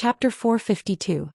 Chapter 452.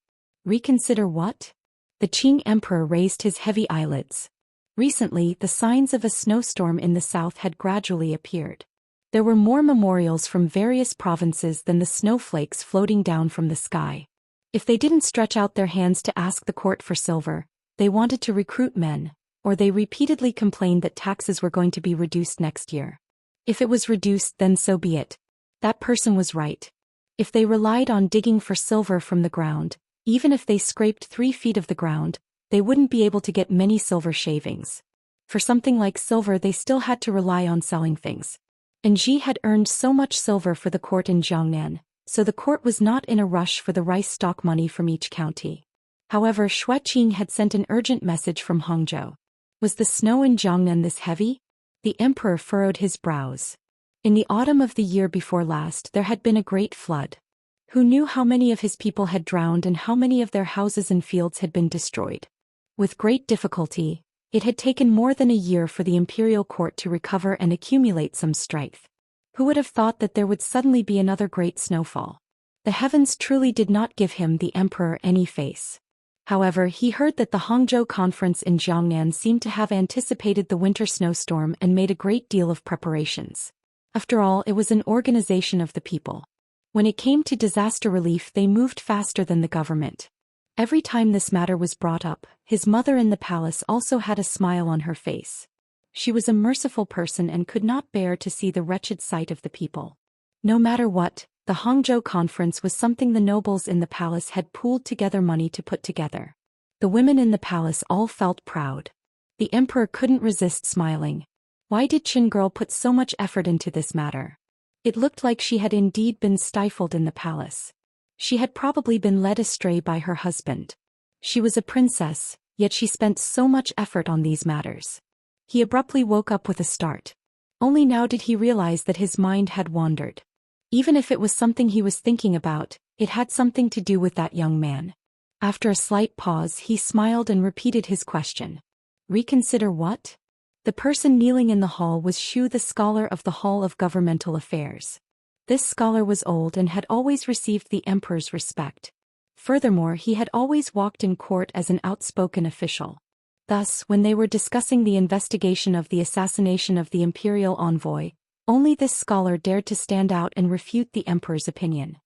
Reconsider what? The Qing emperor raised his heavy eyelids. Recently, the signs of a snowstorm in the south had gradually appeared. There were more memorials from various provinces than the snowflakes floating down from the sky. If they didn't stretch out their hands to ask the court for silver, they wanted to recruit men, or they repeatedly complained that taxes were going to be reduced next year. If it was reduced, then so be it. That person was right. If they relied on digging for silver from the ground, even if they scraped 3 feet of the ground, they wouldn't be able to get many silver shavings. For something like silver, they still had to rely on selling things. And Ji had earned so much silver for the court in Jiangnan, so the court was not in a rush for the rice stock money from each county. However, Xue Qing had sent an urgent message from Hangzhou. Was the snow in Jiangnan this heavy? The emperor furrowed his brows. In the autumn of the year before last, there had been a great flood. Who knew how many of his people had drowned and how many of their houses and fields had been destroyed? With great difficulty, it had taken more than a year for the imperial court to recover and accumulate some strength. Who would have thought that there would suddenly be another great snowfall? The heavens truly did not give him, the emperor, any face. However, he heard that the Hangzhou conference in Jiangnan seemed to have anticipated the winter snowstorm and made a great deal of preparations. After all, it was an organization of the people. When it came to disaster relief, they moved faster than the government. Every time this matter was brought up, his mother in the palace also had a smile on her face. She was a merciful person and could not bear to see the wretched sight of the people. No matter what, the Hangzhou conference was something the nobles in the palace had pooled together money to put together. The women in the palace all felt proud. The emperor couldn't resist smiling. Why did Qin girl put so much effort into this matter? It looked like she had indeed been stifled in the palace. She had probably been led astray by her husband. She was a princess, yet she spent so much effort on these matters. He abruptly woke up with a start. Only now did he realize that his mind had wandered. Even if it was something he was thinking about, it had something to do with that young man. After a slight pause, he smiled and repeated his question. Reconsider what? The person kneeling in the hall was Xu, the scholar of the Hall of Governmental Affairs. This scholar was old and had always received the emperor's respect. Furthermore, he had always walked in court as an outspoken official. Thus, when they were discussing the investigation of the assassination of the imperial envoy, only this scholar dared to stand out and refute the emperor's opinion.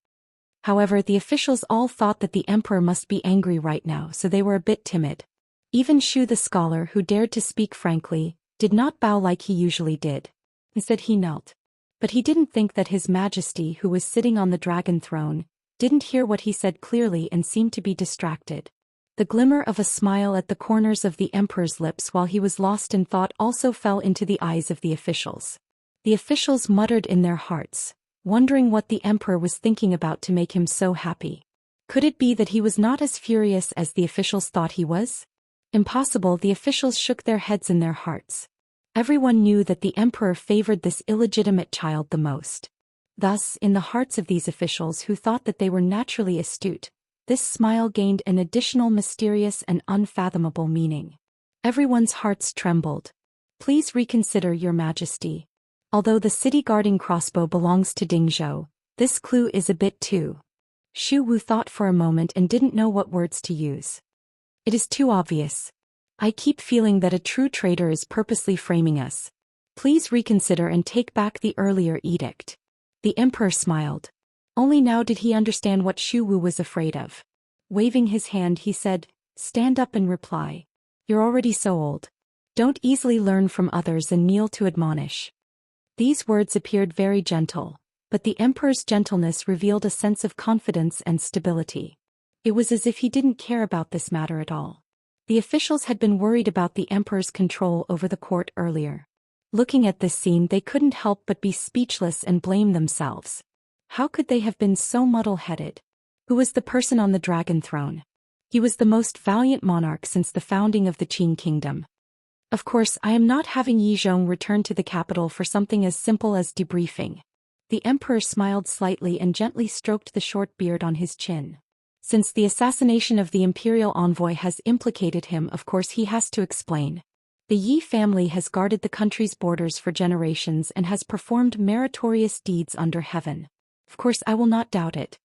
However, the officials all thought that the emperor must be angry right now, so they were a bit timid. Even Xu, the scholar, who dared to speak frankly, did not bow like he usually did. Instead, he knelt. But he didn't think that His Majesty, who was sitting on the dragon throne, didn't hear what he said clearly and seemed to be distracted. The glimmer of a smile at the corners of the emperor's lips while he was lost in thought also fell into the eyes of the officials. The officials muttered in their hearts, wondering what the emperor was thinking about to make him so happy. Could it be that he was not as furious as the officials thought he was? Impossible. The officials shook their heads in their hearts. Everyone knew that the emperor favored this illegitimate child the most. Thus, in the hearts of these officials who thought that they were naturally astute, this smile gained an additional mysterious and unfathomable meaning. Everyone's hearts trembled. Please reconsider, Your Majesty. Although the city guarding crossbow belongs to Dingzhou, this clue is a bit too. Xu Wu thought for a moment and didn't know what words to use. It is too obvious. I keep feeling that a true traitor is purposely framing us. Please reconsider and take back the earlier edict. The emperor smiled. Only now did he understand what Xu Wu was afraid of. Waving his hand, he said, "Stand up and reply. You're already so old. Don't easily learn from others and kneel to admonish." These words appeared very gentle, but the emperor's gentleness revealed a sense of confidence and stability. It was as if he didn't care about this matter at all. The officials had been worried about the emperor's control over the court earlier. Looking at this scene, they couldn't help but be speechless and blame themselves. How could they have been so muddle-headed? Who was the person on the dragon throne? He was the most valiant monarch since the founding of the Qing kingdom. Of course, I am not having Yi Zhong return to the capital for something as simple as debriefing. The emperor smiled slightly and gently stroked the short beard on his chin. Since the assassination of the imperial envoy has implicated him, of course he has to explain. The Yi family has guarded the country's borders for generations and has performed meritorious deeds under heaven. Of course I will not doubt it.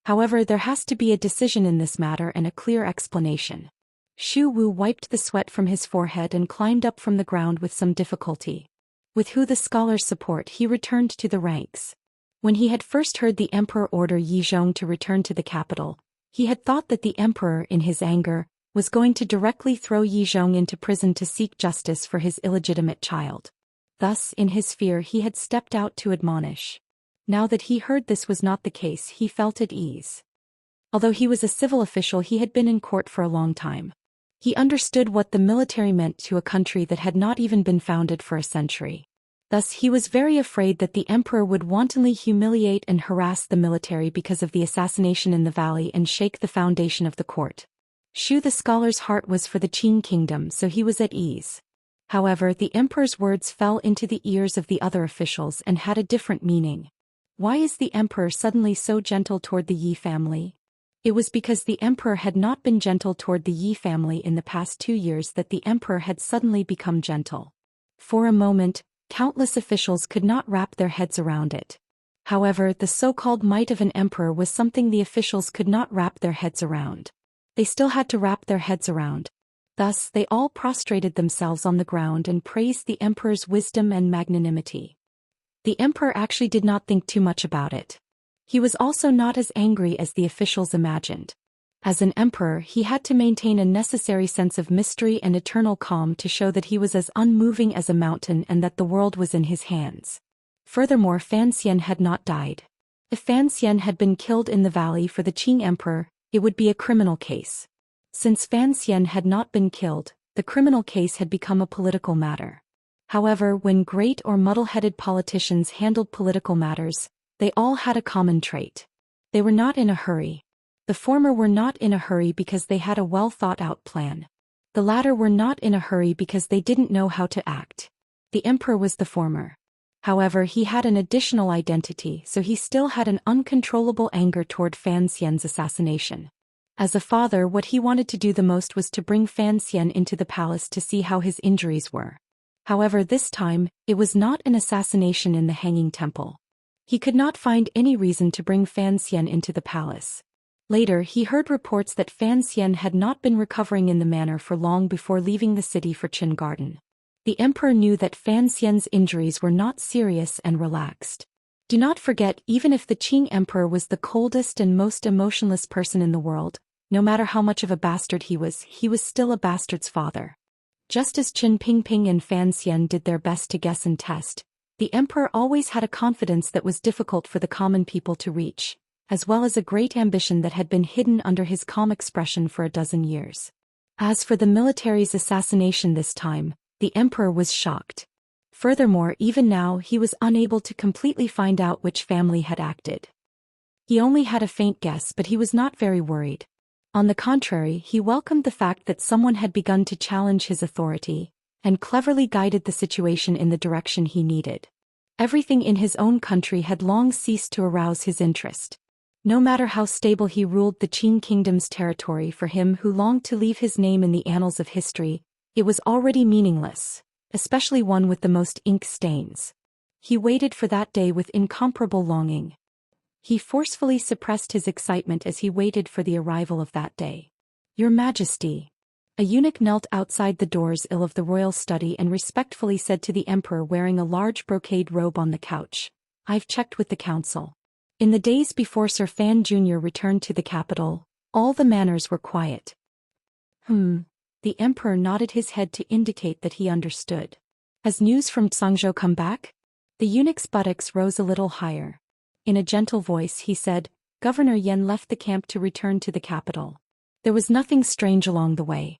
However, there has to be a decision in this matter and a clear explanation. Shu Wu wiped the sweat from his forehead and climbed up from the ground with some difficulty. With the scholar's support, he returned to the ranks. When he had first heard the emperor order Yi Zhong to return to the capital, he had thought that the emperor, in his anger, was going to directly throw Yi Zhong into prison to seek justice for his illegitimate child. Thus, in his fear, he had stepped out to admonish. Now that he heard this was not the case, he felt at ease. Although he was a civil official, he had been in court for a long time. He understood what the military meant to a country that had not even been founded for a century. Thus, he was very afraid that the emperor would wantonly humiliate and harass the military because of the assassination in the valley and shake the foundation of the court. Shu the scholar's heart was for the Qing kingdom, so he was at ease. However, the emperor's words fell into the ears of the other officials and had a different meaning. Why is the emperor suddenly so gentle toward the Yi family? It was because the emperor had not been gentle toward the Yi family in the past 2 years that the emperor had suddenly become gentle. For a moment, countless officials could not wrap their heads around it. However, the so-called might of an emperor was something the officials could not wrap their heads around. They still had to wrap their heads around. Thus, they all prostrated themselves on the ground and praised the emperor's wisdom and magnanimity. The emperor actually did not think too much about it. He was also not as angry as the officials imagined. As an emperor, he had to maintain a necessary sense of mystery and eternal calm to show that he was as unmoving as a mountain and that the world was in his hands. Furthermore, Fan Xian had not died. If Fan Xian had been killed in the valley for the Qing emperor, it would be a criminal case. Since Fan Xian had not been killed, the criminal case had become a political matter. However, when great or muddle-headed politicians handled political matters, they all had a common trait. They were not in a hurry. The former were not in a hurry because they had a well-thought-out plan. The latter were not in a hurry because they didn't know how to act. The emperor was the former. However, he had an additional identity, so he still had an uncontrollable anger toward Fan Xian's assassination. As a father, what he wanted to do the most was to bring Fan Xian into the palace to see how his injuries were. However, this time, it was not an assassination in the Hanging Temple. He could not find any reason to bring Fan Xian into the palace. Later, he heard reports that Fan Xian had not been recovering in the manor for long before leaving the city for Qin Garden. The emperor knew that Fan Xian's injuries were not serious and relaxed. Do not forget, even if the Qing emperor was the coldest and most emotionless person in the world, no matter how much of a bastard he was still a bastard's father. Just as Qin Pingping and Fan Xian did their best to guess and test, the emperor always had a confidence that was difficult for the common people to reach, as well as a great ambition that had been hidden under his calm expression for a dozen years. As for the military's assassination this time, the emperor was shocked. Furthermore, even now he was unable to completely find out which family had acted. He only had a faint guess, but he was not very worried. On the contrary, he welcomed the fact that someone had begun to challenge his authority, and cleverly guided the situation in the direction he needed. Everything in his own country had long ceased to arouse his interest. No matter how stable he ruled the Qing kingdom's territory, for him who longed to leave his name in the annals of history, it was already meaningless, especially one with the most ink stains. He waited for that day with incomparable longing. He forcefully suppressed his excitement as he waited for the arrival of that day. "Your Majesty." A eunuch knelt outside the doors of the royal study and respectfully said to the emperor wearing a large brocade robe on the couch, "I've checked with the council. In the days before Sir Fan Jr. returned to the capital, all the manors were quiet." The emperor nodded his head to indicate that he understood. "Has news from Tsangzhou come back?" The eunuch's buttocks rose a little higher. In a gentle voice he said, "Governor Yan left the camp to return to the capital. There was nothing strange along the way."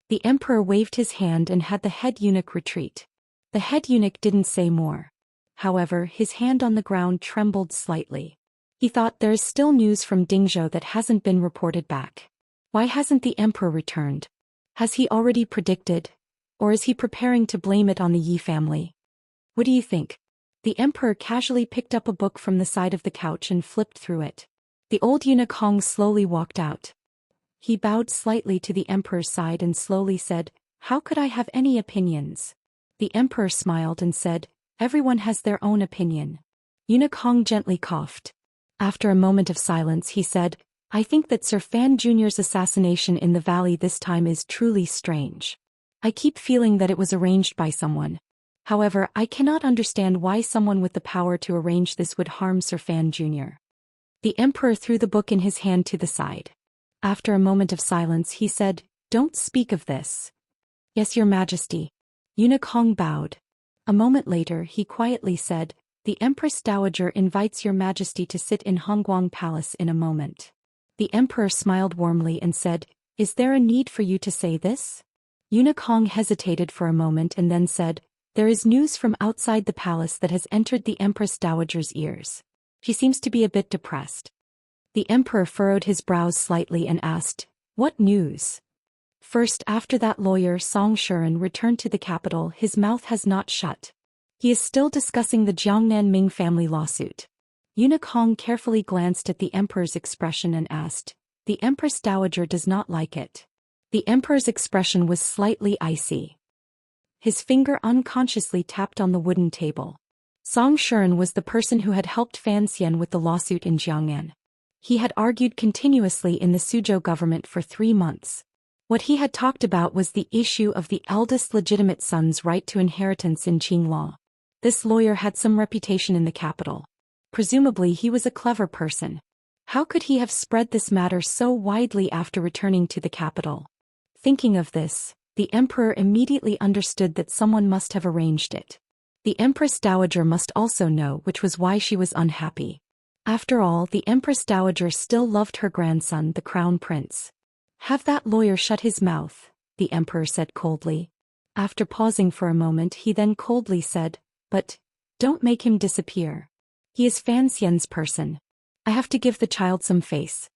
The emperor waved his hand and had the head eunuch retreat. The head eunuch didn't say more. However, his hand on the ground trembled slightly. He thought, there is still news from Dingzhou that hasn't been reported back. Why hasn't the emperor returned? Has he already predicted? Or is he preparing to blame it on the Yi family? What do you think? The emperor casually picked up a book from the side of the couch and flipped through it. The old eunuch Hong slowly walked out. He bowed slightly to the emperor's side and slowly said, "How could I have any opinions?" The emperor smiled and said, "Everyone has their own opinion." Eunuch Hong gently coughed. After a moment of silence he said, I think that Sir Fan Jr.'s assassination in the valley this time is truly strange. I keep feeling that it was arranged by someone. However, I cannot understand why someone with the power to arrange this would harm Sir Fan Jr. The Emperor threw the book in his hand to the side. After a moment of silence he said, Don't speak of this. Yes, Your Majesty. Eunuch Hong bowed. A moment later he quietly said, The Empress Dowager invites Your Majesty to sit in Hongguang Palace in a moment. The Emperor smiled warmly and said, Is there a need for you to say this? Eunuch Hong hesitated for a moment and then said, There is news from outside the palace that has entered the Empress Dowager's ears. She seems to be a bit depressed. The Emperor furrowed his brows slightly and asked, What news? First, after that lawyer Song Shuren returned to the capital, his mouth has not shut. He is still discussing the Jiangnan Ming family lawsuit. Eunuch Hong carefully glanced at the Emperor's expression and asked, The Empress Dowager does not like it. The Emperor's expression was slightly icy. His finger unconsciously tapped on the wooden table. Song Shuren was the person who had helped Fan Xian with the lawsuit in Jiangnan. He had argued continuously in the Suzhou government for 3 months. What he had talked about was the issue of the eldest legitimate son's right to inheritance in Qing law. This lawyer had some reputation in the capital. Presumably he was a clever person. How could he have spread this matter so widely after returning to the capital? Thinking of this, the Emperor immediately understood that someone must have arranged it. The Empress Dowager must also know, which was why she was unhappy. After all, the Empress Dowager still loved her grandson, the Crown Prince. Have that lawyer shut his mouth, the Emperor said coldly. After pausing for a moment he then coldly said, But, don't make him disappear. He is Fan Xian's person. I have to give the child some face.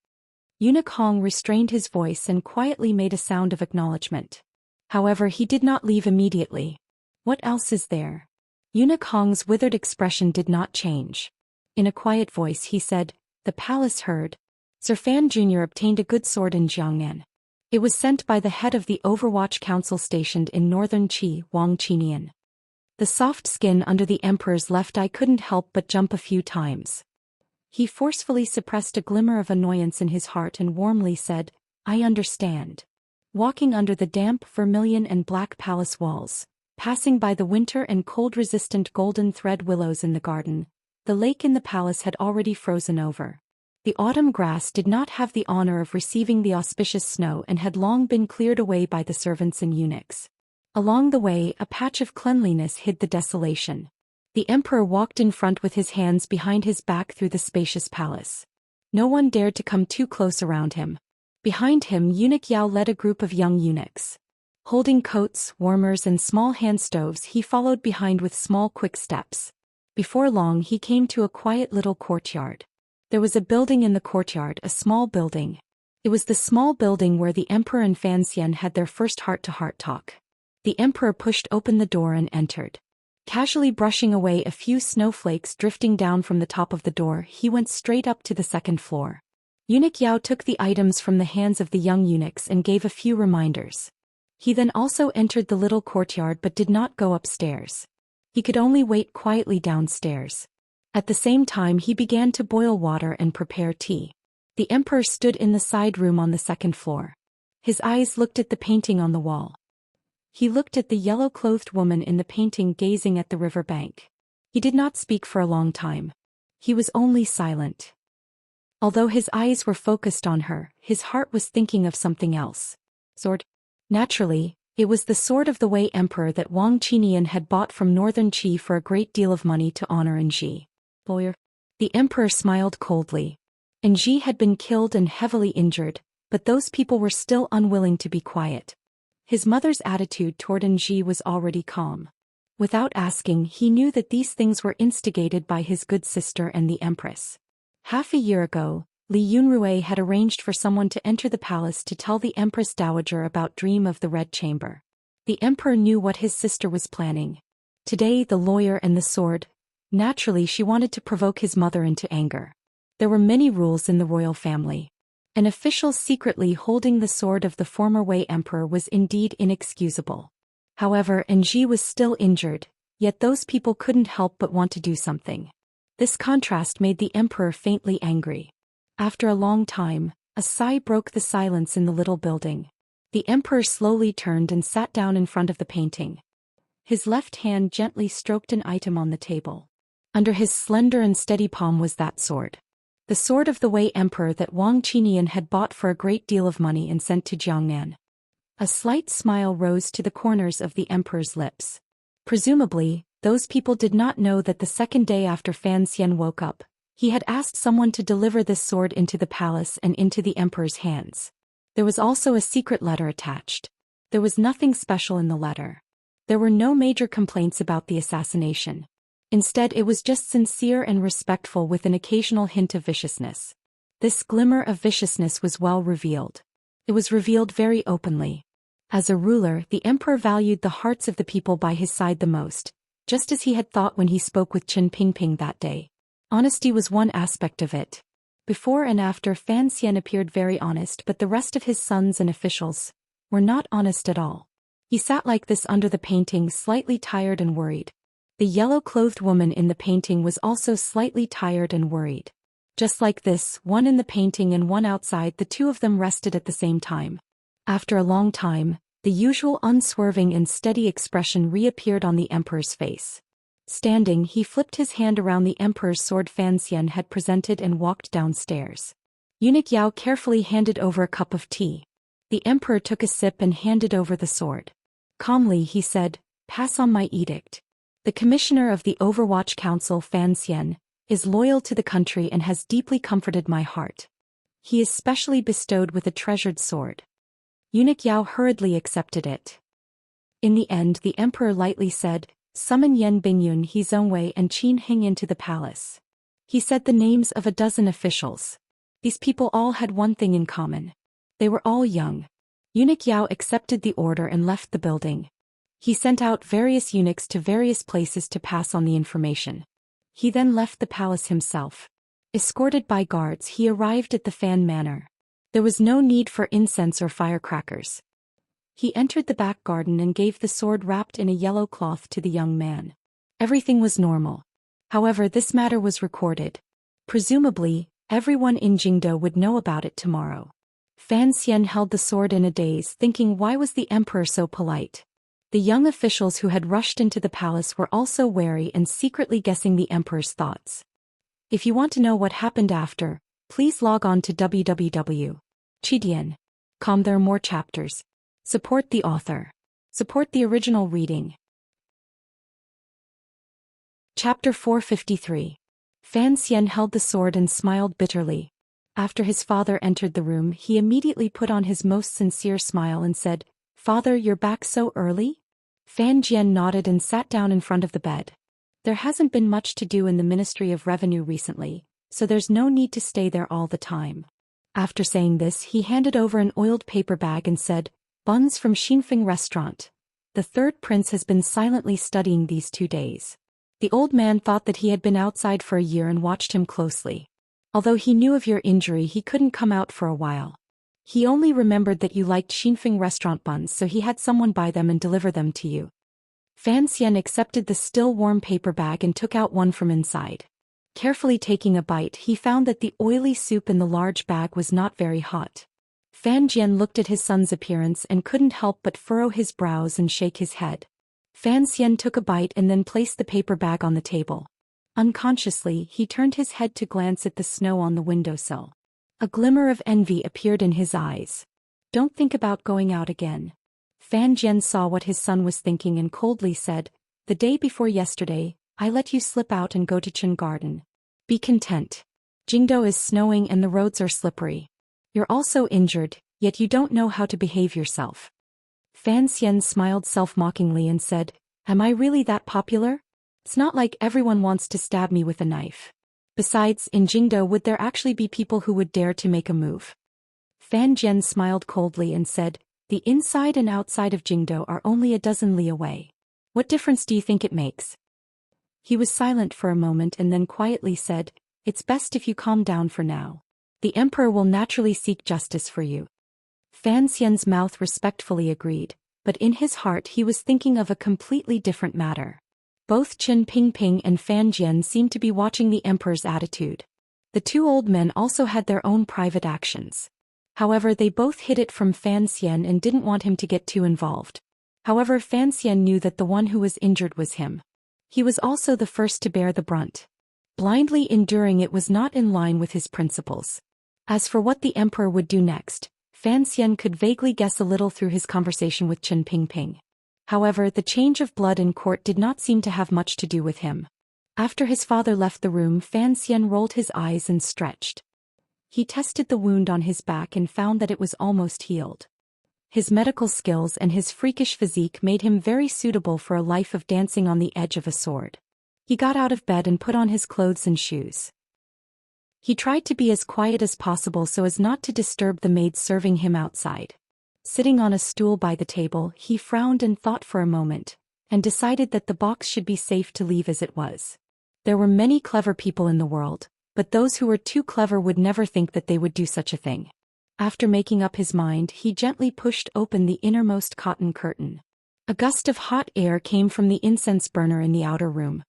Eunuch Hong restrained his voice and quietly made a sound of acknowledgement. However, he did not leave immediately. What else is there? Eunuch Hong's withered expression did not change. In a quiet voice he said, The palace heard. Sir Fan Jr. obtained a good sword in Jiangnan. It was sent by the head of the Overwatch Council stationed in northern Qi, Wang Qinian. The soft skin under the Emperor's left eye couldn't help but jump a few times. He forcefully suppressed a glimmer of annoyance in his heart and warmly said, I understand. Walking under the damp vermilion and black palace walls, passing by the winter and cold-resistant golden thread willows in the garden, the lake in the palace had already frozen over. The autumn grass did not have the honor of receiving the auspicious snow and had long been cleared away by the servants and eunuchs. Along the way, a patch of cleanliness hid the desolation. The Emperor walked in front with his hands behind his back through the spacious palace. No one dared to come too close around him. Behind him, Eunuch Yao led a group of young eunuchs. Holding coats, warmers and small hand stoves, he followed behind with small quick steps. Before long he came to a quiet little courtyard. There was a building in the courtyard, a small building. It was the small building where the Emperor and Fan Xian had their first heart-to-heart talk. The Emperor pushed open the door and entered. Casually brushing away a few snowflakes drifting down from the top of the door, he went straight up to the second floor. Eunuch Yao took the items from the hands of the young eunuchs and gave a few reminders. He then also entered the little courtyard but did not go upstairs. He could only wait quietly downstairs. At the same time he began to boil water and prepare tea. The Emperor stood in the side room on the second floor. His eyes looked at the painting on the wall. He looked at the yellow-clothed woman in the painting gazing at the river bank. He did not speak for a long time. He was only silent. Although his eyes were focused on her, his heart was thinking of something else. Sword? Naturally, it was the sword of the Wei Emperor that Wang Qinian had bought from northern Qi for a great deal of money to honor Enji. Lawyer. The Emperor smiled coldly. Enji had been killed and heavily injured, but those people were still unwilling to be quiet. His mother's attitude toward Enji was already calm. Without asking, he knew that these things were instigated by his good sister and the Empress. Half a year ago, Li Yunrui had arranged for someone to enter the palace to tell the Empress Dowager about Dream of the Red Chamber. The Emperor knew what his sister was planning. Today, the lawyer and the sword. Naturally, she wanted to provoke his mother into anger. There were many rules in the royal family. An official secretly holding the sword of the former Wei Emperor was indeed inexcusable. However, Enji was still injured, yet those people couldn't help but want to do something. This contrast made the emperor faintly angry. After a long time, a sigh broke the silence in the little building. The emperor slowly turned and sat down in front of the painting. His left hand gently stroked an item on the table. Under his slender and steady palm was that sword. The sword of the Wei Emperor that Wang Qinian had bought for a great deal of money and sent to Jiangnan. A slight smile rose to the corners of the emperor's lips. Presumably, those people did not know that the second day after Fan Xian woke up, he had asked someone to deliver this sword into the palace and into the emperor's hands. There was also a secret letter attached. There was nothing special in the letter. There were no major complaints about the assassination. Instead, it was just sincere and respectful with an occasional hint of viciousness. This glimmer of viciousness was well revealed. It was revealed very openly. As a ruler, the emperor valued the hearts of the people by his side the most, just as he had thought when he spoke with Chen Pingping that day. Honesty was one aspect of it. Before and after, Fan Xian appeared very honest, but the rest of his sons and officials were not honest at all. He sat like this under the painting, slightly tired and worried. The yellow-clothed woman in the painting was also slightly tired and worried. Just like this, one in the painting and one outside, the two of them rested at the same time. After a long time, the usual unswerving and steady expression reappeared on the emperor's face. Standing, he flipped his hand around the emperor's sword Fan Xian had presented and walked downstairs. Eunuch Yao carefully handed over a cup of tea. The emperor took a sip and handed over the sword. Calmly he said, "Pass on my edict. The commissioner of the Overwatch Council Fan Xian is loyal to the country and has deeply comforted my heart. He is specially bestowed with a treasured sword." Eunuch Yao hurriedly accepted it. In the end, the emperor lightly said, "Summon Yan Bingyun, He Zhongwei and Qin Hing into the palace." He said the names of a dozen officials. These people all had one thing in common. They were all young. Eunuch Yao accepted the order and left the building. He sent out various eunuchs to various places to pass on the information. He then left the palace himself. Escorted by guards, he arrived at the Fan Manor. There was no need for incense or firecrackers. He entered the back garden and gave the sword wrapped in a yellow cloth to the young man. Everything was normal. However, this matter was recorded. Presumably, everyone in Jingdo would know about it tomorrow. Fan Xian held the sword in a daze, thinking, why was the emperor so polite? The young officials who had rushed into the palace were also wary and secretly guessing the emperor's thoughts. If you want to know what happened after, please log on to www.chidian.com. There are more chapters. Support the author. Support the original reading. Chapter 453. Fan Xian held the sword and smiled bitterly. After his father entered the room, he immediately put on his most sincere smile and said, "Father, you're back so early?" Fan Jian nodded and sat down in front of the bed. There hasn't been much to do in the Ministry of Revenue recently, so there's no need to stay there all the time. After saying this, he handed over an oiled paper bag and said, "Buns from Xinfeng restaurant. The third prince has been silently studying these 2 days." The old man thought that he had been outside for a year and watched him closely. Although he knew of your injury, he couldn't come out for a while. He only remembered that you liked Xinfeng restaurant buns, so he had someone buy them and deliver them to you. Fan Xian accepted the still warm paper bag and took out one from inside. Carefully taking a bite, he found that the oily soup in the large bag was not very hot. Fan Jian looked at his son's appearance and couldn't help but furrow his brows and shake his head. Fan Xian took a bite and then placed the paper bag on the table. Unconsciously, he turned his head to glance at the snow on the windowsill. A glimmer of envy appeared in his eyes. "Don't think about going out again." Fan Jian saw what his son was thinking and coldly said, "The day before yesterday, I let you slip out and go to Chen Garden. Be content. Jingdo is snowing and the roads are slippery. You're also injured, yet you don't know how to behave yourself." Fan Xian smiled self-mockingly and said, "Am I really that popular? It's not like everyone wants to stab me with a knife. Besides, in Jingdo would there actually be people who would dare to make a move?" Fan Jian smiled coldly and said, "The inside and outside of Jingdo are only a dozen li away. What difference do you think it makes?" He was silent for a moment and then quietly said, "It's best if you calm down for now. The emperor will naturally seek justice for you." Fan Xian's mouth respectfully agreed, but in his heart he was thinking of a completely different matter. Both Qin Pingping and Fan Jian seemed to be watching the emperor's attitude. The two old men also had their own private actions. However, they both hid it from Fan Xian and didn't want him to get too involved. However, Fan Xian knew that the one who was injured was him. He was also the first to bear the brunt. Blindly enduring it was not in line with his principles. As for what the emperor would do next, Fan Xian could vaguely guess a little through his conversation with Qin Pingping. However, the change of blood in court did not seem to have much to do with him. After his father left the room, Fan Xian rolled his eyes and stretched. He tested the wound on his back and found that it was almost healed. His medical skills and his freakish physique made him very suitable for a life of dancing on the edge of a sword. He got out of bed and put on his clothes and shoes. He tried to be as quiet as possible so as not to disturb the maids serving him outside. Sitting on a stool by the table, he frowned and thought for a moment, and decided that the box should be safe to leave as it was. There were many clever people in the world, but those who were too clever would never think that they would do such a thing. After making up his mind, he gently pushed open the innermost cotton curtain. A gust of hot air came from the incense burner in the outer room.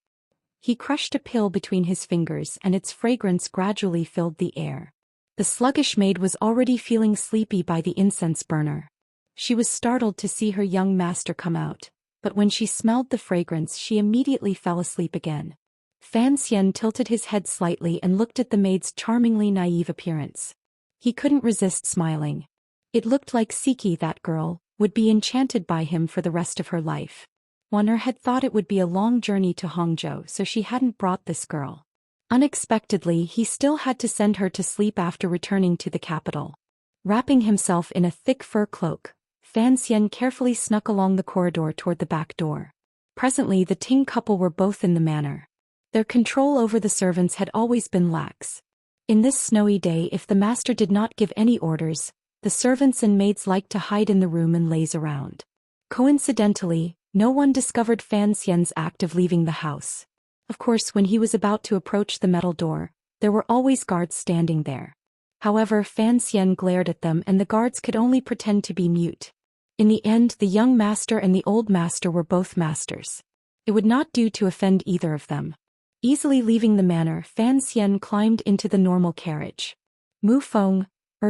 He crushed a pill between his fingers and its fragrance gradually filled the air. The sluggish maid was already feeling sleepy by the incense burner. She was startled to see her young master come out, but when she smelled the fragrance she immediately fell asleep again. Fan Xian tilted his head slightly and looked at the maid's charmingly naive appearance. He couldn't resist smiling. It looked like Siki, that girl, would be enchanted by him for the rest of her life. Wanner had thought it would be a long journey to Hangzhou, so she hadn't brought this girl. Unexpectedly, he still had to send her to sleep after returning to the capital. Wrapping himself in a thick fur cloak, Fan Xian carefully snuck along the corridor toward the back door. Presently the Ting couple were both in the manor. Their control over the servants had always been lax. In this snowy day, if the master did not give any orders, the servants and maids liked to hide in the room and laze around. Coincidentally, no one discovered Fan Xian's act of leaving the house. Of course, when he was about to approach the metal door, there were always guards standing there. However, Fan Xian glared at them and the guards could only pretend to be mute. In the end, the young master and the old master were both masters. It would not do to offend either of them. Easily leaving the manor, Fan Xian climbed into the normal carriage. Mu Feng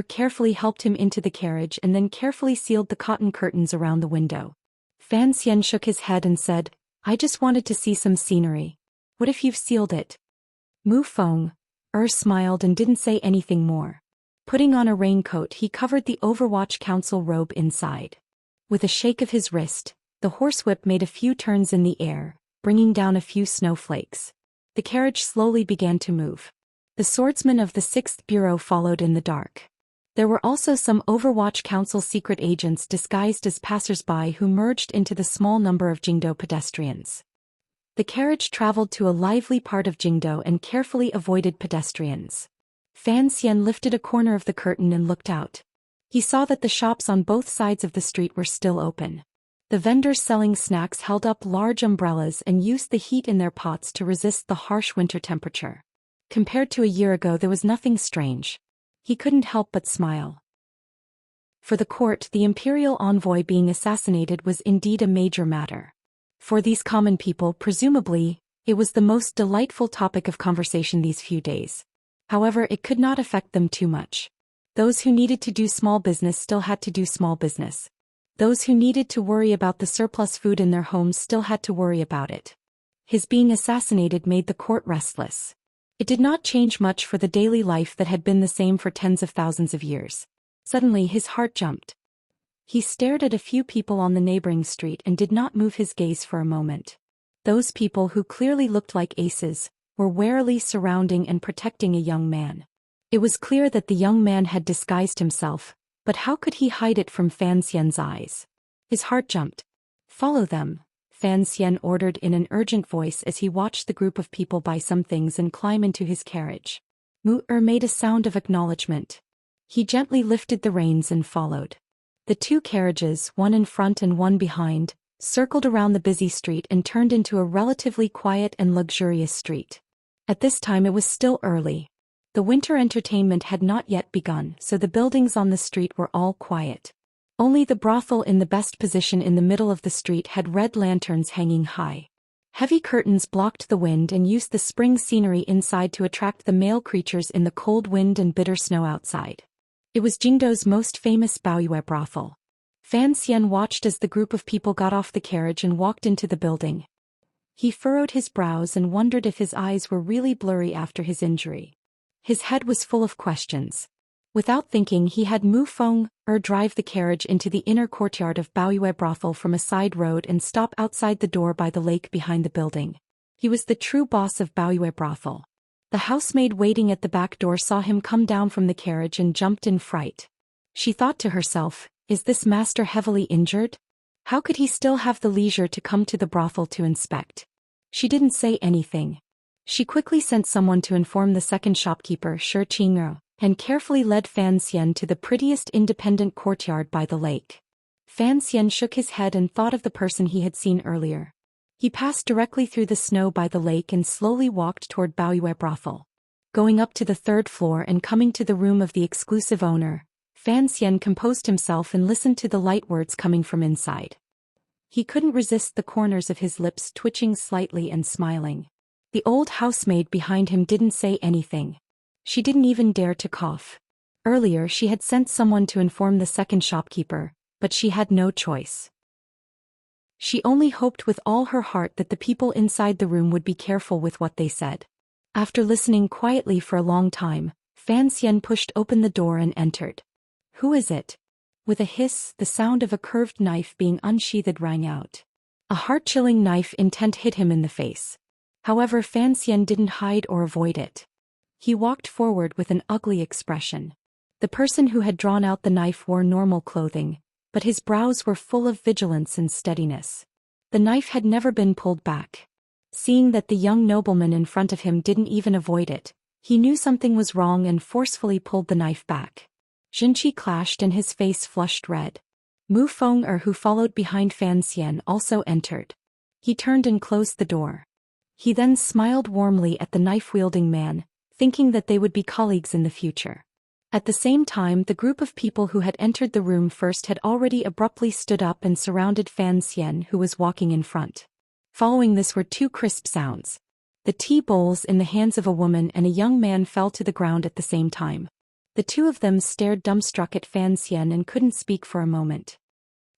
carefully helped him into the carriage and then carefully sealed the cotton curtains around the window. Fan Xian shook his head and said, "I just wanted to see some scenery. What if you've sealed it?" Mu Feng smiled and didn't say anything more. Putting on a raincoat, he covered the Overwatch Council robe inside. With a shake of his wrist, the horsewhip made a few turns in the air, bringing down a few snowflakes. The carriage slowly began to move. The swordsman of the 6th Bureau followed in the dark. There were also some Overwatch Council secret agents disguised as passers-by who merged into the small number of Jingdo pedestrians. The carriage traveled to a lively part of Jingdo and carefully avoided pedestrians. Fan Xian lifted a corner of the curtain and looked out. He saw that the shops on both sides of the street were still open. The vendors selling snacks held up large umbrellas and used the heat in their pots to resist the harsh winter temperature. Compared to a year ago, there was nothing strange. He couldn't help but smile. For the court, the imperial envoy being assassinated was indeed a major matter. For these common people, presumably, it was the most delightful topic of conversation these few days. However, it could not affect them too much. Those who needed to do small business still had to do small business. Those who needed to worry about the surplus food in their homes still had to worry about it. His being assassinated made the court restless. It did not change much for the daily life that had been the same for tens of thousands of years. Suddenly his heart jumped. He stared at a few people on the neighboring street and did not move his gaze for a moment. Those people, who clearly looked like aces, were warily surrounding and protecting a young man. It was clear that the young man had disguised himself, but how could he hide it from Fan Xian's eyes? His heart jumped. "Follow them," Fan Xian ordered in an urgent voice as he watched the group of people buy some things and climb into his carriage. Mu made a sound of acknowledgement. He gently lifted the reins and followed. The two carriages, one in front and one behind, circled around the busy street and turned into a relatively quiet and luxurious street. At this time it was still early. The winter entertainment had not yet begun, so the buildings on the street were all quiet. Only the brothel in the best position in the middle of the street had red lanterns hanging high. Heavy curtains blocked the wind and used the spring scenery inside to attract the male creatures in the cold wind and bitter snow outside. It was Jingdo's most famous Baoyue brothel. Fan Xian watched as the group of people got off the carriage and walked into the building. He furrowed his brows and wondered if his eyes were really blurry after his injury. His head was full of questions. Without thinking, he had Mu Feng drive the carriage into the inner courtyard of Baoyue brothel from a side road and stop outside the door by the lake behind the building. He was the true boss of Baoyue brothel. The housemaid waiting at the back door saw him come down from the carriage and jumped in fright. She thought to herself, "Is this master heavily injured? How could he still have the leisure to come to the brothel to inspect?" She didn't say anything. She quickly sent someone to inform the second shopkeeper, Shi Qing'er, and carefully led Fan Xian to the prettiest independent courtyard by the lake. Fan Xian shook his head and thought of the person he had seen earlier. He passed directly through the snow by the lake and slowly walked toward Baoyue brothel. Going up to the third floor and coming to the room of the exclusive owner, Fan Xian composed himself and listened to the light words coming from inside. He couldn't resist the corners of his lips twitching slightly and smiling. The old housemaid behind him didn't say anything. She didn't even dare to cough. Earlier she had sent someone to inform the second shopkeeper, but she had no choice. She only hoped with all her heart that the people inside the room would be careful with what they said. After listening quietly for a long time, Fan Xian pushed open the door and entered. "Who is it?" With a hiss, the sound of a curved knife being unsheathed rang out. A heart-chilling knife intent hit him in the face. However, Fan Xian didn't hide or avoid it. He walked forward with an ugly expression. The person who had drawn out the knife wore normal clothing, but his brows were full of vigilance and steadiness. The knife had never been pulled back. Seeing that the young nobleman in front of him didn't even avoid it, he knew something was wrong and forcefully pulled the knife back. Jinqi clashed and his face flushed red. Mu Feng, who followed behind Fan Xian, also entered. He turned and closed the door. He then smiled warmly at the knife-wielding man, thinking that they would be colleagues in the future. At the same time, the group of people who had entered the room first had already abruptly stood up and surrounded Fan Xian, who was walking in front. Following this were two crisp sounds. The tea bowls in the hands of a woman and a young man fell to the ground at the same time. The two of them stared dumbstruck at Fan Xian and couldn't speak for a moment.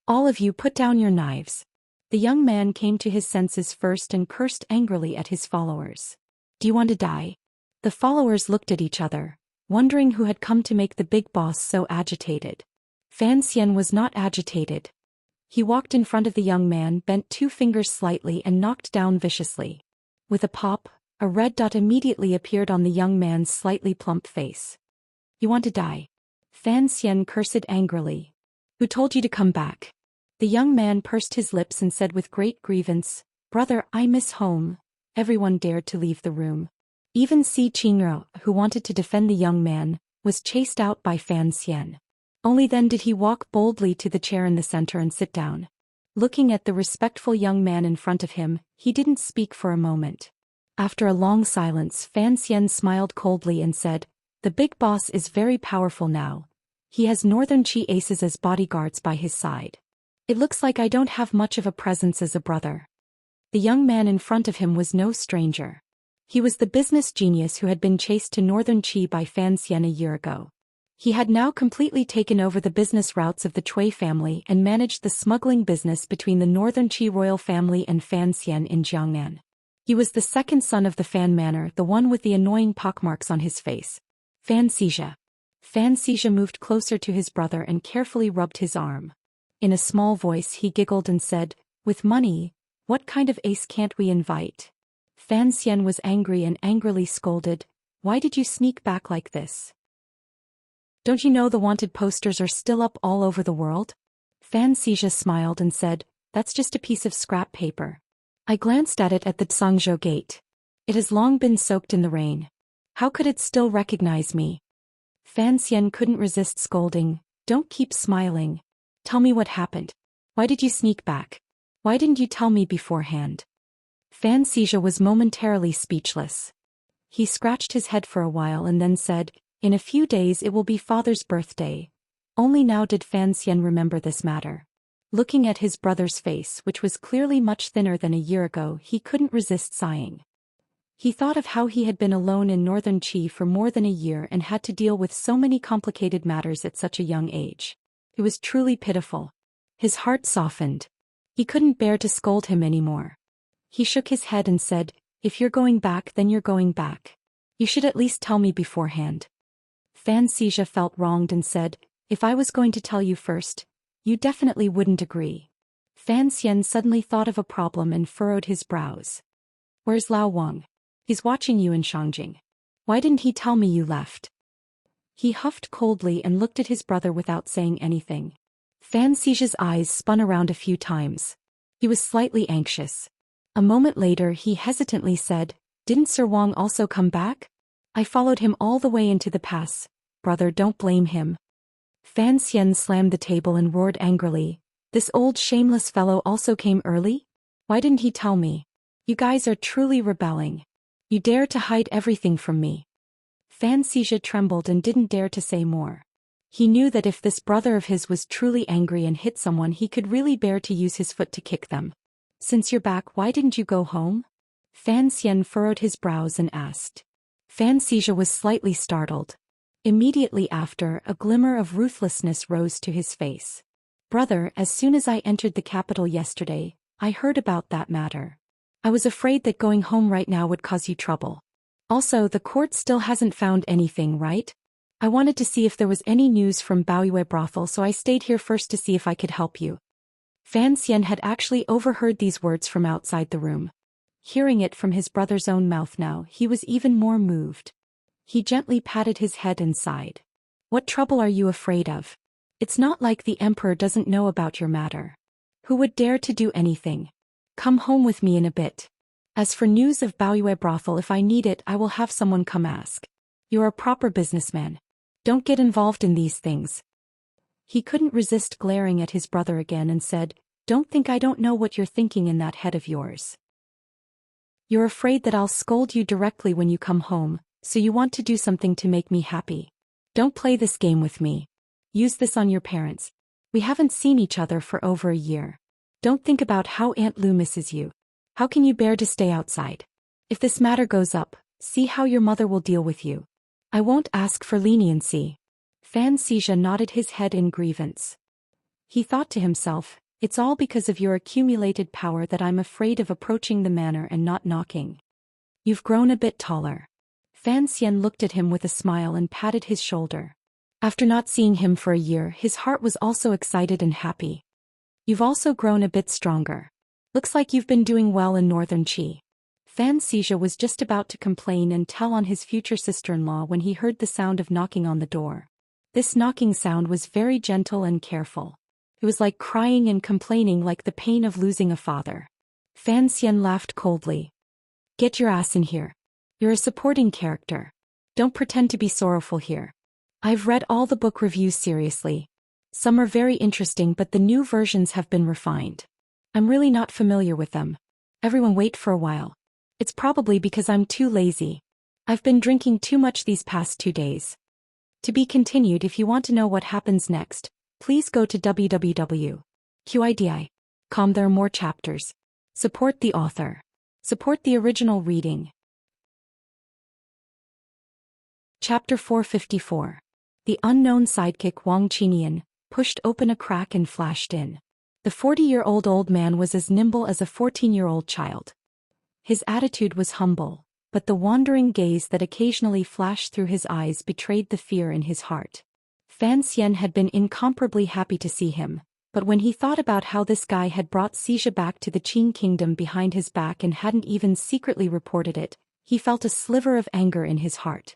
"All of you put down your knives." The young man came to his senses first and cursed angrily at his followers. "Do you want to die?" The followers looked at each other, wondering who had come to make the big boss so agitated. Fan Xian was not agitated. He walked in front of the young man, bent two fingers slightly and knocked down viciously. With a pop, a red dot immediately appeared on the young man's slightly plump face. "You want to die?" Fan Xian cursed angrily. "Who told you to come back?" The young man pursed his lips and said with great grievance, "Brother, I miss home." Everyone dared to leave the room. Even Si Qing'er, who wanted to defend the young man, was chased out by Fan Xian. Only then did he walk boldly to the chair in the center and sit down. Looking at the respectful young man in front of him, he didn't speak for a moment. After a long silence, Fan Xian smiled coldly and said, "The big boss is very powerful now. He has Northern Qi aces as bodyguards by his side. It looks like I don't have much of a presence as a brother." The young man in front of him was no stranger. He was the business genius who had been chased to Northern Qi by Fan Xian a year ago. He had now completely taken over the business routes of the Cui family and managed the smuggling business between the Northern Qi royal family and Fan Xian in Jiangnan. He was the second son of the Fan Manor, the one with the annoying pockmarks on his face. Fan Xizha. Fan Xizha moved closer to his brother and carefully rubbed his arm. In a small voice he giggled and said, "With money, what kind of ace can't we invite?" Fan Xian was angry and angrily scolded, "Why did you sneak back like this? Don't you know the wanted posters are still up all over the world?" Fan Xizha smiled and said, "That's just a piece of scrap paper. I glanced at it at the Tsangzhou gate. It has long been soaked in the rain. How could it still recognize me?" Fan Xian couldn't resist scolding, "Don't keep smiling. Tell me what happened. Why did you sneak back? Why didn't you tell me beforehand?" Fan Xizha was momentarily speechless. He scratched his head for a while and then said, "In a few days it will be father's birthday." Only now did Fan Xian remember this matter. Looking at his brother's face, which was clearly much thinner than a year ago, he couldn't resist sighing. He thought of how he had been alone in northern Qi for more than a year and had to deal with so many complicated matters at such a young age. It was truly pitiful. His heart softened. He couldn't bear to scold him anymore. He shook his head and said, "If you're going back, then you're going back. You should at least tell me beforehand." Fan Xixia felt wronged and said, "If I was going to tell you first, you definitely wouldn't agree." Fan Xian suddenly thought of a problem and furrowed his brows. "Where's Lao Wang? He's watching you in Shangjing. Why didn't he tell me you left?" He huffed coldly and looked at his brother without saying anything. Fan Xixia's eyes spun around a few times. He was slightly anxious. A moment later he hesitantly said, "Didn't Sir Wang also come back? I followed him all the way into the pass. Brother, don't blame him." Fan Xian slammed the table and roared angrily, "This old shameless fellow also came early? Why didn't he tell me? You guys are truly rebelling. You dare to hide everything from me." Fan Xixia trembled and didn't dare to say more. He knew that if this brother of his was truly angry and hit someone, he could really bear to use his foot to kick them. "Since you're back, why didn't you go home?" Fan Xian furrowed his brows and asked. Fan Xixia was slightly startled. Immediately after, a glimmer of ruthlessness rose to his face. "Brother, as soon as I entered the capital yesterday, I heard about that matter. I was afraid that going home right now would cause you trouble. Also, the court still hasn't found anything, right? I wanted to see if there was any news from Baoyue brothel, so I stayed here first to see if I could help you." Fan Xian had actually overheard these words from outside the room. Hearing it from his brother's own mouth now, he was even more moved. He gently patted his head and sighed. "What trouble are you afraid of? It's not like the emperor doesn't know about your matter. Who would dare to do anything? Come home with me in a bit. As for news of Baoyue brothel, if I need it, I will have someone come ask. You're a proper businessman. Don't get involved in these things." He couldn't resist glaring at his brother again and said, "Don't think I don't know what you're thinking in that head of yours. You're afraid that I'll scold you directly when you come home, so you want to do something to make me happy. Don't play this game with me. Use this on your parents. We haven't seen each other for over a year. Don't think about how Aunt Lu misses you. How can you bear to stay outside? If this matter goes up, see how your mother will deal with you. I won't ask for leniency." Fan Xixia nodded his head in grievance. He thought to himself, "It's all because of your accumulated power that I'm afraid of approaching the manor and not knocking. You've grown a bit taller." Fan Xian looked at him with a smile and patted his shoulder. After not seeing him for a year, his heart was also excited and happy. "You've also grown a bit stronger. Looks like you've been doing well in northern Qi." Fan Xixia was just about to complain and tell on his future sister-in-law when he heard the sound of knocking on the door. This knocking sound was very gentle and careful. It was like crying and complaining, like the pain of losing a father. Fan Xian laughed coldly. "Get your ass in here. You're a supporting character. Don't pretend to be sorrowful here. I've read all the book reviews seriously. Some are very interesting, but the new versions have been refined. I'm really not familiar with them. Everyone wait for a while. It's probably because I'm too lazy. I've been drinking too much these past 2 days. To be continued. If you want to know what happens next, please go to www.qidi.com. There are more chapters. Support the author. Support the original reading." Chapter 454. The unknown sidekick Wang Qinian pushed open a crack and flashed in. The 40-year-old old man was as nimble as a 14-year-old child. His attitude was humble, but the wandering gaze that occasionally flashed through his eyes betrayed the fear in his heart. Fan Xian had been incomparably happy to see him, but when he thought about how this guy had brought Xixia back to the Qing kingdom behind his back and hadn't even secretly reported it, he felt a sliver of anger in his heart.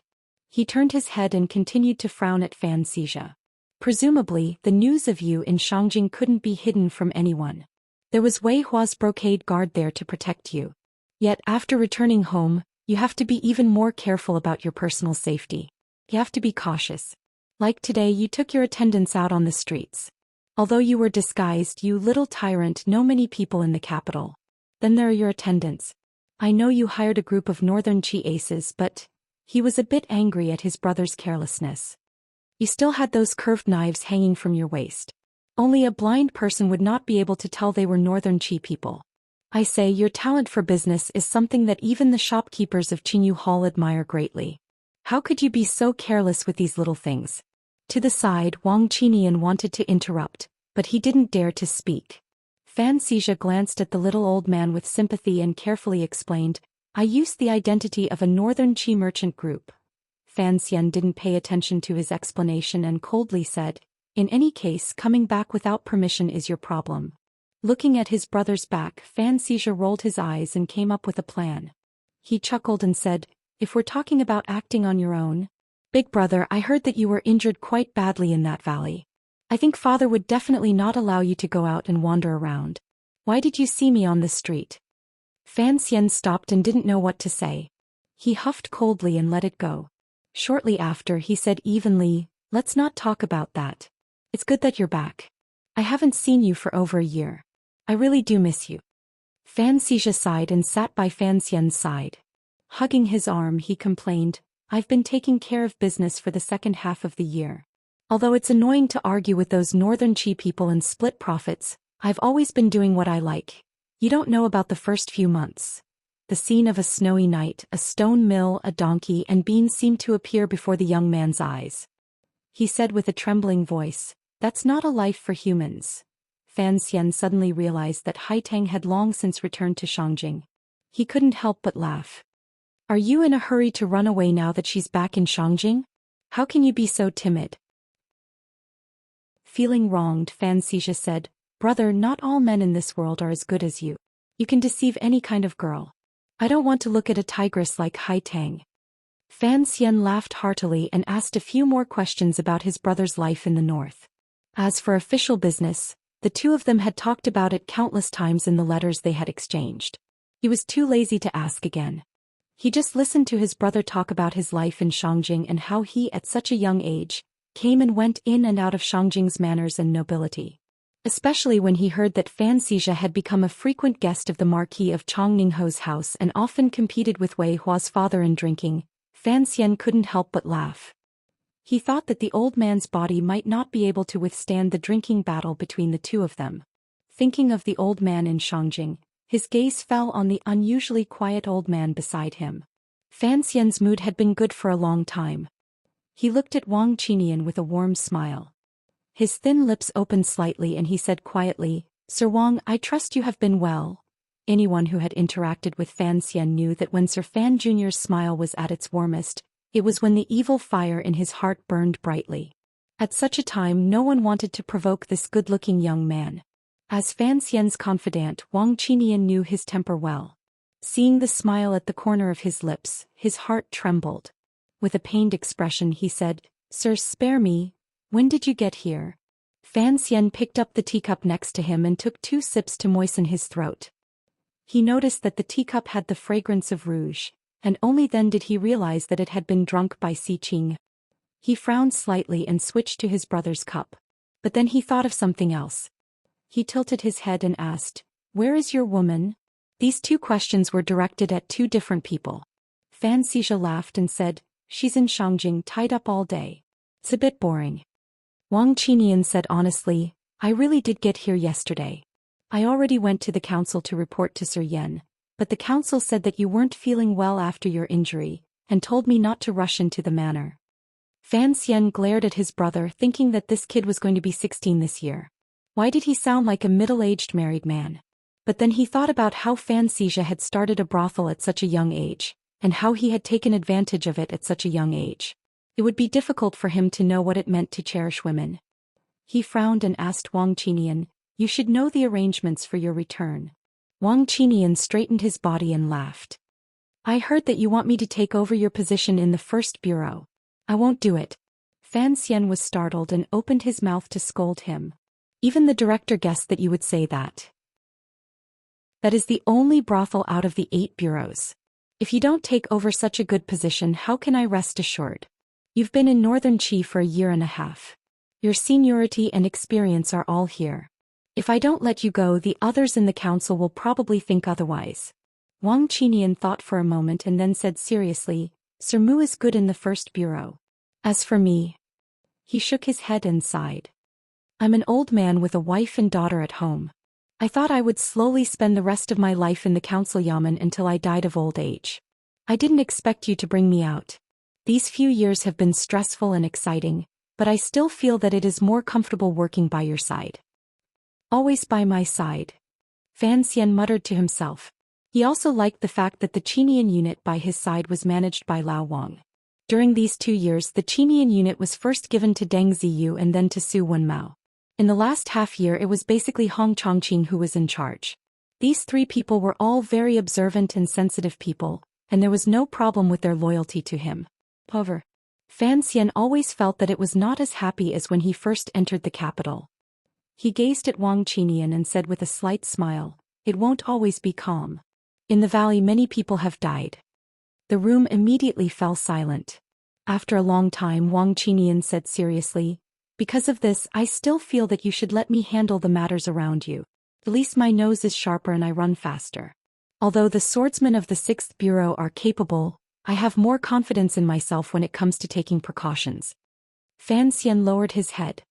He turned his head and continued to frown at Fan Xixia. "Presumably, the news of you in Shangjing couldn't be hidden from anyone. There was Wei Hua's brocade guard there to protect you. Yet after returning home, you have to be even more careful about your personal safety. You have to be cautious. Like today, you took your attendants out on the streets. Although you were disguised, you little tyrant, know many people in the capital. Then there are your attendants. I know you hired a group of northern Qi aces, but..." He was a bit angry at his brother's carelessness. "You still had those curved knives hanging from your waist. Only a blind person would not be able to tell they were Northern Qi people. I say your talent for business is something that even the shopkeepers of Qingyu Hall admire greatly. How could you be so careless with these little things? To the side, Wang Qinian wanted to interrupt, but he didn't dare to speak. Fan Xizha glanced at the little old man with sympathy and carefully explained, I used the identity of a Northern Qi merchant group. Fan Xian didn't pay attention to his explanation and coldly said, in any case, coming back without permission is your problem. Looking at his brother's back, Fan Xizha rolled his eyes and came up with a plan. He chuckled and said, if we're talking about acting on your own, big brother, I heard that you were injured quite badly in that valley. I think father would definitely not allow you to go out and wander around. Why did you see me on the street? Fan Xian stopped and didn't know what to say. He huffed coldly and let it go. Shortly after, he said evenly, let's not talk about that. It's good that you're back. I haven't seen you for over a year. I really do miss you. Fan Xizha sighed and sat by Fan Xian's side. Hugging his arm, he complained, I've been taking care of business for the second half of the year. Although it's annoying to argue with those Northern Qi people and split profits, I've always been doing what I like. You don't know about the first few months. The scene of a snowy night, a stone mill, a donkey, and beans seemed to appear before the young man's eyes. He said with a trembling voice, that's not a life for humans. Fan Xian suddenly realized that Haitang had long since returned to Shangjing. He couldn't help but laugh. Are you in a hurry to run away now that she's back in Shangjing? How can you be so timid? Feeling wronged, Fan Xizha said, brother, not all men in this world are as good as you. You can deceive any kind of girl. I don't want to look at a tigress like Haitang. Fan Xian laughed heartily and asked a few more questions about his brother's life in the north. As for official business, the two of them had talked about it countless times in the letters they had exchanged. He was too lazy to ask again. He just listened to his brother talk about his life in Shangjing and how he, at such a young age, came and went in and out of Shangjing's manners and nobility. Especially when he heard that Fan Xizha had become a frequent guest of the Marquis of Chongningho's house and often competed with Wei Hua's father in drinking, Fan Xian couldn't help but laugh. He thought that the old man's body might not be able to withstand the drinking battle between the two of them. Thinking of the old man in Shangjing, his gaze fell on the unusually quiet old man beside him. Fan Xian's mood had been good for a long time. He looked at Wang Qinian with a warm smile. His thin lips opened slightly and he said quietly, Sir Wang, I trust you have been well. Anyone who had interacted with Fan Xian knew that when Sir Fan Jr.'s smile was at its warmest, it was when the evil fire in his heart burned brightly. At such a time no one wanted to provoke this good-looking young man. As Fan Xian's confidant, Wang Qinian knew his temper well. Seeing the smile at the corner of his lips, his heart trembled. With a pained expression he said, Sir, spare me. When did you get here? Fan Xian picked up the teacup next to him and took 2 sips to moisten his throat. He noticed that the teacup had the fragrance of rouge, and only then did he realize that it had been drunk by Si Qing. He frowned slightly and switched to his brother's cup. But then he thought of something else. He tilted his head and asked, Where is your woman? These 2 questions were directed at 2 different people. Fan Xizha laughed and said, She's in Shangjing tied up all day. It's a bit boring. Wang Qinian said honestly, I really did get here yesterday. I already went to the council to report to Sir Yan, but the council said that you weren't feeling well after your injury, and told me not to rush into the manor. Fan Xian glared at his brother thinking that this kid was going to be 16 this year. Why did he sound like a middle-aged married man? But then he thought about how Fan Xizha had started a brothel at such a young age, and how he had taken advantage of it at such a young age. It would be difficult for him to know what it meant to cherish women. He frowned and asked Wang Qinian, You should know the arrangements for your return. Wang Qinian straightened his body and laughed. I heard that you want me to take over your position in the first bureau. I won't do it. Fan Xian was startled and opened his mouth to scold him. Even the director guessed that you would say that. That is the only brothel out of the 8 bureaus. If you don't take over such a good position, how can I rest assured? You've been in Northern Qi for a year and a half. Your seniority and experience are all here. If I don't let you go, the others in the council will probably think otherwise. Wang Qinian thought for a moment and then said seriously, Sir Mu is good in the first bureau. As for me... He shook his head and sighed. I'm an old man with a wife and daughter at home. I thought I would slowly spend the rest of my life in the council yamen until I died of old age. I didn't expect you to bring me out. These few years have been stressful and exciting, but I still feel that it is more comfortable working by your side. Always by my side. Fan Xian muttered to himself. He also liked the fact that the Qinian unit by his side was managed by Lao Wang. During these 2 years the Qinian unit was first given to Deng Ziyu and then to Su Wenmao. In the last half year it was basically Hong Chongqing who was in charge. These 3 people were all very observant and sensitive people, and there was no problem with their loyalty to him. However, Fan Xian always felt that it was not as happy as when he first entered the capital. He gazed at Wang Qinian and said with a slight smile, "It won't always be calm. In the valley many people have died." The room immediately fell silent. After a long time Wang Qinian said seriously, "Because of this I still feel that you should let me handle the matters around you. At least my nose is sharper and I run faster. Although the swordsmen of the 6th Bureau are capable, I have more confidence in myself when it comes to taking precautions." Fan Xian lowered his head.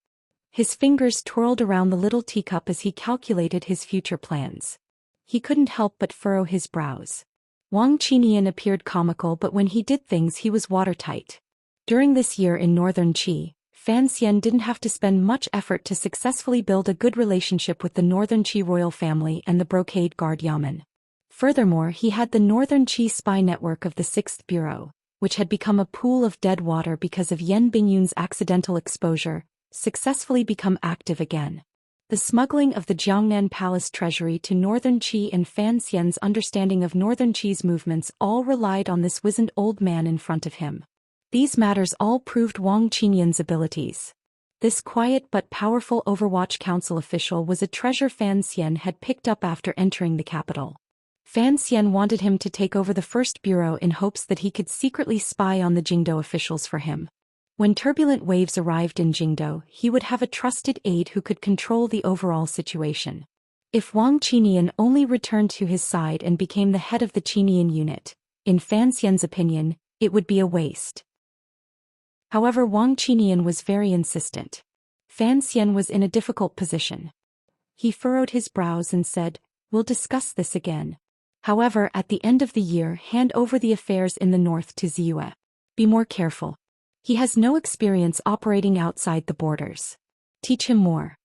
His fingers twirled around the little teacup as he calculated his future plans. He couldn't help but furrow his brows. Wang Qinian appeared comical, but when he did things he was watertight. During this year in northern Qi, Fan Xian didn't have to spend much effort to successfully build a good relationship with the northern Qi royal family and the Brocade Guard Yamen. Furthermore, he had the northern Qi spy network of the 6th Bureau, which had become a pool of dead water because of Yan Bingyun's accidental exposure, successfully become active again. The smuggling of the Jiangnan Palace treasury to northern Qi and Fan Xian's understanding of northern Qi's movements all relied on this wizened old man in front of him. These matters all proved Wang Qinian's abilities. This quiet but powerful Overwatch Council official was a treasure Fan Xian had picked up after entering the capital. Fan Xian wanted him to take over the 1st Bureau in hopes that he could secretly spy on the Jingdo officials for him. When turbulent waves arrived in Jingdo, he would have a trusted aide who could control the overall situation. If Wang Qinian only returned to his side and became the head of the Qinian unit, in Fan Xian's opinion, it would be a waste. However, Wang Qinian was very insistent. Fan Xian was in a difficult position. He furrowed his brows and said, "We'll discuss this again. However, at the end of the year hand over the affairs in the north to Ziyue. Be more careful. He has no experience operating outside the borders. Teach him more."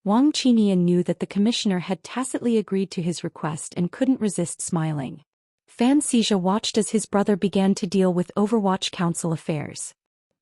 Wang Qinian knew that the commissioner had tacitly agreed to his request and couldn't resist smiling. Fan Xizha watched as his brother began to deal with Overwatch Council affairs.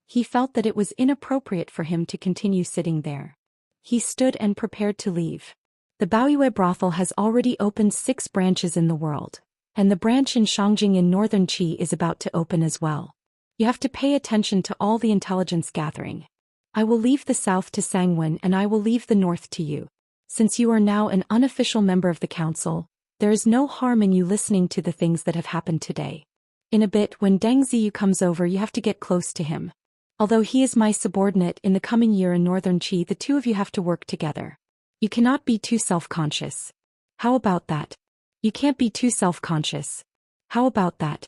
He felt that it was inappropriate for him to continue sitting there. He stood and prepared to leave. The Baoyue brothel has already opened 6 branches in the world, and the branch in Shangjing in northern Qi is about to open as well. You have to pay attention to all the intelligence gathering. I will leave the south to Sangwen and I will leave the north to you. Since you are now an unofficial member of the council, there is no harm in you listening to the things that have happened today. In a bit when Deng Ziyu comes over you have to get close to him. Although he is my subordinate in the coming year in northern Qi, the 2 of you have to work together. You cannot be too self-conscious. How about that? You can't be too self-conscious. How about that?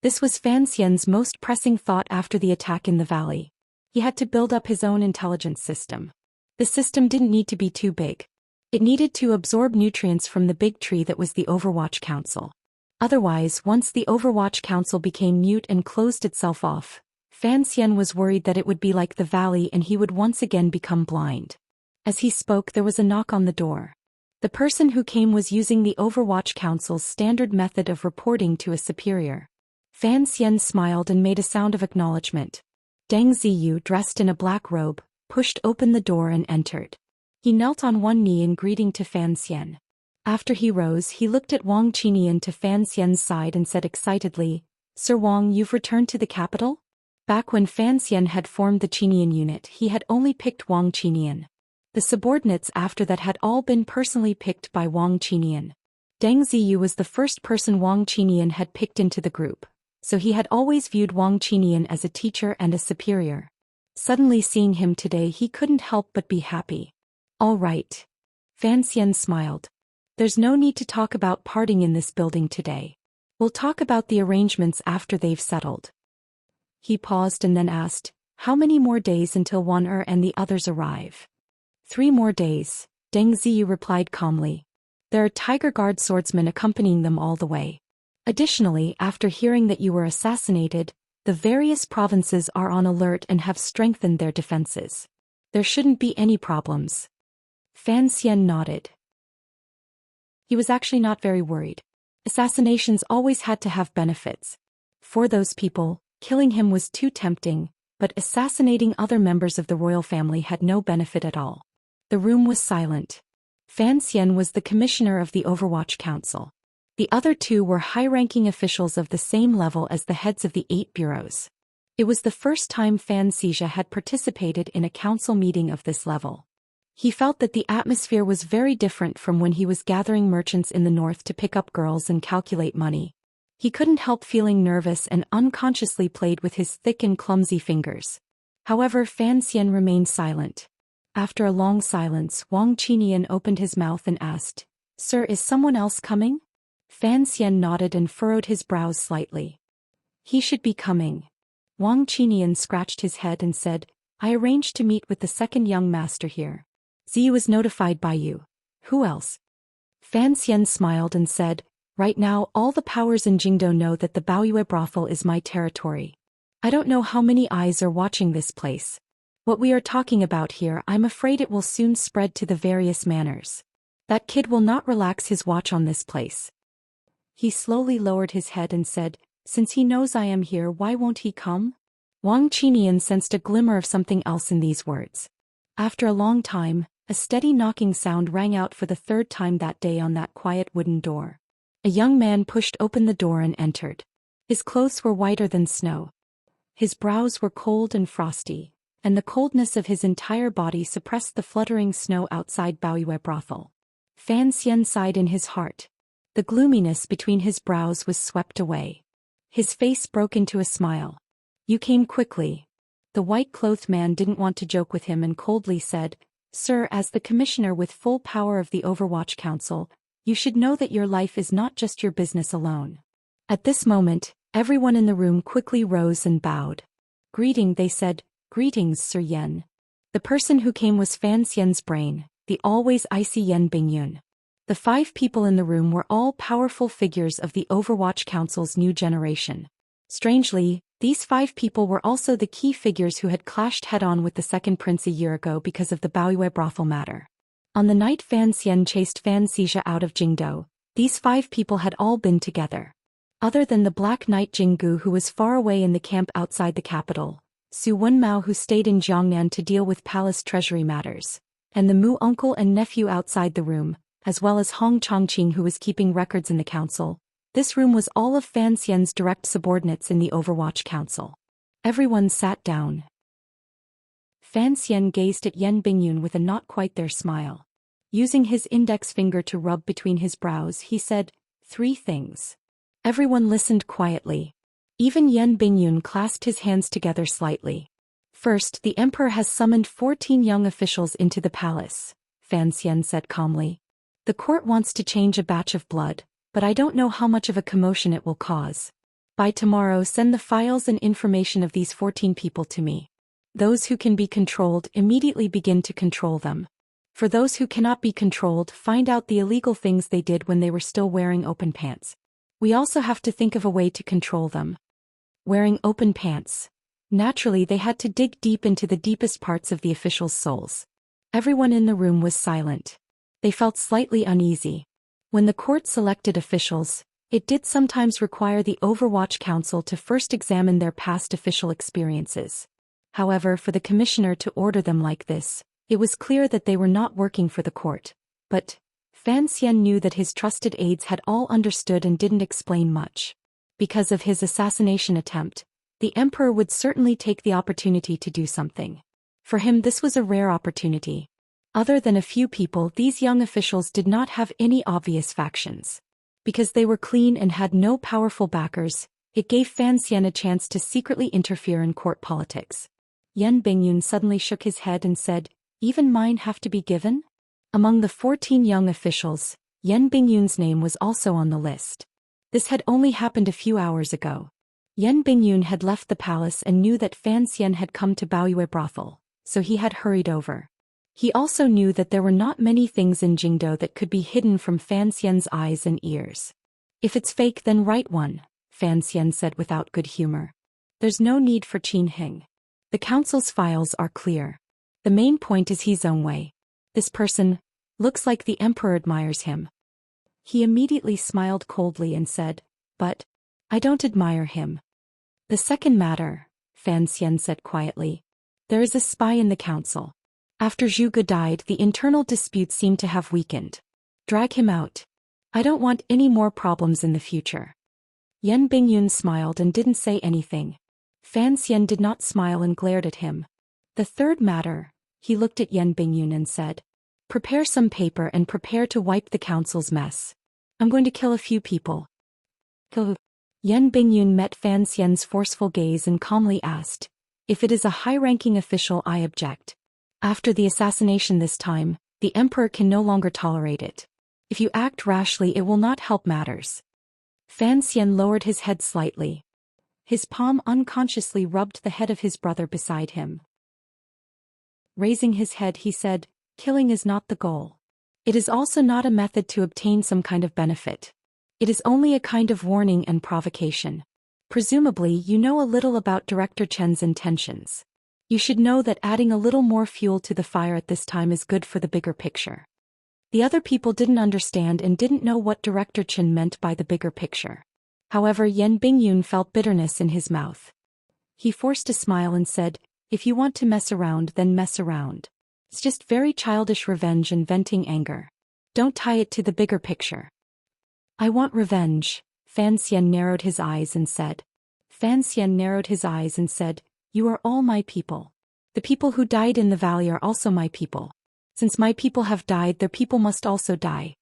This was Fan Xian's most pressing thought after the attack in the valley. He had to build up his own intelligence system. The system didn't need to be too big. It needed to absorb nutrients from the big tree that was the Overwatch Council. Otherwise, once the Overwatch Council became mute and closed itself off, Fan Xian was worried that it would be like the valley and he would once again become blind. As he spoke there was a knock on the door. The person who came was using the Overwatch Council's standard method of reporting to a superior. Fan Xian smiled and made a sound of acknowledgement. Deng Ziyu, dressed in a black robe, pushed open the door and entered. He knelt on one knee in greeting to Fan Xian. After he rose he looked at Wang Qinian to Fan Xian's side and said excitedly, "Sir Wang, you've returned to the capital?" Back when Fan Xian had formed the Qinian unit he had only picked Wang Qinian. The subordinates after that had all been personally picked by Wang Qinian. Deng Ziyu was the first person Wang Qinian had picked into the group, so he had always viewed Wang Qinian as a teacher and a superior. Suddenly seeing him today he couldn't help but be happy. "All right." Fan Xian smiled. "There's no need to talk about parting in this building today. We'll talk about the arrangements after they've settled." He paused and then asked, "How many more days until Wan Er and the others arrive?" 3 more days, Deng Ziyu replied calmly. There are Tiger Guard swordsmen accompanying them all the way. Additionally, after hearing that you were assassinated, the various provinces are on alert and have strengthened their defenses. There shouldn't be any problems. Fan Xian nodded. He was actually not very worried. Assassinations always had to have benefits. For those people, killing him was too tempting, but assassinating other members of the royal family had no benefit at all. The room was silent. Fan Xian was the commissioner of the Overwatch Council. The other 2 were high-ranking officials of the same level as the heads of the 8 bureaus. It was the first time Fan Xizha had participated in a council meeting of this level. He felt that the atmosphere was very different from when he was gathering merchants in the north to pick up girls and calculate money. He couldn't help feeling nervous and unconsciously played with his thick and clumsy fingers. However, Fan Xian remained silent. After a long silence, Wang Qinian opened his mouth and asked, "Sir, is someone else coming?" Fan Xian nodded and furrowed his brows slightly. "He should be coming." Wang Qinian scratched his head and said, "I arranged to meet with the second young master here. Ziyu was notified by you. Who else?" Fan Xian smiled and said, "Right now all the powers in Jingdo know that the Baoyue brothel is my territory. I don't know how many eyes are watching this place. What we are talking about here, I'm afraid it will soon spread to the various manors. That kid will not relax his watch on this place." He slowly lowered his head and said, "Since he knows I am here, why won't he come?" Wang Qinian sensed a glimmer of something else in these words. After a long time, a steady knocking sound rang out for the 3rd time that day on that quiet wooden door. A young man pushed open the door and entered. His clothes were whiter than snow. His brows were cold and frosty, and the coldness of his entire body suppressed the fluttering snow outside Baoyue brothel. Fan Xian sighed in his heart. The gloominess between his brows was swept away. His face broke into a smile. "You came quickly." The white-clothed man didn't want to joke with him and coldly said, "Sir, as the commissioner with full power of the Overwatch Council, you should know that your life is not just your business alone." At this moment, everyone in the room quickly rose and bowed. "Greeting," they said. "Greetings, Sir Yen." The person who came was Fan Xian's brain, the always icy Yen Bingyun. The 5 people in the room were all powerful figures of the Overwatch Council's new generation. Strangely, these 5 people were also the key figures who had clashed head-on with the second prince a year ago because of the Baoyue brothel matter. On the night Fan Xian chased Fan Xizha out of Jingdo, these 5 people had all been together. Other than the Black Knight Jinggu, who was far away in the camp outside the capital, Su Wenmao, who stayed in Jiangnan to deal with palace treasury matters, and the Mu uncle and nephew outside the room, as well as Hong Chongqing, who was keeping records in the council. This room was all of Fan Xian's direct subordinates in the Overwatch Council. Everyone sat down. Fan Xian gazed at Yen Bingyun with a not quite there smile. Using his index finger to rub between his brows, he said, 3 things. Everyone listened quietly. Even Yen Bingyun clasped his hands together slightly. "First, the emperor has summoned 14 young officials into the palace," Fan Xian said calmly. "The court wants to change a batch of blood, but I don't know how much of a commotion it will cause. By tomorrow, send the files and information of these 14 people to me. Those who can be controlled, immediately begin to control them. For those who cannot be controlled, find out the illegal things they did when they were still wearing open pants. We also have to think of a way to control them." Wearing open pants. Naturally, they had to dig deep into the deepest parts of the officials' souls. Everyone in the room was silent. They felt slightly uneasy. When the court selected officials, it did sometimes require the Overwatch Council to first examine their past official experiences. However, for the commissioner to order them like this, it was clear that they were not working for the court. But Fan Xian knew that his trusted aides had all understood and didn't explain much. Because of his assassination attempt, the emperor would certainly take the opportunity to do something. For him, this was a rare opportunity. Other than a few people, these young officials did not have any obvious factions. Because they were clean and had no powerful backers, it gave Fan Xian a chance to secretly interfere in court politics. Yen Bingyun suddenly shook his head and said, "Even mine have to be given?" Among the 14 young officials, Yen Bingyun's name was also on the list. This had only happened a few hours ago. Yen Bingyun had left the palace and knew that Fan Xian had come to Baoyue brothel, so he had hurried over. He also knew that there were not many things in Jingdo that could be hidden from Fan Xian's eyes and ears. If it's fake, then write one, Fan Xian said without good humor. There's no need for Qin Heng. The council's files are clear. The main point is He Zhongwei. This person looks like the emperor admires him. He immediately smiled coldly and said, but I don't admire him. The second matter, Fan Xian said quietly. There is a spy in the council. After Zhu Ge died, the internal disputes seem to have weakened. Drag him out. I don't want any more problems in the future. Yan Bingyun smiled and didn't say anything. Fan Xian did not smile and glared at him. The third matter, he looked at Yan Bingyun and said, prepare some paper and prepare to wipe the council's mess. I'm going to kill a few people. Kill. Yan Bingyun met Fan Xian's forceful gaze and calmly asked, if it is a high-ranking official, I object. After the assassination this time, the emperor can no longer tolerate it. If you act rashly, it will not help matters. Fan Xian lowered his head slightly. His palm unconsciously rubbed the head of his brother beside him. Raising his head, he said, killing is not the goal. It is also not a method to obtain some kind of benefit. It is only a kind of warning and provocation. Presumably, you know a little about Director Chen's intentions. You should know that adding a little more fuel to the fire at this time is good for the bigger picture. The other people didn't understand and didn't know what Director Chen meant by the bigger picture. However, Yan Bingyun felt bitterness in his mouth. He forced a smile and said, if you want to mess around, then mess around. It's just very childish revenge and venting anger. Don't tie it to the bigger picture. I want revenge, Fan Xian narrowed his eyes and said. You are all my people. The people who died in the valley are also my people. Since my people have died, their people must also die.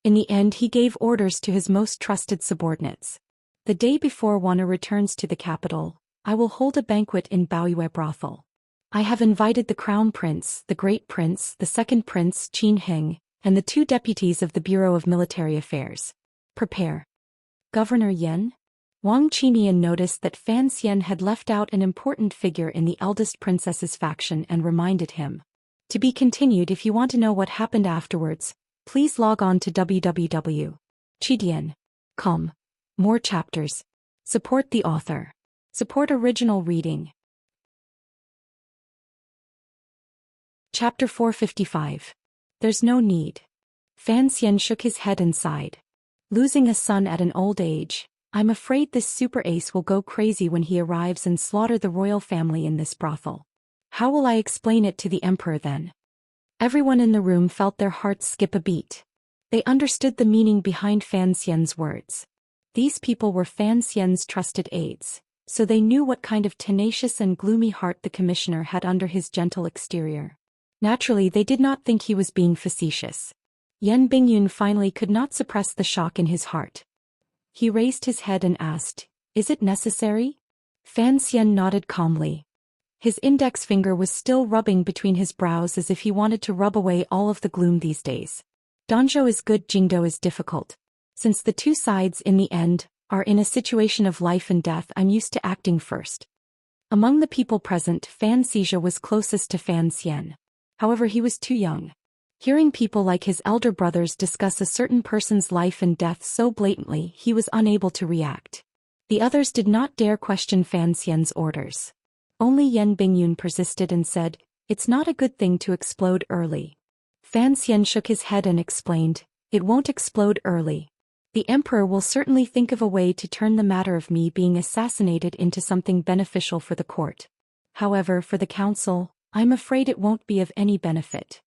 In the end, he gave orders to his most trusted subordinates. The day before Wana returns to the capital, I will hold a banquet in Baoyue brothel. I have invited the Crown Prince, the Great Prince, the Second Prince, Qin Heng, and the 2 deputies of the Bureau of Military Affairs. Prepare. Governor Yan? Wang Qinian noticed that Fan Xian had left out an important figure in the eldest princess's faction and reminded him. To be continued. If you want to know what happened afterwards, please log on to www.chidian.com. More chapters. Support the author. Support original reading. Chapter 455. There's no need. Fan Xian shook his head and sighed. Losing a son at an old age, I'm afraid this super ace will go crazy when he arrives and slaughter the royal family in this brothel. How will I explain it to the emperor then? Everyone in the room felt their hearts skip a beat. They understood the meaning behind Fan Xian's words. These people were Fan Xian's trusted aides, so they knew what kind of tenacious and gloomy heart the commissioner had under his gentle exterior. Naturally, they did not think he was being facetious. Yan Bingyun finally could not suppress the shock in his heart. He raised his head and asked, is it necessary? Fan Xian nodded calmly. His index finger was still rubbing between his brows as if he wanted to rub away all of the gloom these days. Danzhou is good, Jingdo is difficult. Since the two sides in the end are in a situation of life and death, I'm used to acting first. Among the people present, Fan Xizha was closest to Fan Xian. However, he was too young. Hearing people like his elder brothers discuss a certain person's life and death so blatantly, he was unable to react. The others did not dare question Fan Xian's orders. Only Yan Bingyun persisted and said, it's not a good thing to explode early. Fan Xian shook his head and explained, it won't explode early. The emperor will certainly think of a way to turn the matter of me being assassinated into something beneficial for the court. However, for the council, I'm afraid it won't be of any benefit.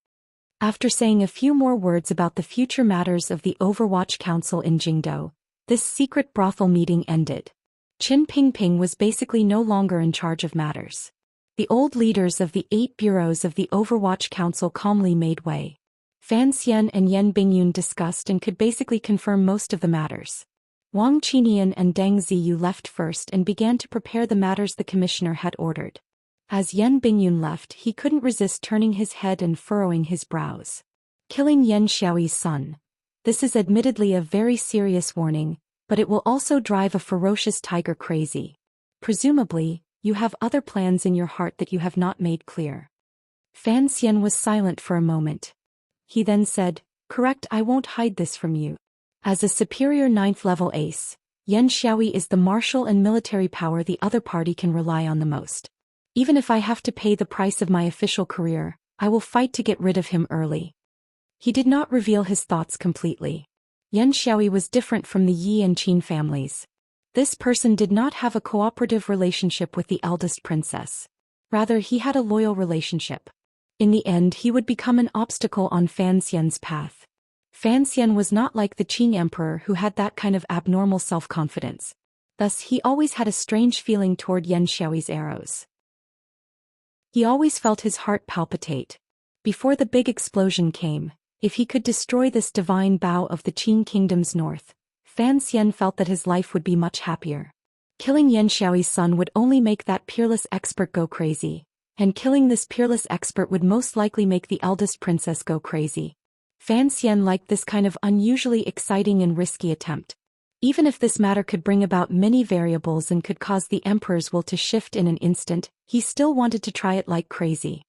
After saying a few more words about the future matters of the Overwatch Council in Jingdo, this secret brothel meeting ended. Qin Pingping was basically no longer in charge of matters. The old leaders of the 8 bureaus of the Overwatch Council calmly made way. Fan Xian and Yan Bingyun discussed and could basically confirm most of the matters. Wang Qinian and Deng Ziyu left first and began to prepare the matters the commissioner had ordered. As Yan Bingyun left, he couldn't resist turning his head and furrowing his brows. Killing Yan Xiaoyi's son. This is admittedly a very serious warning, but it will also drive a ferocious tiger crazy. Presumably, you have other plans in your heart that you have not made clear. Fan Xian was silent for a moment. He then said, "Correct, I won't hide this from you. As a superior 9th-level ace, Yan Xiaoyi is the martial and military power the other party can rely on the most. Even if I have to pay the price of my official career, I will fight to get rid of him early." He did not reveal his thoughts completely. Yan Xiaoyi was different from the Yi and Qin families. This person did not have a cooperative relationship with the eldest princess. Rather, he had a loyal relationship. In the end, he would become an obstacle on Fan Xian's path. Fan Xian was not like the Qing emperor who had that kind of abnormal self-confidence. Thus, he always had a strange feeling toward Yan Xiaoyi's arrows. He always felt his heart palpitate. Before the big explosion came, if he could destroy this divine bow of the Qing kingdom's north, Fan Xian felt that his life would be much happier. Killing Yan Xiaoyi's son would only make that peerless expert go crazy, and killing this peerless expert would most likely make the eldest princess go crazy. Fan Xian liked this kind of unusually exciting and risky attempt. Even if this matter could bring about many variables and could cause the emperor's will to shift in an instant, he still wanted to try it like crazy.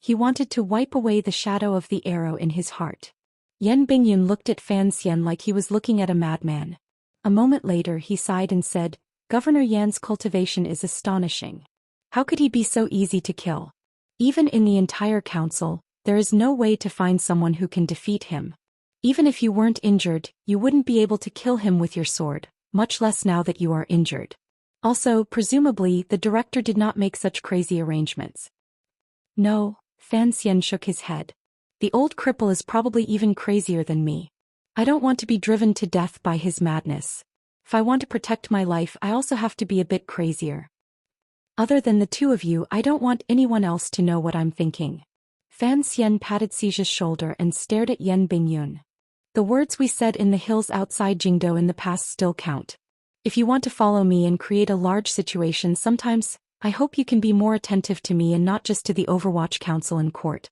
He wanted to wipe away the shadow of the arrow in his heart. Yan Bingyun looked at Fan Xian like he was looking at a madman. A moment later he sighed and said, "Governor Yan's cultivation is astonishing. How could he be so easy to kill? Even in the entire council, there is no way to find someone who can defeat him. Even if you weren't injured, you wouldn't be able to kill him with your sword, much less now that you are injured. Also, presumably, the director did not make such crazy arrangements." "No," Fan Xian shook his head. "The old cripple is probably even crazier than me. I don't want to be driven to death by his madness. If I want to protect my life, I also have to be a bit crazier. Other than the two of you, I don't want anyone else to know what I'm thinking." Fan Xian patted Xi's shoulder and stared at Yan Bingyun. "The words we said in the hills outside Jingdou in the past still count. If you want to follow me and create a large situation sometimes, I hope you can be more attentive to me and not just to the Overwatch Council and court."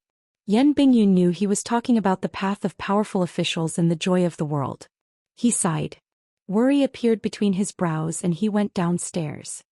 Yan Bingyun knew he was talking about the path of powerful officials and the joy of the world. He sighed. Worry appeared between his brows and he went downstairs.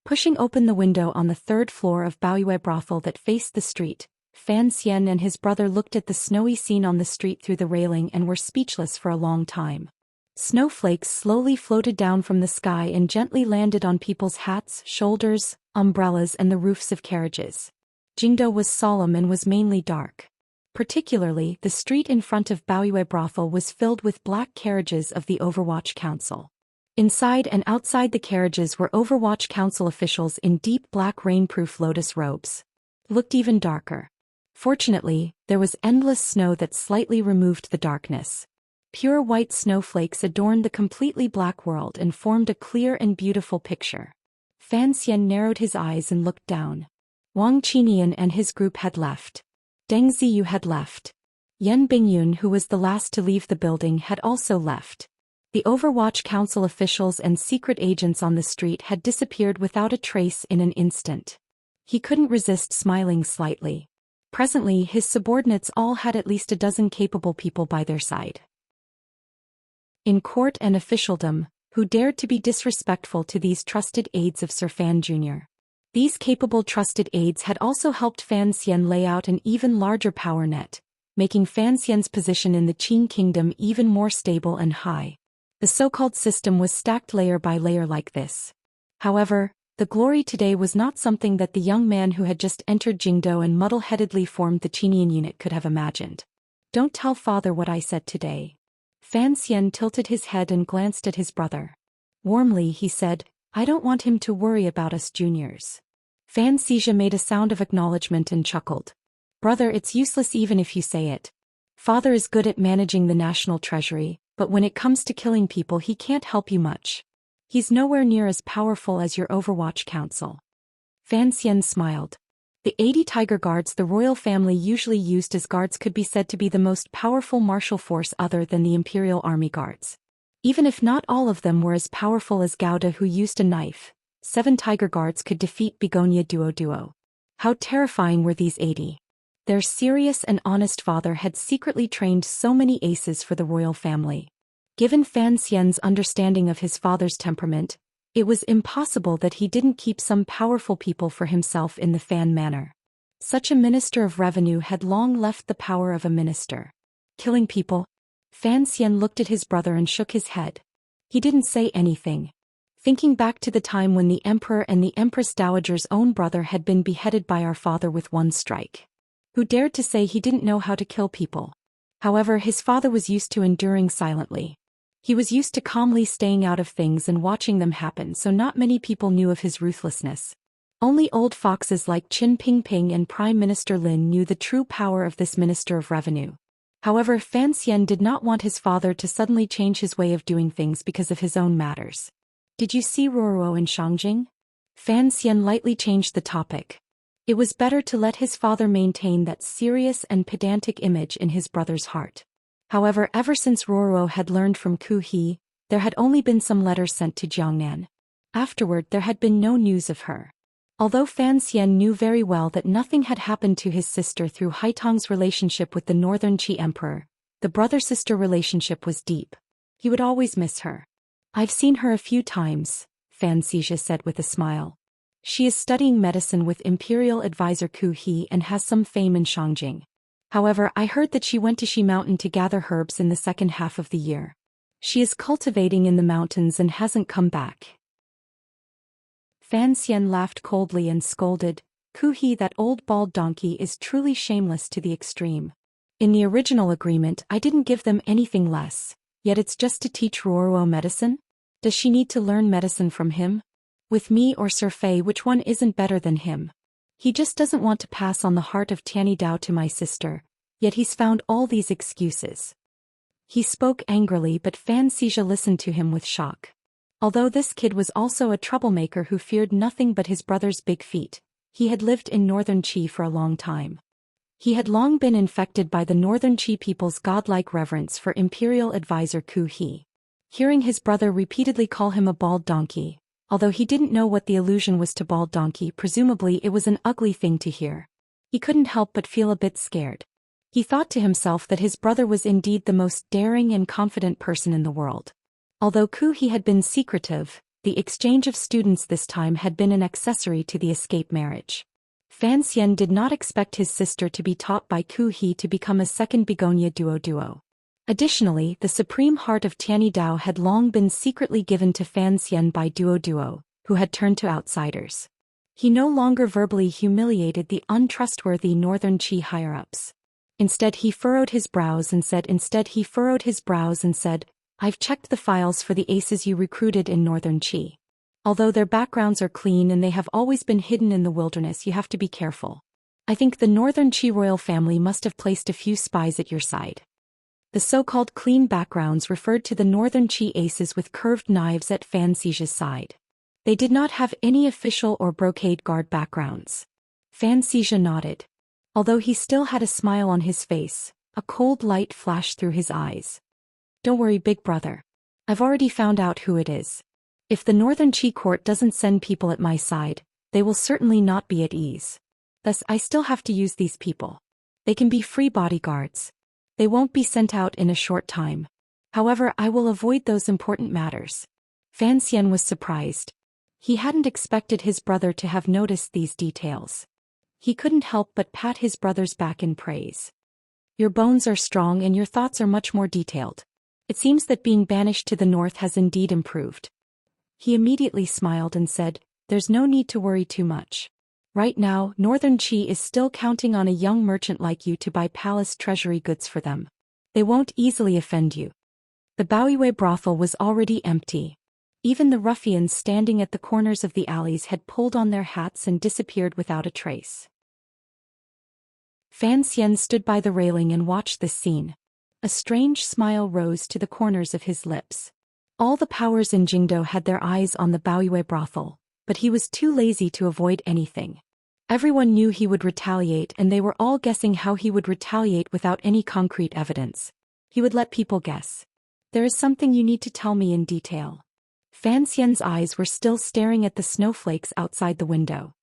Pushing open the window on the 3rd floor of Baoyue brothel that faced the street, Fan Xian and his brother looked at the snowy scene on the street through the railing and were speechless for a long time. Snowflakes slowly floated down from the sky and gently landed on people's hats, shoulders, umbrellas and the roofs of carriages. Jingdou was solemn and was mainly dark. Particularly, the street in front of Baoyue brothel was filled with black carriages of the Overwatch Council. Inside and outside the carriages were Overwatch Council officials in deep black rainproof lotus robes. It looked even darker. Fortunately, there was endless snow that slightly removed the darkness. Pure white snowflakes adorned the completely black world and formed a clear and beautiful picture. Fan Xian narrowed his eyes and looked down. Wang Qinian and his group had left. Deng Ziyu had left. Yan Bingyun, who was the last to leave the building, had also left. The Overwatch Council officials and secret agents on the street had disappeared without a trace in an instant. He couldn't resist smiling slightly. Presently, his subordinates all had at least a dozen capable people by their side. In court and officialdom, who dared to be disrespectful to these trusted aides of Sir Fan Jr. These capable trusted aides had also helped Fan Xian lay out an even larger power net, making Fan Xian's position in the Qing kingdom even more stable and high. The so-called system was stacked layer by layer like this. However, the glory today was not something that the young man who had just entered Jingdou and muddle-headedly formed the Qinian unit could have imagined. "Don't tell father what I said today." Fan Xian tilted his head and glanced at his brother. Warmly he said, "I don't want him to worry about us juniors." Fan Xizha made a sound of acknowledgement and chuckled. "Brother, it's useless even if you say it. Father is good at managing the national treasury, but when it comes to killing people he can't help you much. He's nowhere near as powerful as your Overwatch Council." Fan Xian smiled. The 80 Tiger Guards the royal family usually used as guards could be said to be the most powerful martial force other than the Imperial Army Guards. Even if not all of them were as powerful as Gouda, who used a knife, 7 Tiger Guards could defeat Begonia Duo. How terrifying were these 80? Their serious and honest father had secretly trained so many aces for the royal family. Given Fan Xian's understanding of his father's temperament, it was impossible that he didn't keep some powerful people for himself in the Fan manor. Such a minister of revenue had long left the power of a minister. Killing people? Fan Xian looked at his brother and shook his head. He didn't say anything. Thinking back to the time when the emperor and the empress dowager's own brother had been beheaded by our father with one strike. Who dared to say he didn't know how to kill people? However, his father was used to enduring silently. He was used to calmly staying out of things and watching them happen, so not many people knew of his ruthlessness. Only old foxes like Qin Pingping and Prime Minister Lin knew the true power of this minister of revenue. However, Fan Xian did not want his father to suddenly change his way of doing things because of his own matters. Did you see Ruoruo in Shangjing? Fan Xian lightly changed the topic. It was better to let his father maintain that serious and pedantic image in his brother's heart. However, ever since Ruoruo had learned from Ku He, there had only been some letters sent to Jiangnan. Afterward, there had been no news of her. Although Fan Xian knew very well that nothing had happened to his sister through Haitong's relationship with the Northern Qi Emperor, the brother-sister relationship was deep. He would always miss her. I've seen her a few times, Fan Xizhi said with a smile. She is studying medicine with Imperial Advisor Ku He and has some fame in Shangjing. However, I heard that she went to Shi Mountain to gather herbs in the second half of the year. She is cultivating in the mountains and hasn't come back. Fan Xian laughed coldly and scolded, Ku He, that old bald donkey is truly shameless to the extreme. In the original agreement I didn't give them anything less, yet it's just to teach Ruoruo medicine? Does she need to learn medicine from him? With me or Sir Fei, which one isn't better than him? He just doesn't want to pass on the heart of Tianyi Dao to my sister, yet he's found all these excuses. He spoke angrily, but Fan Xizhi listened to him with shock. Although this kid was also a troublemaker who feared nothing but his brother's big feet, he had lived in Northern Qi for a long time. He had long been infected by the Northern Qi people's godlike reverence for Imperial Advisor Ku He. Hearing his brother repeatedly call him a bald donkey, although he didn't know what the allusion was to bald donkey, presumably it was an ugly thing to hear. He couldn't help but feel a bit scared. He thought to himself that his brother was indeed the most daring and confident person in the world. Although Ku He had been secretive, the exchange of students this time had been an accessory to the escape marriage. Fan Xian did not expect his sister to be taught by Ku He to become a second Begonia Duo. Additionally, the supreme heart of Tianyi Dao had long been secretly given to Fan Xian by Duo, who had turned to outsiders. He no longer verbally humiliated the untrustworthy Northern Qi higher-ups. Instead he furrowed his brows and said, I've checked the files for the aces you recruited in Northern Qi. Although their backgrounds are clean and they have always been hidden in the wilderness, you have to be careful. I think the Northern Qi royal family must have placed a few spies at your side. The so-called clean backgrounds referred to the Northern Qi aces with curved knives at Fan Xizhi's side. They did not have any official or brocade guard backgrounds. Fan Xizhi nodded. Although he still had a smile on his face, a cold light flashed through his eyes. Don't worry, big brother. I've already found out who it is. If the Northern Qi court doesn't send people at my side, they will certainly not be at ease. Thus, I still have to use these people. They can be free bodyguards. They won't be sent out in a short time. However, I will avoid those important matters. Fan Xian was surprised. He hadn't expected his brother to have noticed these details. He couldn't help but pat his brother's back in praise. Your bones are strong and your thoughts are much more detailed. It seems that being banished to the north has indeed improved. He immediately smiled and said, There's no need to worry too much. Right now, Northern Qi is still counting on a young merchant like you to buy palace treasury goods for them. They won't easily offend you. The Baoyue brothel was already empty. Even the ruffians standing at the corners of the alleys had pulled on their hats and disappeared without a trace. Fan Xian stood by the railing and watched this scene. A strange smile rose to the corners of his lips. All the powers in Jingdo had their eyes on the Baoyue brothel, but he was too lazy to avoid anything. Everyone knew he would retaliate, and they were all guessing how he would retaliate without any concrete evidence. He would let people guess. There is something you need to tell me in detail. Fan Xian's eyes were still staring at the snowflakes outside the window.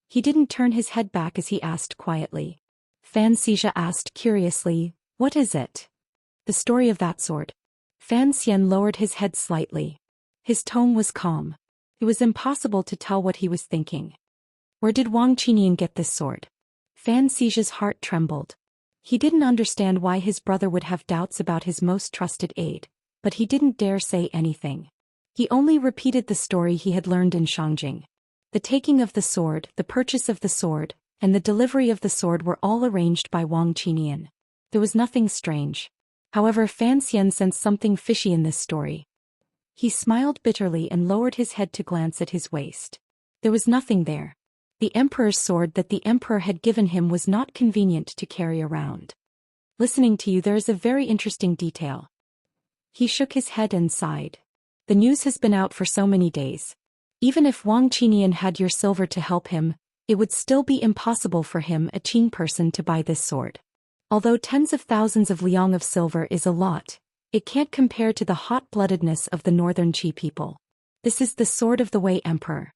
He didn't turn his head back as he asked quietly. Fan Xizhi asked curiously, What is it? The story of that sword. Fan Xian lowered his head slightly. His tone was calm. It was impossible to tell what he was thinking. Where did Wang Qinian get this sword? Fan Xi's heart trembled. He didn't understand why his brother would have doubts about his most trusted aide, but he didn't dare say anything. He only repeated the story he had learned in Shangjing. The taking of the sword, the purchase of the sword, and the delivery of the sword were all arranged by Wang Qinian. There was nothing strange. However, Fan Xian sensed something fishy in this story. He smiled bitterly and lowered his head to glance at his waist. There was nothing there. The emperor's sword that the emperor had given him was not convenient to carry around. Listening to you, there is a very interesting detail. He shook his head and sighed. The news has been out for so many days. Even if Wang Qinian had your silver to help him, it would still be impossible for him, a Qing person, to buy this sword. Although tens of thousands of liang of silver is a lot, it can't compare to the hot-bloodedness of the Northern Qi people. This is the sword of the Wei Emperor.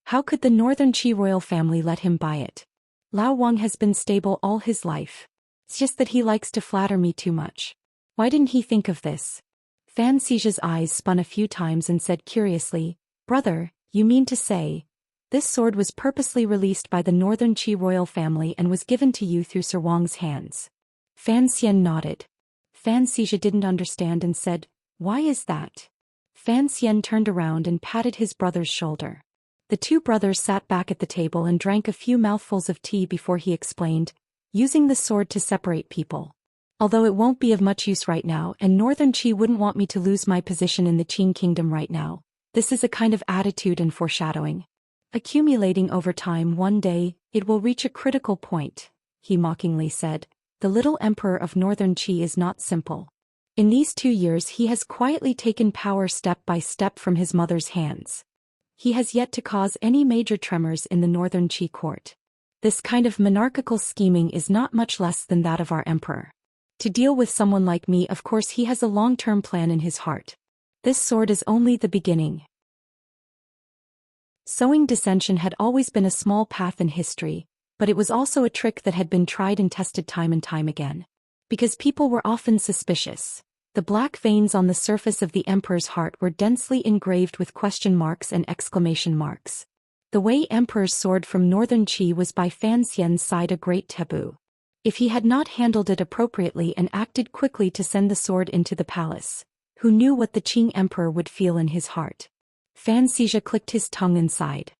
How could the Northern Qi royal family let him buy it? Lao Wang has been stable all his life. It's just that he likes to flatter me too much. Why didn't he think of this? Fan Xi's eyes spun a few times and said curiously, "Brother, you mean to say, this sword was purposely released by the Northern Qi royal family and was given to you through Sir Wang's hands?" Fan Xian nodded. Fan Xi didn't understand and said, "Why is that?" Fan Xian turned around and patted his brother's shoulder. The two brothers sat back at the table and drank a few mouthfuls of tea before he explained, "Using the sword to separate people. Although it won't be of much use right now and Northern Qi wouldn't want me to lose my position in the Qing kingdom right now, this is a kind of attitude and foreshadowing. Accumulating over time, one day, it will reach a critical point," he mockingly said. "The little emperor of Northern Qi is not simple. In these 2 years he has quietly taken power step by step from his mother's hands. He has yet to cause any major tremors in the Northern Qi court. This kind of monarchical scheming is not much less than that of our emperor. To deal with someone like me, of course he has a long-term plan in his heart. This sword is only the beginning." Sowing dissension had always been a small path in history, but it was also a trick that had been tried and tested time and time again. Because people were often suspicious, the black veins on the surface of the emperor's heart were densely engraved with question marks and exclamation marks. The Wei Emperor's sword from Northern Qi was by Fan Xian's side a great taboo. If he had not handled it appropriately and acted quickly to send the sword into the palace, who knew what the Qing emperor would feel in his heart? Fan Xi clicked his tongue and sighed.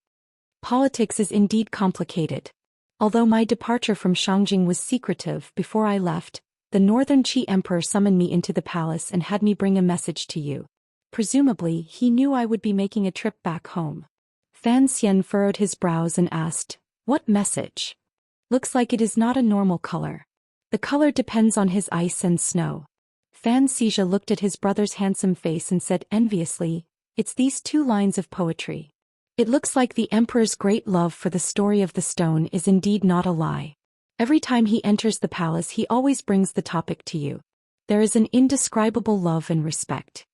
Politics is indeed complicated. Although my departure from Shangjing was secretive, before I left, the Northern Qi emperor summoned me into the palace and had me bring a message to you. Presumably, he knew I would be making a trip back home. Fan Xian furrowed his brows and asked, "What message?" "Looks like it is not a normal color. The color depends on his ice and snow." Fan Xi looked at his brother's handsome face and said enviously, "It's these 2 lines of poetry. It looks like the emperor's great love for the story of the stone is indeed not a lie. Every time he enters the palace he always brings the topic to you. There is an indescribable love and respect."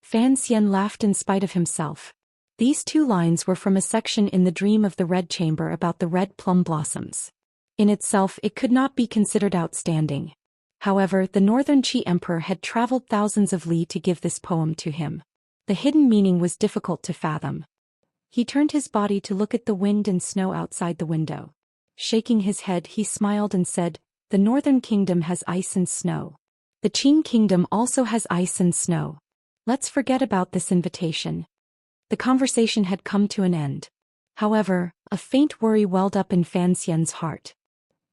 Fan Xian laughed in spite of himself. These 2 lines were from a section in The Dream of the Red Chamber about the red plum blossoms. In itself it could not be considered outstanding. However, the Northern Qi emperor had traveled thousands of li to give this poem to him. The hidden meaning was difficult to fathom. He turned his body to look at the wind and snow outside the window. Shaking his head, he smiled and said, "The Northern Kingdom has ice and snow. The Qing Kingdom also has ice and snow. Let's forget about this invitation." The conversation had come to an end. However, a faint worry welled up in Fan Xian's heart.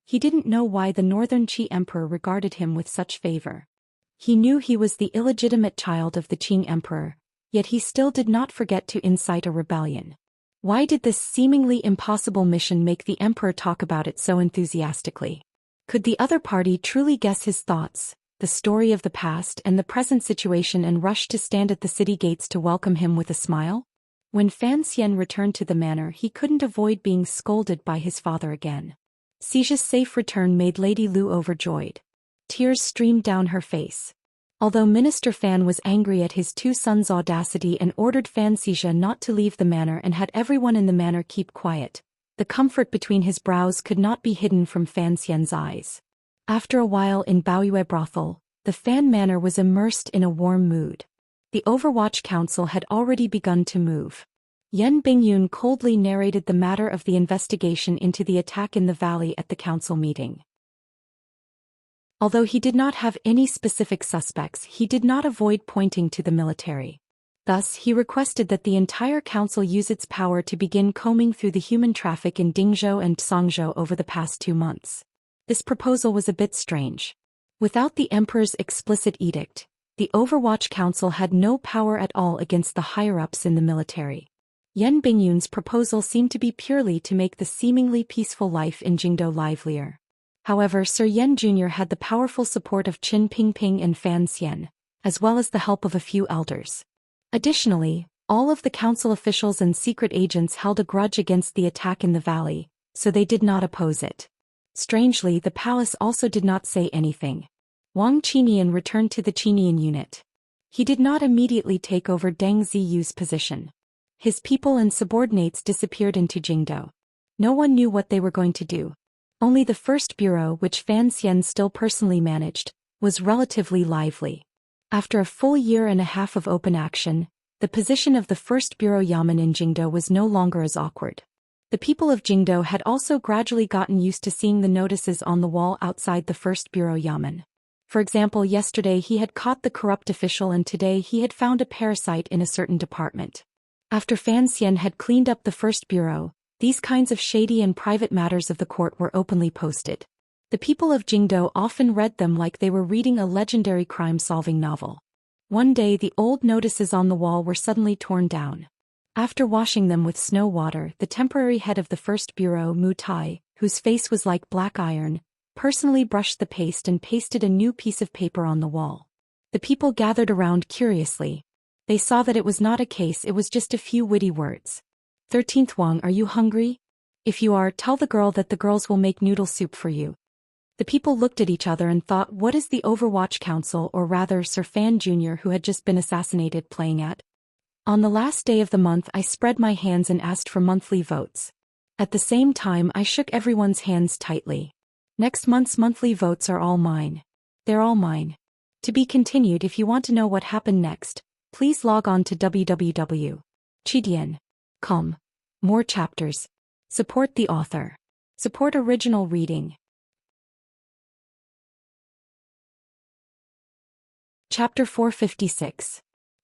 He didn't know why the Northern Qi emperor regarded him with such favor. He knew he was the illegitimate child of the Qing emperor, yet he still did not forget to incite a rebellion. Why did this seemingly impossible mission make the emperor talk about it so enthusiastically? Could the other party truly guess his thoughts, the story of the past and the present situation, and rush to stand at the city gates to welcome him with a smile? When Fan Xian returned to the manor, he couldn't avoid being scolded by his father again. Xi's safe return made Lady Lu overjoyed. Tears streamed down her face. Although Minister Fan was angry at his 2 sons' audacity and ordered Fan Xi not to leave the manor and had everyone in the manor keep quiet, the comfort between his brows could not be hidden from Fan Xian's eyes. After a while in Baoyue brothel, the Fan manor was immersed in a warm mood. The Overwatch Council had already begun to move. Yen Bingyun coldly narrated the matter of the investigation into the attack in the valley at the council meeting. Although he did not have any specific suspects, he did not avoid pointing to the military. Thus, he requested that the entire council use its power to begin combing through the human traffic in Dingzhou and Songzhou over the past 2 months. This proposal was a bit strange. Without the emperor's explicit edict, the Overwatch Council had no power at all against the higher-ups in the military. Yen Bingyun's proposal seemed to be purely to make the seemingly peaceful life in Jingdou livelier. However, Sir Yen Jr. had the powerful support of Qin Pingping and Fan Xian, as well as the help of a few elders. Additionally, all of the council officials and secret agents held a grudge against the attack in the valley, so they did not oppose it. Strangely, the palace also did not say anything. Wang Qinian returned to the Qinian unit. He did not immediately take over Deng Ziyu's position. His people and subordinates disappeared into Jingdou. No one knew what they were going to do. Only the first bureau, which Fan Xian still personally managed, was relatively lively. After a full year and a half of open action, the position of the first bureau yamen in Jingdou was no longer as awkward. The people of Jingdou had also gradually gotten used to seeing the notices on the wall outside the first bureau yamen. For example, yesterday he had caught the corrupt official and today he had found a parasite in a certain department. After Fan Xian had cleaned up the first bureau, these kinds of shady and private matters of the court were openly posted. The people of Jingdou often read them like they were reading a legendary crime-solving novel. One day the old notices on the wall were suddenly torn down. After washing them with snow water, the temporary head of the first bureau, Mu Tai, whose face was like black iron, personally brushed the paste and pasted a new piece of paper on the wall. The people gathered around curiously. They saw that it was not a case, it was just a few witty words. 13th Wang, are you hungry? If you are, tell the girl that the girls will make noodle soup for you. The people looked at each other and thought, what is the Overwatch Council, or rather Sir Fan Jr., who had just been assassinated, playing at? On the last day of the month I spread my hands and asked for monthly votes. At the same time I shook everyone's hands tightly. Next month's monthly votes are all mine. They're all mine. To be continued. If you want to know what happened next, please log on to www.chidian.com. More chapters. Support the author. Support original reading. Chapter 456.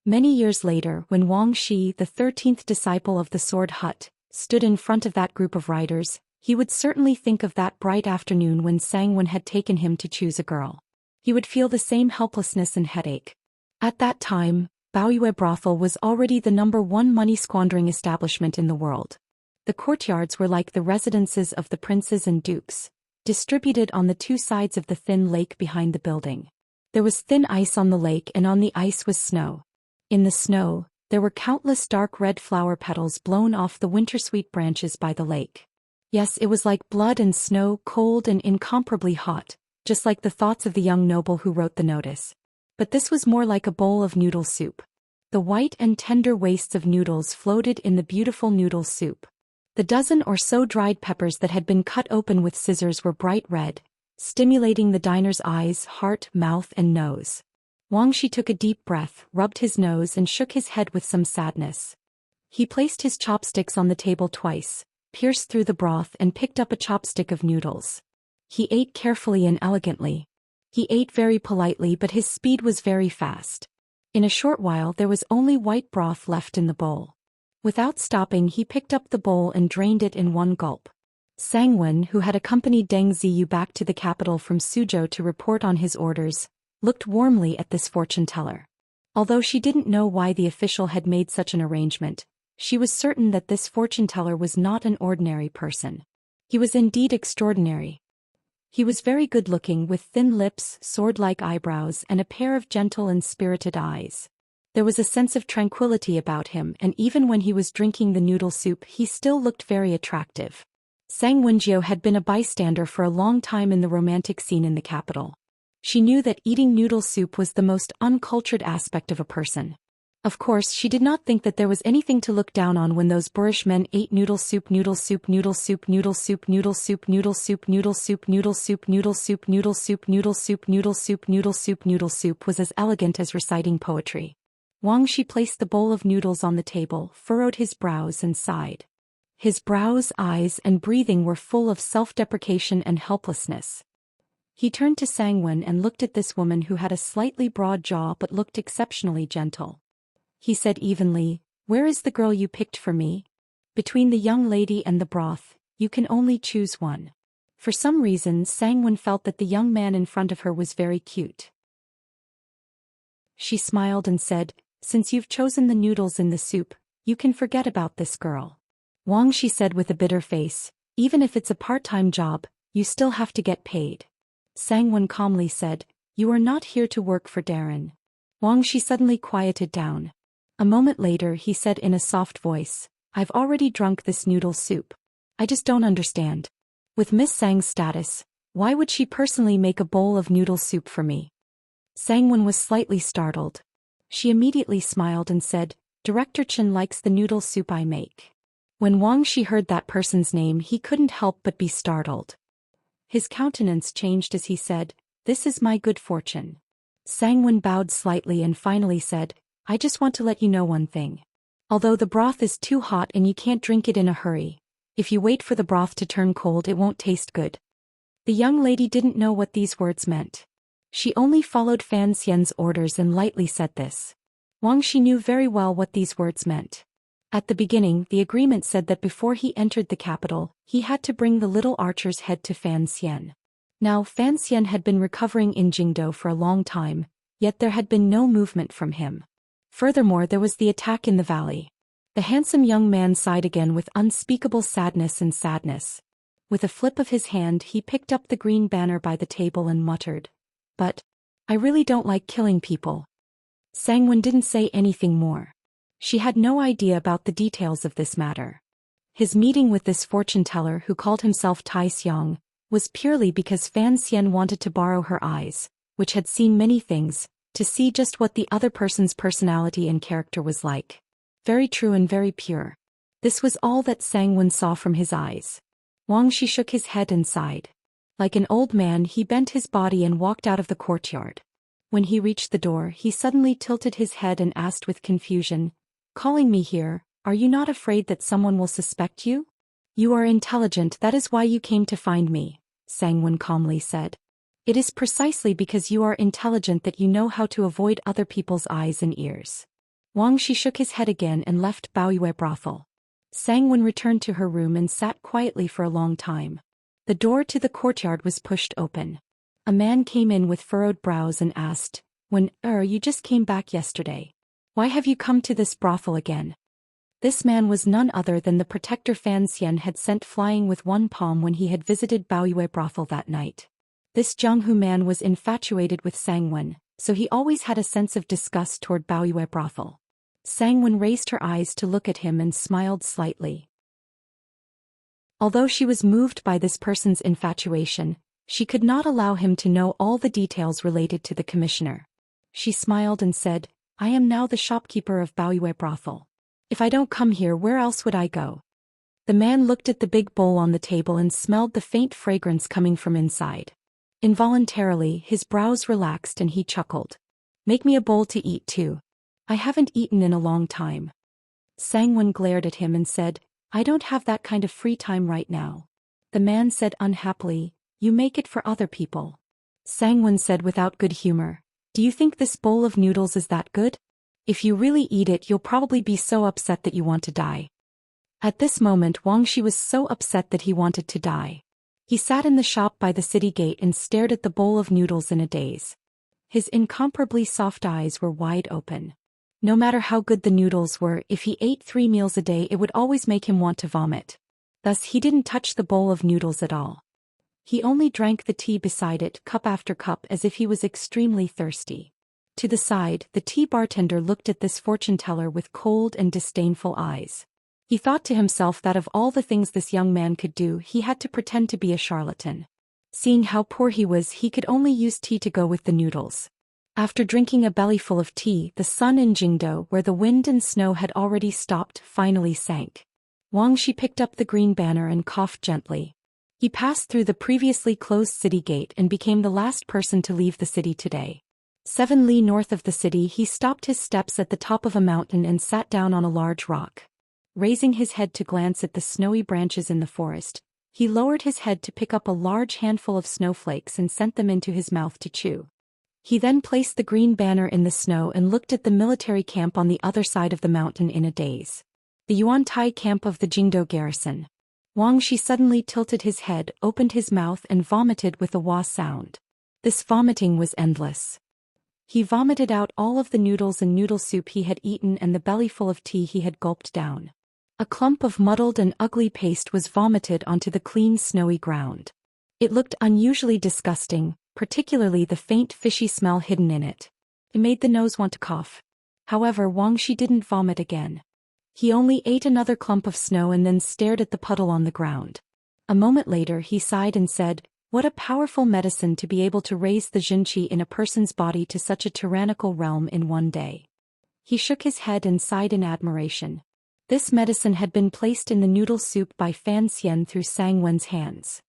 Many years later, when Wang Shi, the 13th disciple of the Sword Hut, stood in front of that group of riders, he would certainly think of that bright afternoon when Sangwon had taken him to choose a girl. He would feel the same helplessness and headache. At that time, Baoyue Brothel was already the #1 money-squandering establishment in the world. The courtyards were like the residences of the princes and dukes, distributed on the 2 sides of the thin lake behind the building. There was thin ice on the lake and on the ice was snow. In the snow, there were countless dark red flower petals blown off the wintersweet branches by the lake. Yes, it was like blood and snow, cold and incomparably hot, just like the thoughts of the young noble who wrote the notice. But this was more like a bowl of noodle soup. The white and tender wastes of noodles floated in the beautiful noodle soup. The dozen or so dried peppers that had been cut open with scissors were bright red, stimulating the diner's eyes, heart, mouth, and nose. Wang Shi took a deep breath, rubbed his nose and shook his head with some sadness. He placed his chopsticks on the table twice, pierced through the broth and picked up a chopstick of noodles. He ate carefully and elegantly. He ate very politely, but his speed was very fast. In a short while there was only white broth left in the bowl. Without stopping he picked up the bowl and drained it in one gulp. Sangwon, who had accompanied Deng Ziyu back to the capital from Suzhou to report on his orders, looked warmly at this fortune-teller. Although she didn't know why the official had made such an arrangement, she was certain that this fortune-teller was not an ordinary person. He was indeed extraordinary. He was very good-looking, with thin lips, sword-like eyebrows, and a pair of gentle and spirited eyes. There was a sense of tranquility about him, and even when he was drinking the noodle soup he still looked very attractive. Sang Wenjiu had been a bystander for a long time in the romantic scene in the capital. She knew that eating noodle soup was the most uncultured aspect of a person. Of course, she did not think that there was anything to look down on when those boorish men ate noodle soup. Noodle soup, noodle soup, noodle soup, noodle soup, noodle soup, noodle soup, noodle soup, noodle soup, noodle soup, noodle soup, noodle soup, noodle soup, noodle soup was as elegant as reciting poetry. Wang Shi placed the bowl of noodles on the table, furrowed his brows and sighed. His brows, eyes, and breathing were full of self-deprecation and helplessness. He turned to Sangwon and looked at this woman who had a slightly broad jaw but looked exceptionally gentle. He said evenly, "Where is the girl you picked for me? Between the young lady and the broth, you can only choose one." For some reason, Sangwon felt that the young man in front of her was very cute. She smiled and said, "Since you've chosen the noodles in the soup, you can forget about this girl." Wang Shi said with a bitter face, "Even if it's a part-time job, you still have to get paid." Sangwon calmly said, "You are not here to work for Darren." Wang Shi suddenly quieted down. A moment later he said in a soft voice, "I've already drunk this noodle soup. I just don't understand. With Miss Sang's status, why would she personally make a bowl of noodle soup for me?" Sangwon was slightly startled. She immediately smiled and said, "Director Chen likes the noodle soup I make." When Wang Shi heard that person's name, he couldn't help but be startled. His countenance changed as he said, "This is my good fortune." Sangwon bowed slightly and finally said, "I just want to let you know one thing. Although the broth is too hot and you can't drink it in a hurry, if you wait for the broth to turn cold it won't taste good." The young lady didn't know what these words meant. She only followed Fan Xian's orders and lightly said this. Wang Shi knew very well what these words meant. At the beginning, the agreement said that before he entered the capital, he had to bring the little archer's head to Fan Xian. Now, Fan Xian had been recovering in Jingdo for a long time, yet there had been no movement from him. Furthermore, there was the attack in the valley. The handsome young man sighed again with unspeakable sadness. With a flip of his hand, he picked up the green banner by the table and muttered, "But I really don't like killing people." Sangwon didn't say anything more. She had no idea about the details of this matter. His meeting with this fortune-teller who called himself Tai Xiong was purely because Fan Xian wanted to borrow her eyes, which had seen many things, to see just what the other person's personality and character was like. Very true and very pure. This was all that Sangwon saw from his eyes. Wang Shi shook his head and sighed. Like an old man, he bent his body and walked out of the courtyard. When he reached the door, he suddenly tilted his head and asked with confusion, "Calling me here, are you not afraid that someone will suspect you?" "You are intelligent, that is why you came to find me," Sangwon calmly said. "It is precisely because you are intelligent that you know how to avoid other people's eyes and ears." Wang Shi shook his head again and left Baoyue brothel. Sangwon returned to her room and sat quietly for a long time. The door to the courtyard was pushed open. A man came in with furrowed brows and asked, You just came back yesterday. Why have you come to this brothel again?" This man was none other than the protector Fan Xian had sent flying with one palm when he had visited Baoyue brothel that night. This Jianghu man was infatuated with Sangwon, so he always had a sense of disgust toward Baoyue brothel. Sangwon raised her eyes to look at him and smiled slightly. Although she was moved by this person's infatuation, she could not allow him to know all the details related to the commissioner. She smiled and said, "I am now the shopkeeper of Baoyue brothel. If I don't come here, where else would I go?" The man looked at the big bowl on the table and smelled the faint fragrance coming from inside. Involuntarily, his brows relaxed and he chuckled. "Make me a bowl to eat too. I haven't eaten in a long time." Sangwon glared at him and said, "I don't have that kind of free time right now." The man said unhappily, "You make it for other people." Sangwon said without good humor, "Do you think this bowl of noodles is that good? If you really eat it, you'll probably be so upset that you want to die." At this moment, Wang Shi was so upset that he wanted to die. He sat in the shop by the city gate and stared at the bowl of noodles in a daze. His incomparably soft eyes were wide open. No matter how good the noodles were, if he ate 3 meals a day, it would always make him want to vomit. Thus he didn't touch the bowl of noodles at all. He only drank the tea beside it, cup after cup, as if he was extremely thirsty. To the side, the tea bartender looked at this fortune-teller with cold and disdainful eyes. He thought to himself that of all the things this young man could do, he had to pretend to be a charlatan. Seeing how poor he was, he could only use tea to go with the noodles. After drinking a bellyful of tea, the sun in Jingdo, where the wind and snow had already stopped, finally sank. Wang Shi picked up the green banner and coughed gently. He passed through the previously closed city gate and became the last person to leave the city today. 7 li north of the city, he stopped his steps at the top of a mountain and sat down on a large rock. Raising his head to glance at the snowy branches in the forest, he lowered his head to pick up a large handful of snowflakes and sent them into his mouth to chew. He then placed the green banner in the snow and looked at the military camp on the other side of the mountain in a daze. The Yuan-Tai camp of the Jingdo garrison. Wang Shi suddenly tilted his head, opened his mouth and vomited with a wah sound. This vomiting was endless. He vomited out all of the noodles and noodle soup he had eaten and the bellyful of tea he had gulped down. A clump of muddled and ugly paste was vomited onto the clean snowy ground. It looked unusually disgusting, particularly the faint fishy smell hidden in it. It made the nose want to cough. However, Wang Shi didn't vomit again. He only ate another clump of snow and then stared at the puddle on the ground. A moment later he sighed and said, "What a powerful medicine to be able to raise the Jinqi in a person's body to such a tyrannical realm in one day." He shook his head and sighed in admiration. This medicine had been placed in the noodle soup by Fan Xian through Sang Wen's hands.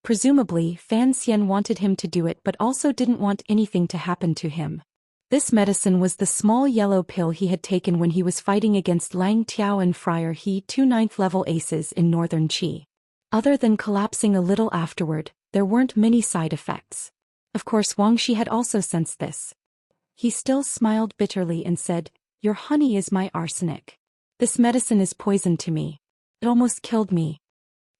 Presumably, Fan Xian wanted him to do it but also didn't want anything to happen to him. This medicine was the small yellow pill he had taken when he was fighting against Lang Tiao and Friar He, 2 9th-level aces in northern Qi. Other than collapsing a little afterward, there weren't many side effects. Of course, Wang Shi had also sensed this. He still smiled bitterly and said, "Your honey is my arsenic. This medicine is poison to me. It almost killed me."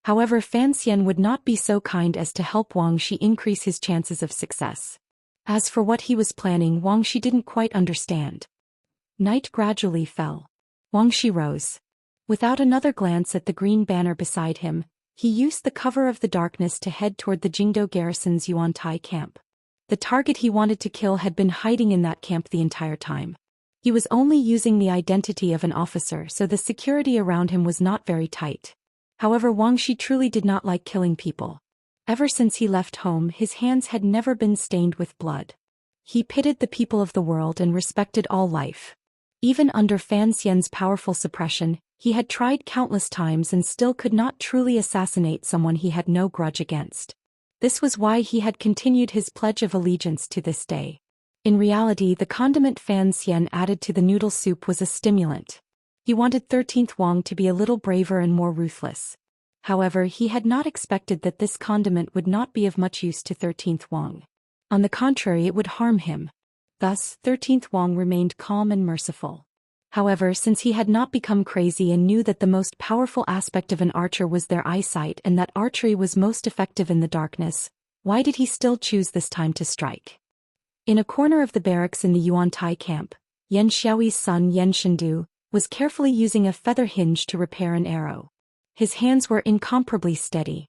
However, Fan Xian would not be so kind as to help Wang Shi increase his chances of success. As for what he was planning, Wang Shi didn't quite understand. Night gradually fell. Wang Shi rose. Without another glance at the green banner beside him, he used the cover of the darkness to head toward the Jingdo garrison's Yuan-Tai camp. The target he wanted to kill had been hiding in that camp the entire time. He was only using the identity of an officer, so the security around him was not very tight. However, Wang Shi truly did not like killing people. Ever since he left home, his hands had never been stained with blood. He pitied the people of the world and respected all life. Even under Fan Xian's powerful suppression, he had tried countless times and still could not truly assassinate someone he had no grudge against. This was why he had continued his pledge of allegiance to this day. In reality, the condiment Fan Xian added to the noodle soup was a stimulant. He wanted 13th Wang to be a little braver and more ruthless. However, he had not expected that this condiment would not be of much use to 13th Wang. On the contrary, it would harm him. Thus, 13th Wang remained calm and merciful. However, since he had not become crazy and knew that the most powerful aspect of an archer was their eyesight and that archery was most effective in the darkness, why did he still choose this time to strike? In a corner of the barracks in the Yuan-Tai camp, Yan Xiaoyi's son Yan Shendu was carefully using a feather hinge to repair an arrow. His hands were incomparably steady.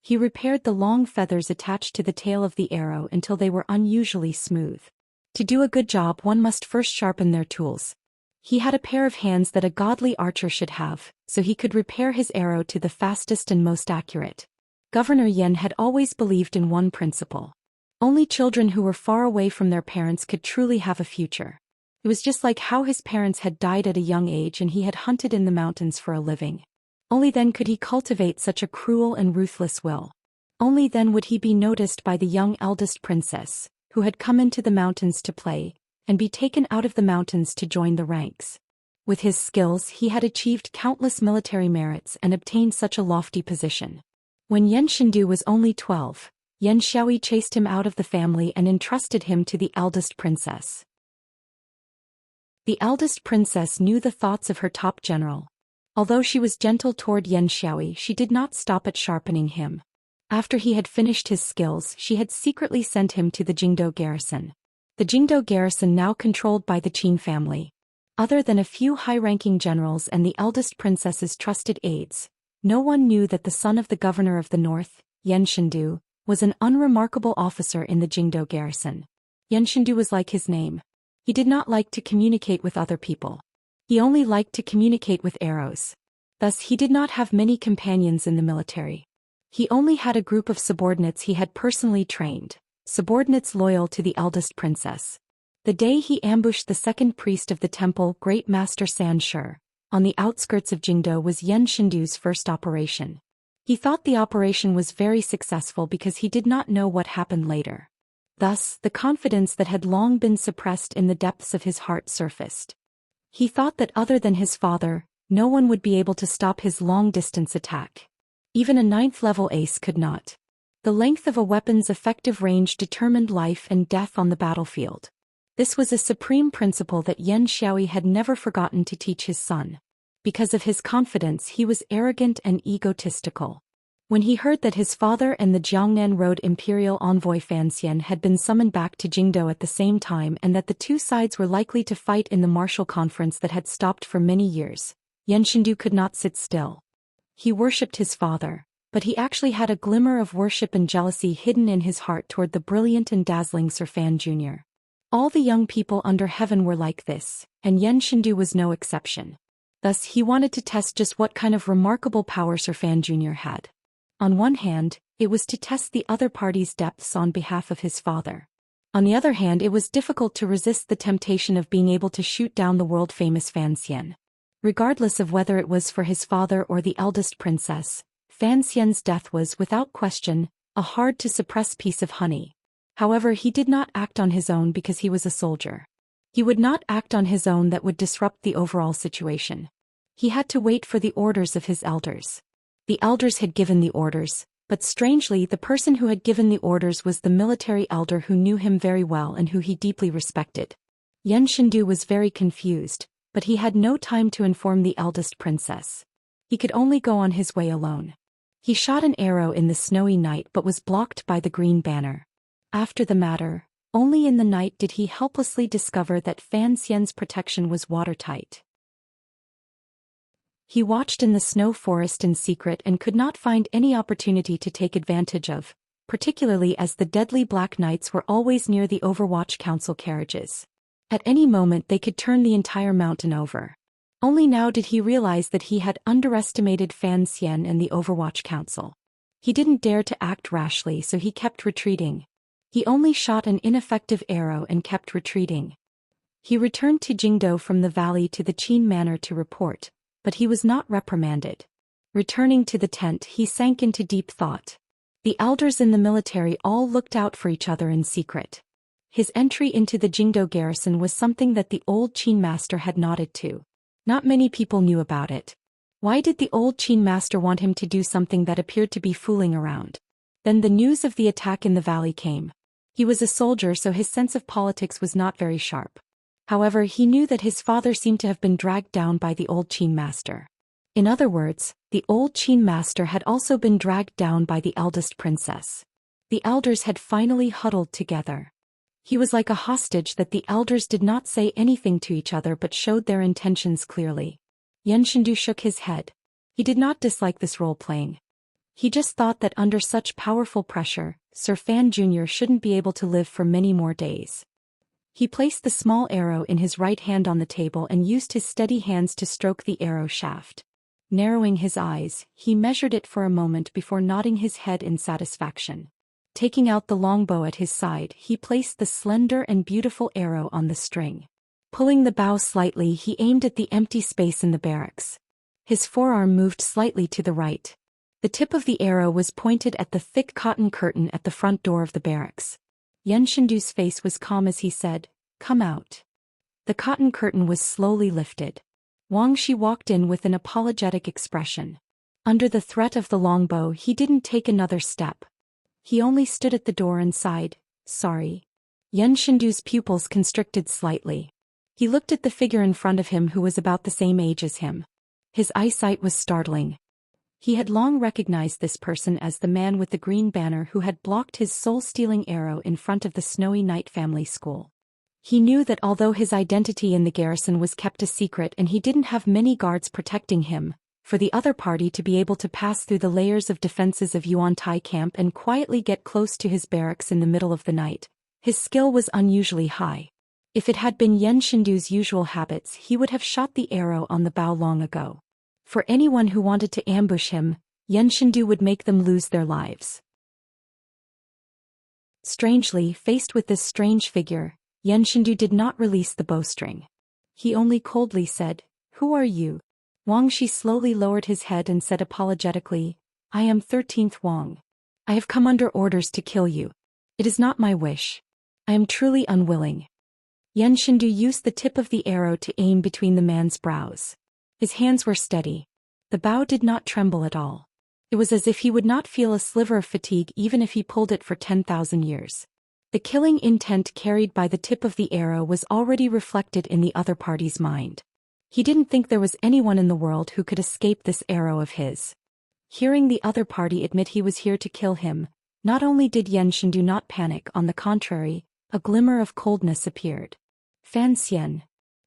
He repaired the long feathers attached to the tail of the arrow until they were unusually smooth. To do a good job, one must first sharpen their tools. He had a pair of hands that a godly archer should have, so he could repair his arrow to the fastest and most accurate. Governor Yan had always believed in one principle. Only children who were far away from their parents could truly have a future. It was just like how his parents had died at a young age and he had hunted in the mountains for a living. Only then could he cultivate such a cruel and ruthless will. Only then would he be noticed by the young eldest princess, who had come into the mountains to play, and be taken out of the mountains to join the ranks. With his skills, he had achieved countless military merits and obtained such a lofty position. When Yan Shendu was only 12, Yan Xiaoyi chased him out of the family and entrusted him to the eldest princess. The eldest princess knew the thoughts of her top general. Although she was gentle toward Yan Xiaoyi, she did not stop at sharpening him. After he had finished his skills, she had secretly sent him to the Jingdo garrison. The Jingdo garrison now controlled by the Qin family. Other than a few high-ranking generals and the eldest princess's trusted aides, no one knew that the son of the governor of the north, Yan Shendu, was an unremarkable officer in the Jingdo garrison. Yan Shendu was like his name. He did not like to communicate with other people. He only liked to communicate with arrows. Thus he did not have many companions in the military. He only had a group of subordinates he had personally trained, subordinates loyal to the eldest princess. The day he ambushed the second priest of the temple, Great Master San Shi, on the outskirts of Jingdo was Yan Shendu's first operation. He thought the operation was very successful because he did not know what happened later. Thus, the confidence that had long been suppressed in the depths of his heart surfaced. He thought that other than his father, no one would be able to stop his long-distance attack. Even a 9th-level ace could not. The length of a weapon's effective range determined life and death on the battlefield. This was a supreme principle that Yan Xiaoyi had never forgotten to teach his son. Because of his confidence, he was arrogant and egotistical. When he heard that his father and the Jiangnan Road Imperial envoy Fan Xian had been summoned back to Jingdou at the same time and that the two sides were likely to fight in the martial conference that had stopped for many years, Yan Shendu could not sit still. He worshipped his father, but he actually had a glimmer of worship and jealousy hidden in his heart toward the brilliant and dazzling Sir Fan Jr. All the young people under heaven were like this, and Yan Shendu was no exception. Thus he wanted to test just what kind of remarkable power Sir Fan Jr. had. On one hand, it was to test the other party's depths on behalf of his father. On the other hand, it was difficult to resist the temptation of being able to shoot down the world-famous Fan Xian. Regardless of whether it was for his father or the eldest princess, Fan Xian's death was, without question, a hard-to-suppress piece of honey. However, he did not act on his own because he was a soldier. He would not act on his own that would disrupt the overall situation. He had to wait for the orders of his elders. The elders had given the orders, but strangely the person who had given the orders was the military elder who knew him very well and who he deeply respected. Yan Shendu was very confused, but he had no time to inform the eldest princess. He could only go on his way alone. He shot an arrow in the snowy night but was blocked by the green banner. After the matter, only in the night did he helplessly discover that Fan Xian's protection was watertight. He watched in the snow forest in secret and could not find any opportunity to take advantage of, particularly as the deadly black knights were always near the Overwatch Council carriages. At any moment they could turn the entire mountain over. Only now did he realize that he had underestimated Fan Xian and the Overwatch Council. He didn't dare to act rashly, so he kept retreating. He only shot an ineffective arrow and kept retreating. He returned to Jingdou from the valley to the Qin Manor to report, but he was not reprimanded. Returning to the tent, he sank into deep thought. The elders in the military all looked out for each other in secret. His entry into the Jingdou garrison was something that the old Qin master had nodded to. Not many people knew about it. Why did the old Qin master want him to do something that appeared to be fooling around? Then the news of the attack in the valley came. He was a soldier, so his sense of politics was not very sharp. However, he knew that his father seemed to have been dragged down by the old Qin master. In other words, the old Qin master had also been dragged down by the eldest princess. The elders had finally huddled together. He was like a hostage that the elders did not say anything to each other but showed their intentions clearly. Yan Shendu shook his head. He did not dislike this role-playing. He just thought that under such powerful pressure, Sir Fan Jr. shouldn't be able to live for many more days. He placed the small arrow in his right hand on the table and used his steady hands to stroke the arrow shaft. Narrowing his eyes, he measured it for a moment before nodding his head in satisfaction. Taking out the longbow at his side, he placed the slender and beautiful arrow on the string. Pulling the bow slightly, he aimed at the empty space in the barracks. His forearm moved slightly to the right. The tip of the arrow was pointed at the thick cotton curtain at the front door of the barracks. Yan Shendu's face was calm as he said, "Come out." The cotton curtain was slowly lifted. Wang Shi walked in with an apologetic expression. Under the threat of the longbow, he didn't take another step. He only stood at the door and sighed, "Sorry." Yan Shendu's pupils constricted slightly. He looked at the figure in front of him who was about the same age as him. His eyesight was startling. He had long recognized this person as the man with the green banner who had blocked his soul-stealing arrow in front of the Snowy Night family school. He knew that although his identity in the garrison was kept a secret and he didn't have many guards protecting him, for the other party to be able to pass through the layers of defenses of Yuantai camp and quietly get close to his barracks in the middle of the night, his skill was unusually high. If it had been Yan Shendu's usual habits, he would have shot the arrow on the bow long ago. For anyone who wanted to ambush him, Yan Shendu would make them lose their lives. Strangely, faced with this strange figure, Yan Shendu did not release the bowstring. He only coldly said, "Who are you?" Wang Shi slowly lowered his head and said apologetically, "I am 13th Wang. I have come under orders to kill you. It is not my wish. I am truly unwilling. Yan Shindu used the tip of the arrow to aim between the man's brows. His hands were steady. The bow did not tremble at all. It was as if he would not feel a sliver of fatigue even if he pulled it for 10,000 years. The killing intent carried by the tip of the arrow was already reflected in the other party's mind. He didn't think there was anyone in the world who could escape this arrow of his. Hearing the other party admit he was here to kill him, not only did Yan Shindu not panic, on the contrary, a glimmer of coldness appeared. Fan Xian.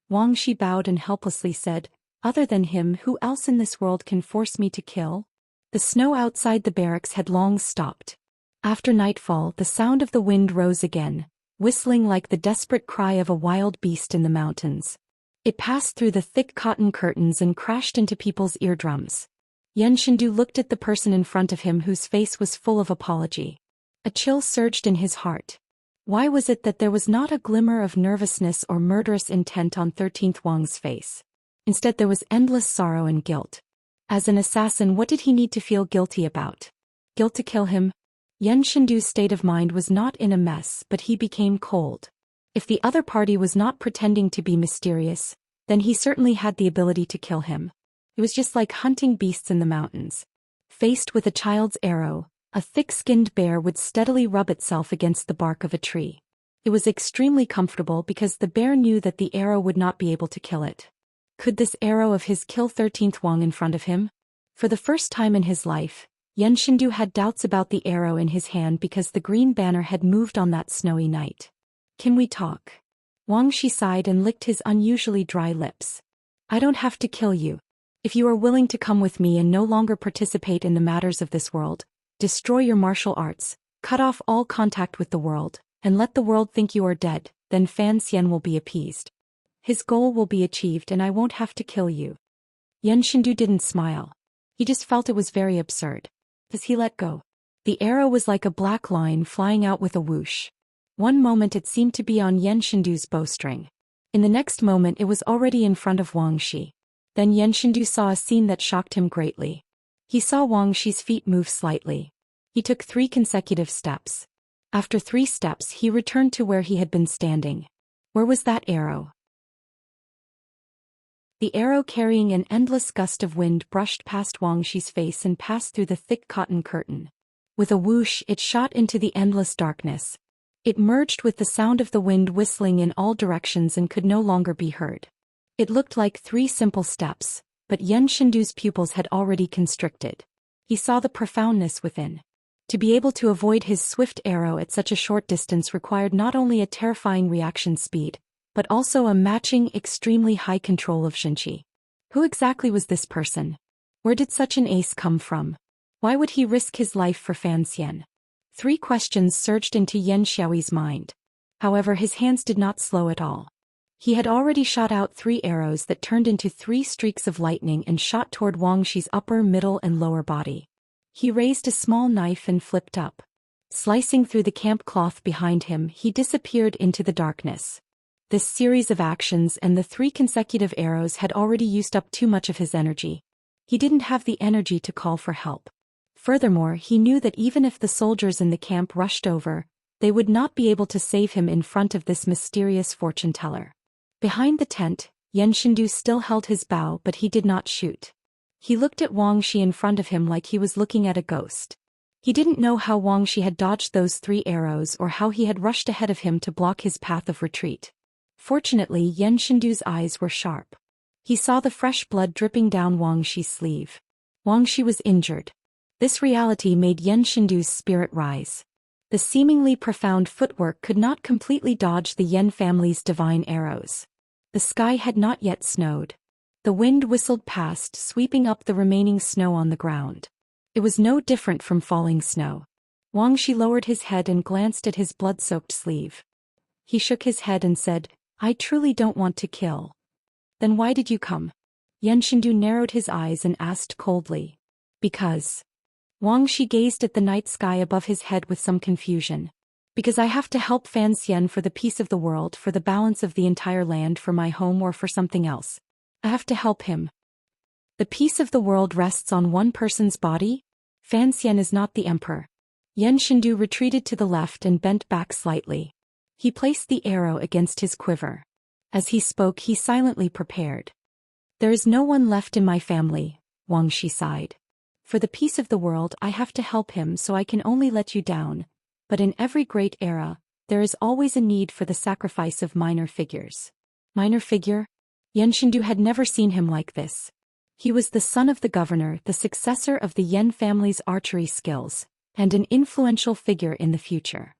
Wang Shi bowed and helplessly said, other than him, who else in this world can force me to kill? The snow outside the barracks had long stopped. After nightfall, the sound of the wind rose again, whistling like the desperate cry of a wild beast in the mountains. It passed through the thick cotton curtains and crashed into people's eardrums. Yan Shindu looked at the person in front of him whose face was full of apology. A chill surged in his heart. Why was it that there was not a glimmer of nervousness or murderous intent on 13th Wang's face? Instead there was endless sorrow and guilt. As an assassin, what did he need to feel guilty about? Guilt to kill him? Yan Shindu's state of mind was not in a mess, but he became cold. If the other party was not pretending to be mysterious, then he certainly had the ability to kill him. It was just like hunting beasts in the mountains. Faced with a child's arrow, a thick-skinned bear would steadily rub itself against the bark of a tree. It was extremely comfortable because the bear knew that the arrow would not be able to kill it. Could this arrow of his kill 13th Wang in front of him? For the first time in his life, Yan Shindu had doubts about the arrow in his hand because the green banner had moved on that snowy night. Can we talk? Wang Shi sighed and licked his unusually dry lips. I don't have to kill you. If you are willing to come with me and no longer participate in the matters of this world, destroy your martial arts, cut off all contact with the world, and let the world think you are dead, then Fan Xian will be appeased. His goal will be achieved and I won't have to kill you. Yan Shindu didn't smile. He just felt it was very absurd. As he let go, the arrow was like a black line flying out with a whoosh. One moment it seemed to be on Yan Shindu's bowstring. In the next moment it was already in front of Wang Shi. Then Yan Shindu saw a scene that shocked him greatly. He saw Wang Shi's feet move slightly. He took 3 consecutive steps. After 3 steps he returned to where he had been standing. Where was that arrow? The arrow carrying an endless gust of wind brushed past Wang Shi's face and passed through the thick cotton curtain. With a whoosh it shot into the endless darkness. It merged with the sound of the wind whistling in all directions and could no longer be heard. It looked like 3 simple steps, but Yan Shindu's pupils had already constricted. He saw the profoundness within. To be able to avoid his swift arrow at such a short distance required not only a terrifying reaction speed, but also a matching extremely high control of Xinqi. Who exactly was this person? Where did such an ace come from? Why would he risk his life for Fan Xian? 3 questions surged into Yan Xiaoyi's mind. However, his hands did not slow at all. He had already shot out 3 arrows that turned into 3 streaks of lightning and shot toward Wang Shi's upper, middle and lower body. He raised a small knife and flipped up. Slicing through the camp cloth behind him, he disappeared into the darkness. This series of actions and the 3 consecutive arrows had already used up too much of his energy. He didn't have the energy to call for help. Furthermore, he knew that even if the soldiers in the camp rushed over, they would not be able to save him in front of this mysterious fortune-teller. Behind the tent, Yan Shindu still held his bow, but he did not shoot. He looked at Wang Shi in front of him like he was looking at a ghost. He didn't know how Wang Shi had dodged those 3 arrows or how he had rushed ahead of him to block his path of retreat. Fortunately, Yan Shindu's eyes were sharp. He saw the fresh blood dripping down Wang Shi's sleeve. Wang Shi was injured. This reality made Yan Shindu's spirit rise. The seemingly profound footwork could not completely dodge the Yan family's divine arrows. The sky had not yet snowed. The wind whistled past, sweeping up the remaining snow on the ground. It was no different from falling snow. Wang Shi lowered his head and glanced at his blood-soaked sleeve. He shook his head and said, I truly don't want to kill. Then why did you come? Yan Shindu narrowed his eyes and asked coldly. Because. Wang Shi gazed at the night sky above his head with some confusion. Because I have to help Fan Xian for the peace of the world, for the balance of the entire land, for my home, or for something else. I have to help him. The peace of the world rests on one person's body? Fan Xian is not the emperor. Yan Shindu retreated to the left and bent back slightly. He placed the arrow against his quiver. As he spoke, he silently prepared. There is no one left in my family, Wang Shi sighed. For the peace of the world I have to help him, so I can only let you down, but in every great era, there is always a need for the sacrifice of minor figures. Minor figure? Yan Shendu had never seen him like this. He was the son of the governor, the successor of the Yan family's archery skills, and an influential figure in the future.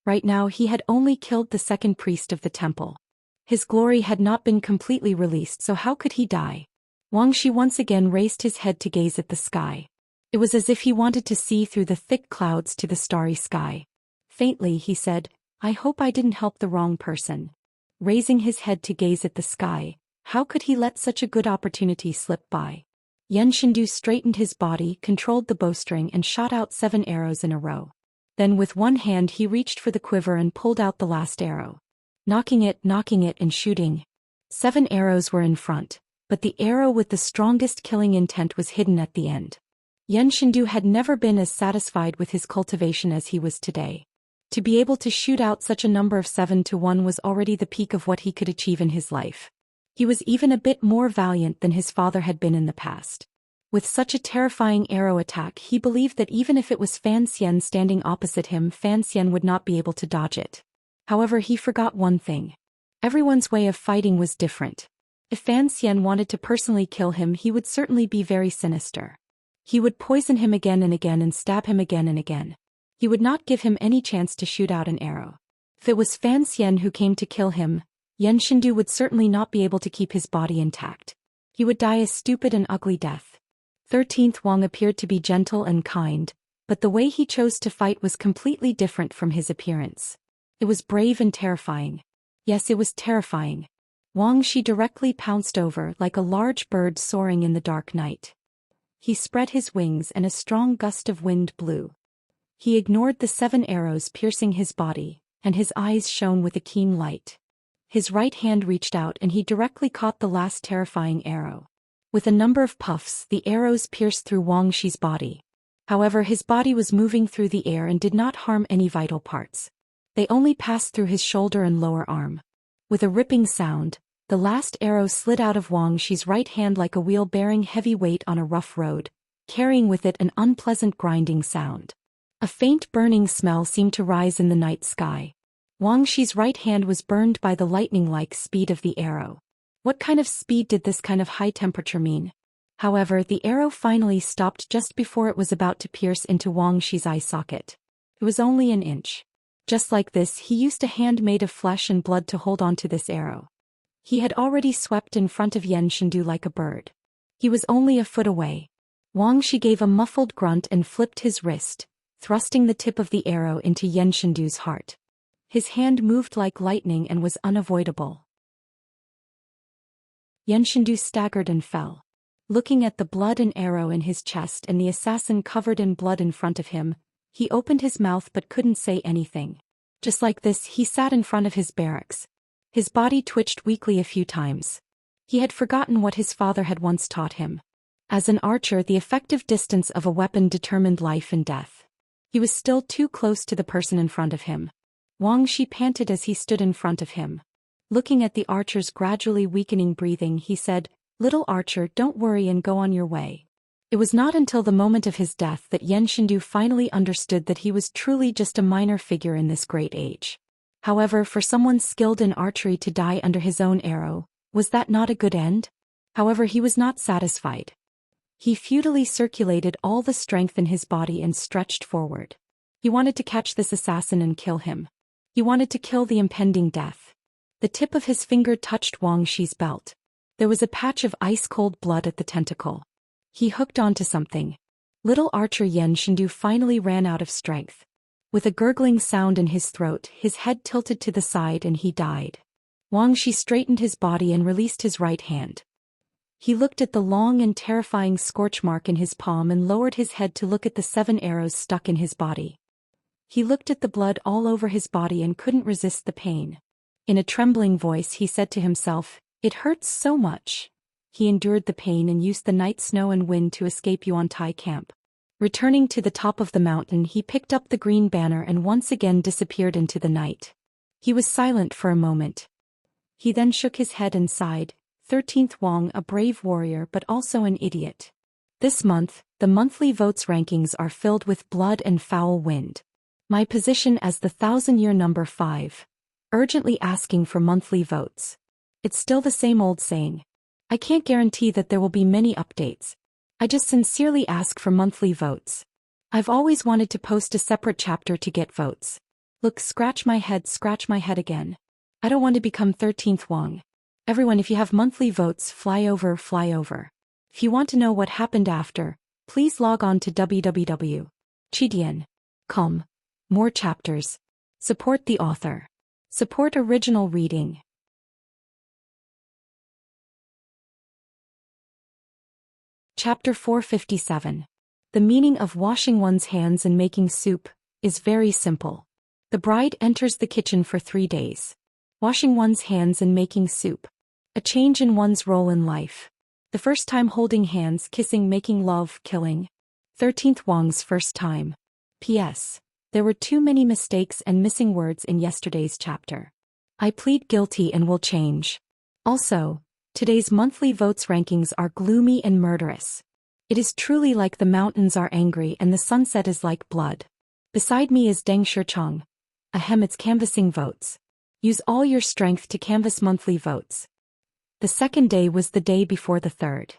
Right now he had only killed the second priest of the temple. His glory had not been completely released, so how could he die? Wang Shi once again raised his head to gaze at the sky. It was as if he wanted to see through the thick clouds to the starry sky. Faintly he said, I hope I didn't help the wrong person. Raising his head to gaze at the sky, how could he let such a good opportunity slip by? Yan Shendu straightened his body, controlled the bowstring and shot out 7 arrows in a row. Then with one hand he reached for the quiver and pulled out the last arrow. Knocking it and shooting. 7 arrows were in front, but the arrow with the strongest killing intent was hidden at the end. Yan Shendu had never been as satisfied with his cultivation as he was today. To be able to shoot out such a number of 7 to 1 was already the peak of what he could achieve in his life. He was even a bit more valiant than his father had been in the past. With such a terrifying arrow attack, he believed that even if it was Fan Xian standing opposite him, Fan Xian would not be able to dodge it. However, he forgot one thing. Everyone's way of fighting was different. If Fan Xian wanted to personally kill him, he would certainly be very sinister. He would poison him again and again and stab him again and again. He would not give him any chance to shoot out an arrow. If it was Fan Xian who came to kill him, Yan Shendu would certainly not be able to keep his body intact. He would die a stupid and ugly death. 13th Wang appeared to be gentle and kind, but the way he chose to fight was completely different from his appearance. It was brave and terrifying. Yes, it was terrifying. Wang Shi directly pounced over like a large bird soaring in the dark night. He spread his wings and a strong gust of wind blew. He ignored the 7 arrows piercing his body, and his eyes shone with a keen light. His right hand reached out and he directly caught the last terrifying arrow. With a number of puffs, the arrows pierced through Wang Shi's body. However, his body was moving through the air and did not harm any vital parts. They only passed through his shoulder and lower arm. With a ripping sound, the last arrow slid out of Wang Shi's right hand like a wheel bearing heavy weight on a rough road, carrying with it an unpleasant grinding sound. A faint burning smell seemed to rise in the night sky. Wang Shi's right hand was burned by the lightning-like speed of the arrow. What kind of speed did this kind of high temperature mean? However, the arrow finally stopped just before it was about to pierce into Wang Shi's eye socket. It was only an inch. Just like this, he used a hand made of flesh and blood to hold on to this arrow. He had already swept in front of Yan Shendu like a bird. He was only a foot away. Wang Shi gave a muffled grunt and flipped his wrist, thrusting the tip of the arrow into Yan Shendu's heart. His hand moved like lightning and was unavoidable. Yan Shendu staggered and fell. Looking at the blood and arrow in his chest and the assassin covered in blood in front of him, he opened his mouth but couldn't say anything. Just like this, he sat in front of his barracks. His body twitched weakly a few times. He had forgotten what his father had once taught him. As an archer, the effective distance of a weapon determined life and death. He was still too close to the person in front of him. Wang Shi panted as he stood in front of him. Looking at the archer's gradually weakening breathing, he said, "Little archer, don't worry and go on your way." It was not until the moment of his death that Yan Shendu finally understood that he was truly just a minor figure in this great age. However, for someone skilled in archery to die under his own arrow, was that not a good end? However, he was not satisfied. He futilely circulated all the strength in his body and stretched forward. He wanted to catch this assassin and kill him. He wanted to kill the impending death. The tip of his finger touched Wang Shi's belt. There was a patch of ice-cold blood at the tentacle. He hooked onto something. Little archer Yan Shendu finally ran out of strength. With a gurgling sound in his throat, his head tilted to the side and he died. Wang Shi straightened his body and released his right hand. He looked at the long and terrifying scorch mark in his palm and lowered his head to look at the 7 arrows stuck in his body. He looked at the blood all over his body and couldn't resist the pain. In a trembling voice he said to himself, "It hurts so much." He endured the pain and used the night snow and wind to escape Yuan Tai camp. Returning to the top of the mountain, he picked up the green banner and once again disappeared into the night. He was silent for a moment. He then shook his head and sighed. 13th Wang, a brave warrior but also an idiot. This month, the monthly votes rankings are filled with blood and foul wind. My position as the 1000-year number 5. Urgently asking for monthly votes. It's still the same old saying. I can't guarantee that there will be many updates. I just sincerely ask for monthly votes. I've always wanted to post a separate chapter to get votes. Look, scratch my head again. I don't want to become 13th Wang. Everyone, if you have monthly votes, fly over. If you want to know what happened after, please log on to www.chidian.com. More chapters. Support the author. Support original reading. Chapter 457. The meaning of washing one's hands and making soup is very simple. The bride enters the kitchen for 3 days. Washing one's hands and making soup. A change in one's role in life. The first time holding hands, kissing, making love, killing. 13th Wang's first time. P.S. There were too many mistakes and missing words in yesterday's chapter. I plead guilty and will change. Also, today's monthly votes rankings are gloomy and murderous. It is truly like the mountains are angry and the sunset is like blood. Beside me is Deng Shichang. Ahem, it's canvassing votes. Use all your strength to canvass monthly votes. The second day was the day before the third.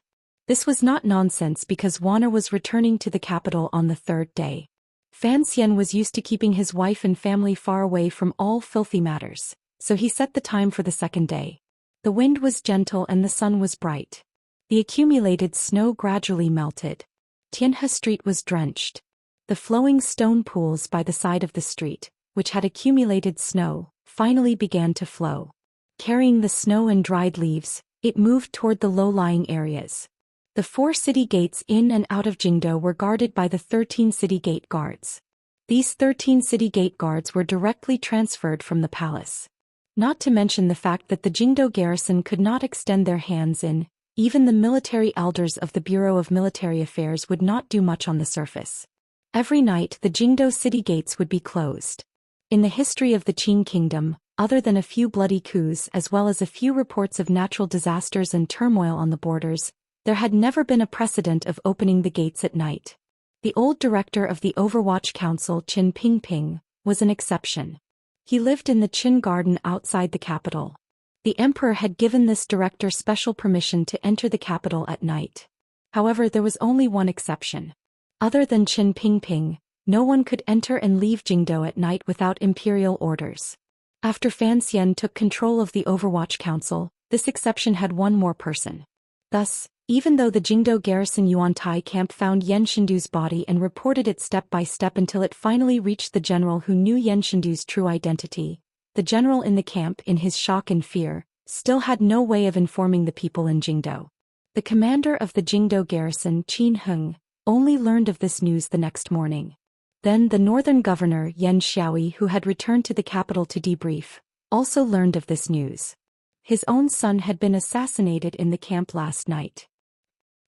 This was not nonsense because Warner was returning to the capital on the third day. Fan Xian was used to keeping his wife and family far away from all filthy matters, so he set the time for the second day. The wind was gentle and the sun was bright. The accumulated snow gradually melted. Tianhe Street was drenched. The flowing stone pools by the side of the street, which had accumulated snow, finally began to flow. Carrying the snow and dried leaves, it moved toward the low-lying areas. The 4 city gates in and out of Jingdo were guarded by the 13 city gate guards. These 13 city gate guards were directly transferred from the palace. Not to mention the fact that the Jingdo garrison could not extend their hands in, even the military elders of the Bureau of Military Affairs would not do much on the surface. Every night the Jingdo city gates would be closed. In the history of the Qing kingdom, other than a few bloody coups as well as a few reports of natural disasters and turmoil on the borders, there had never been a precedent of opening the gates at night. The old director of the Overwatch Council, Qin Pingping, was an exception. He lived in the Qin Garden outside the capital. The emperor had given this director special permission to enter the capital at night. However, there was only one exception. Other than Qin Pingping, no one could enter and leave Jingdo at night without imperial orders. After Fan Xian took control of the Overwatch Council, this exception had one more person. Thus, even though the Jingdo garrison Yuantai camp found Yan Shindu's body and reported it step by step until it finally reached the general who knew Yan Shindu's true identity, the general in the camp, in his shock and fear, still had no way of informing the people in Jingdo. The commander of the Jingdo garrison, Qin Heng, only learned of this news the next morning. Then the northern governor, Yan Xiaoyi, who had returned to the capital to debrief, also learned of this news. His own son had been assassinated in the camp last night.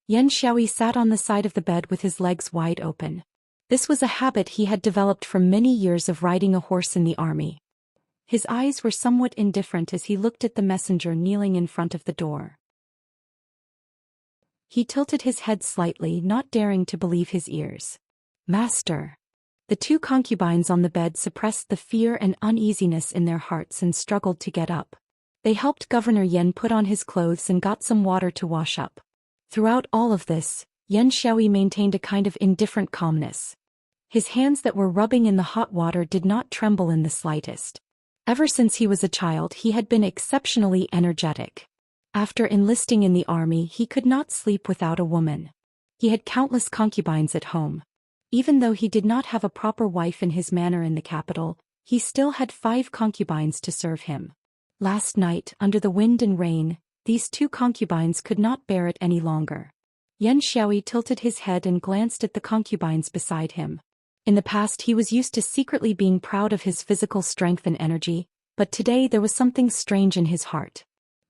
Yan Xiaoyi sat on the side of the bed with his legs wide open. This was a habit he had developed from many years of riding a horse in the army. His eyes were somewhat indifferent as he looked at the messenger kneeling in front of the door. He tilted his head slightly, not daring to believe his ears. "Master." The 2 concubines on the bed suppressed the fear and uneasiness in their hearts and struggled to get up. They helped Governor Yan put on his clothes and got some water to wash up. Throughout all of this, Yan Xiaoyi maintained a kind of indifferent calmness. His hands that were rubbing in the hot water did not tremble in the slightest. Ever since he was a child he had been exceptionally energetic. After enlisting in the army he could not sleep without a woman. He had countless concubines at home. Even though he did not have a proper wife in his manor in the capital, he still had 5 concubines to serve him. Last night, under the wind and rain, these 2 concubines could not bear it any longer. Yan Xiaoyi tilted his head and glanced at the concubines beside him. In the past he was used to secretly being proud of his physical strength and energy, but today there was something strange in his heart.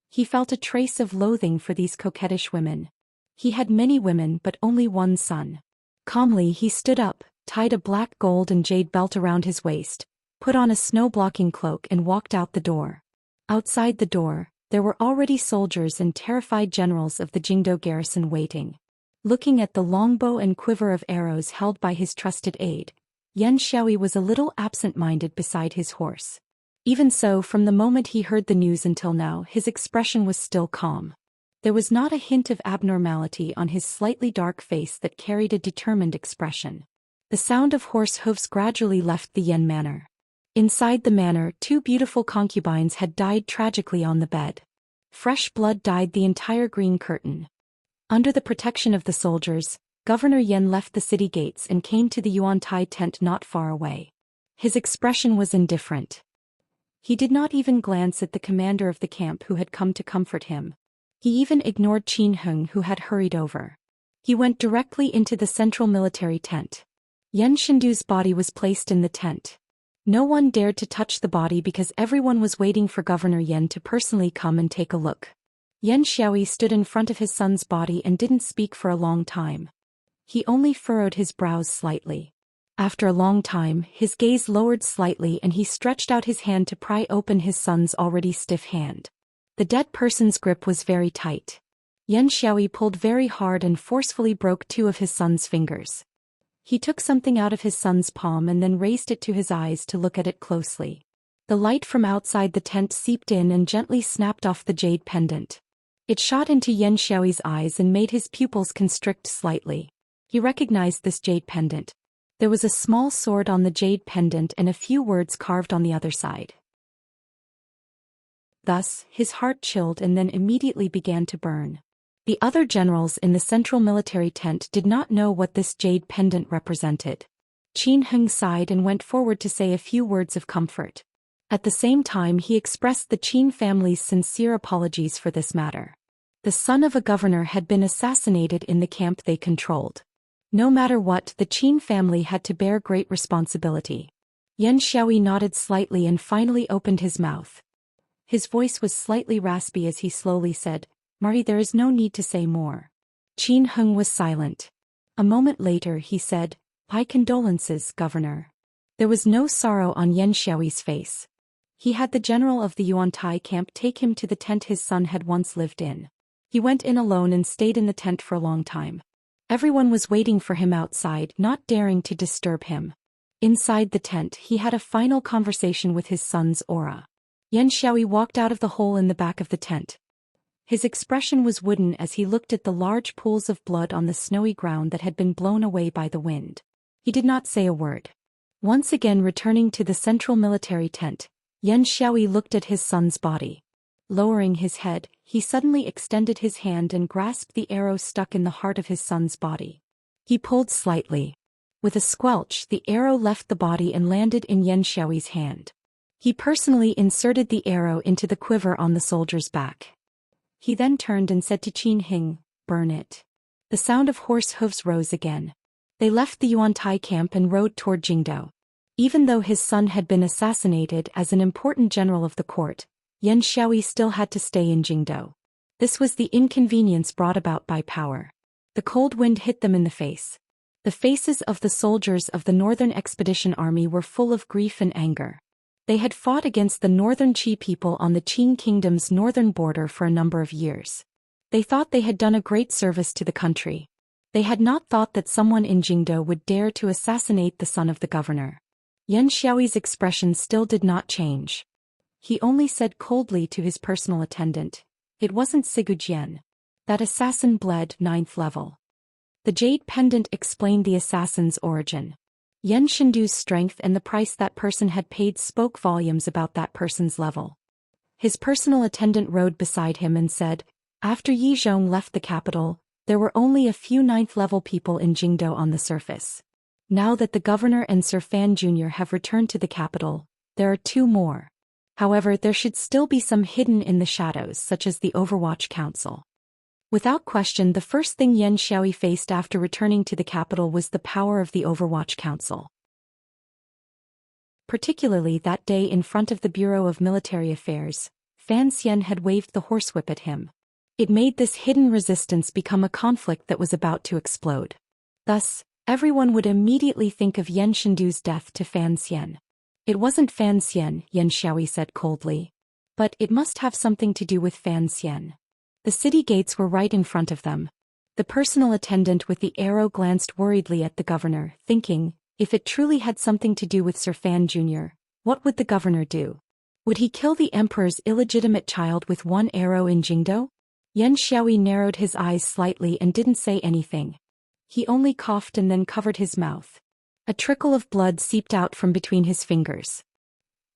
He felt a trace of loathing for these coquettish women. He had many women but only one son. Calmly he stood up, tied a black gold and jade belt around his waist, put on a snow-blocking cloak and walked out the door. Outside the door, there were already soldiers and terrified generals of the Jingdo garrison waiting. Looking at the longbow and quiver of arrows held by his trusted aide, Yan Xiaoyi was a little absent-minded beside his horse. Even so, from the moment he heard the news until now, his expression was still calm. There was not a hint of abnormality on his slightly dark face that carried a determined expression. The sound of horse hooves gradually left the Yan manor. Inside the manor, 2 beautiful concubines had died tragically on the bed. Fresh blood dyed the entire green curtain. Under the protection of the soldiers, Governor Yan left the city gates and came to the Yuan-Tai tent not far away. His expression was indifferent. He did not even glance at the commander of the camp who had come to comfort him. He even ignored Qin Heng who had hurried over. He went directly into the central military tent. Yan Shendu's body was placed in the tent. No one dared to touch the body because everyone was waiting for Governor Yan to personally come and take a look. Yan Xiaoyi stood in front of his son's body and didn't speak for a long time. He only furrowed his brows slightly. After a long time, his gaze lowered slightly and he stretched out his hand to pry open his son's already stiff hand. The dead person's grip was very tight. Yan Xiaoyi pulled very hard and forcefully broke 2 of his son's fingers. He took something out of his son's palm and then raised it to his eyes to look at it closely. The light from outside the tent seeped in and gently snapped off the jade pendant. It shot into Yan Xiaoyi's eyes and made his pupils constrict slightly. He recognized this jade pendant. There was a small sword on the jade pendant and a few words carved on the other side. Thus, his heart chilled and then immediately began to burn. The other generals in the central military tent did not know what this jade pendant represented. Qin Heng sighed and went forward to say a few words of comfort. At the same time, he expressed the Qin family's sincere apologies for this matter. The son of a governor had been assassinated in the camp they controlled. No matter what, the Qin family had to bear great responsibility. Yan Xiaoyi nodded slightly and finally opened his mouth. His voice was slightly raspy as he slowly said, "Marty, there is no need to say more." Qin Heng was silent. A moment later he said, "My condolences, Governor." There was no sorrow on Yan Xiaoyi's face. He had the general of the Yuan-Tai camp take him to the tent his son had once lived in. He went in alone and stayed in the tent for a long time. Everyone was waiting for him outside, not daring to disturb him. Inside the tent, he had a final conversation with his son's aura. Yan Xiaoyi walked out of the hole in the back of the tent. His expression was wooden as he looked at the large pools of blood on the snowy ground that had been blown away by the wind. He did not say a word. Once again returning to the central military tent, Yan Xiaoyi looked at his son's body. Lowering his head, he suddenly extended his hand and grasped the arrow stuck in the heart of his son's body. He pulled slightly. With a squelch, the arrow left the body and landed in Yan Xiaoyi's hand. He personally inserted the arrow into the quiver on the soldier's back. He then turned and said to Qin Heng, "Burn it." The sound of horse hooves rose again. They left the Yuan-Tai camp and rode toward Jingdo. Even though his son had been assassinated as an important general of the court, Yan Xiaoyi still had to stay in Jingdo. This was the inconvenience brought about by power. The cold wind hit them in the face. The faces of the soldiers of the Northern Expedition Army were full of grief and anger. They had fought against the northern Qi people on the Qin kingdom's northern border for a number of years. They thought they had done a great service to the country. They had not thought that someone in Jingdo would dare to assassinate the son of the governor. Yan Xiaoyi's expression still did not change. He only said coldly to his personal attendant, "It wasn't Sigujien. That assassin bled 9th level." The jade pendant explained the assassin's origin. Yan Shendu's strength and the price that person had paid spoke volumes about that person's level. His personal attendant rode beside him and said, "After Yi Zhong left the capital, there were only a few 9th level people in Jingdo on the surface. Now that the governor and Sir Fan Jr. have returned to the capital, there are 2 more. However, there should still be some hidden in the shadows, such as the Overwatch Council." Without question, the first thing Yan Xiaoyi faced after returning to the capital was the power of the Overwatch Council. Particularly that day in front of the Bureau of Military Affairs, Fan Xian had waved the horsewhip at him. It made this hidden resistance become a conflict that was about to explode. Thus, everyone would immediately think of Yan Shendu's death to Fan Xian. It wasn't Fan Xian, Yan Xiaoyi said coldly. But it must have something to do with Fan Xian. The city gates were right in front of them. The personal attendant with the arrow glanced worriedly at the governor, thinking, if it truly had something to do with Sir Fan Jr., what would the governor do? Would he kill the emperor's illegitimate child with one arrow in Jingdo? Yan Xiaoyi narrowed his eyes slightly and didn't say anything. He only coughed and then covered his mouth. A trickle of blood seeped out from between his fingers.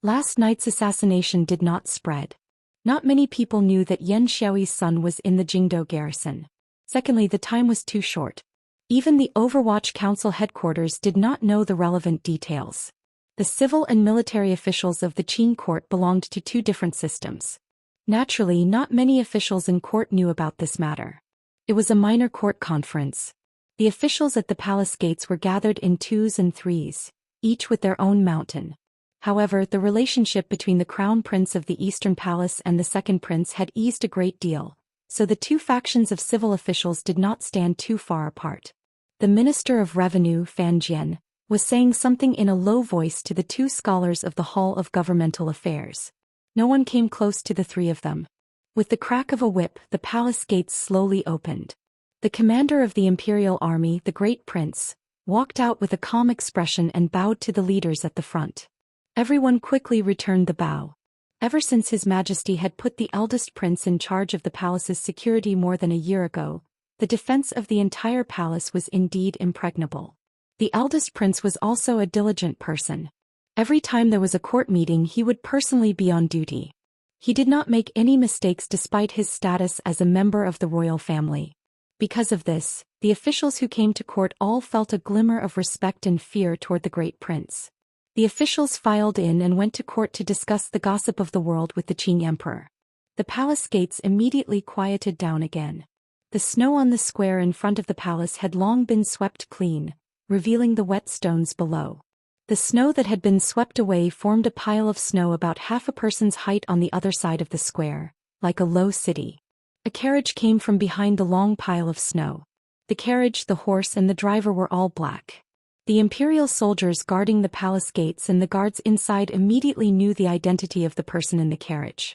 Last night's assassination did not spread. Not many people knew that Yan Xiaoyi's son was in the Jingdo garrison. Secondly, the time was too short. Even the Overwatch Council headquarters did not know the relevant details. The civil and military officials of the Qing court belonged to two different systems. Naturally, not many officials in court knew about this matter. It was a minor court conference. The officials at the palace gates were gathered in twos and threes, each with their own mountain. However, the relationship between the crown prince of the Eastern Palace and the second prince had eased a great deal, so the two factions of civil officials did not stand too far apart. The Minister of Revenue, Fan Jian, was saying something in a low voice to the two scholars of the Hall of Governmental Affairs. No one came close to the three of them. With the crack of a whip, the palace gates slowly opened. The commander of the imperial army, the great prince, walked out with a calm expression and bowed to the leaders at the front. Everyone quickly returned the bow. Ever since His Majesty had put the eldest prince in charge of the palace's security more than a year ago, the defense of the entire palace was indeed impregnable. The eldest prince was also a diligent person. Every time there was a court meeting, he would personally be on duty. He did not make any mistakes despite his status as a member of the royal family. Because of this, the officials who came to court all felt a glimmer of respect and fear toward the great prince. The officials filed in and went to court to discuss the gossip of the world with the Qing emperor. The palace gates immediately quieted down again. The snow on the square in front of the palace had long been swept clean, revealing the wet stones below. The snow that had been swept away formed a pile of snow about half a person's height on the other side of the square, like a low city. A carriage came from behind the long pile of snow. The carriage, the horse, and the driver were all black. The imperial soldiers guarding the palace gates and the guards inside immediately knew the identity of the person in the carriage.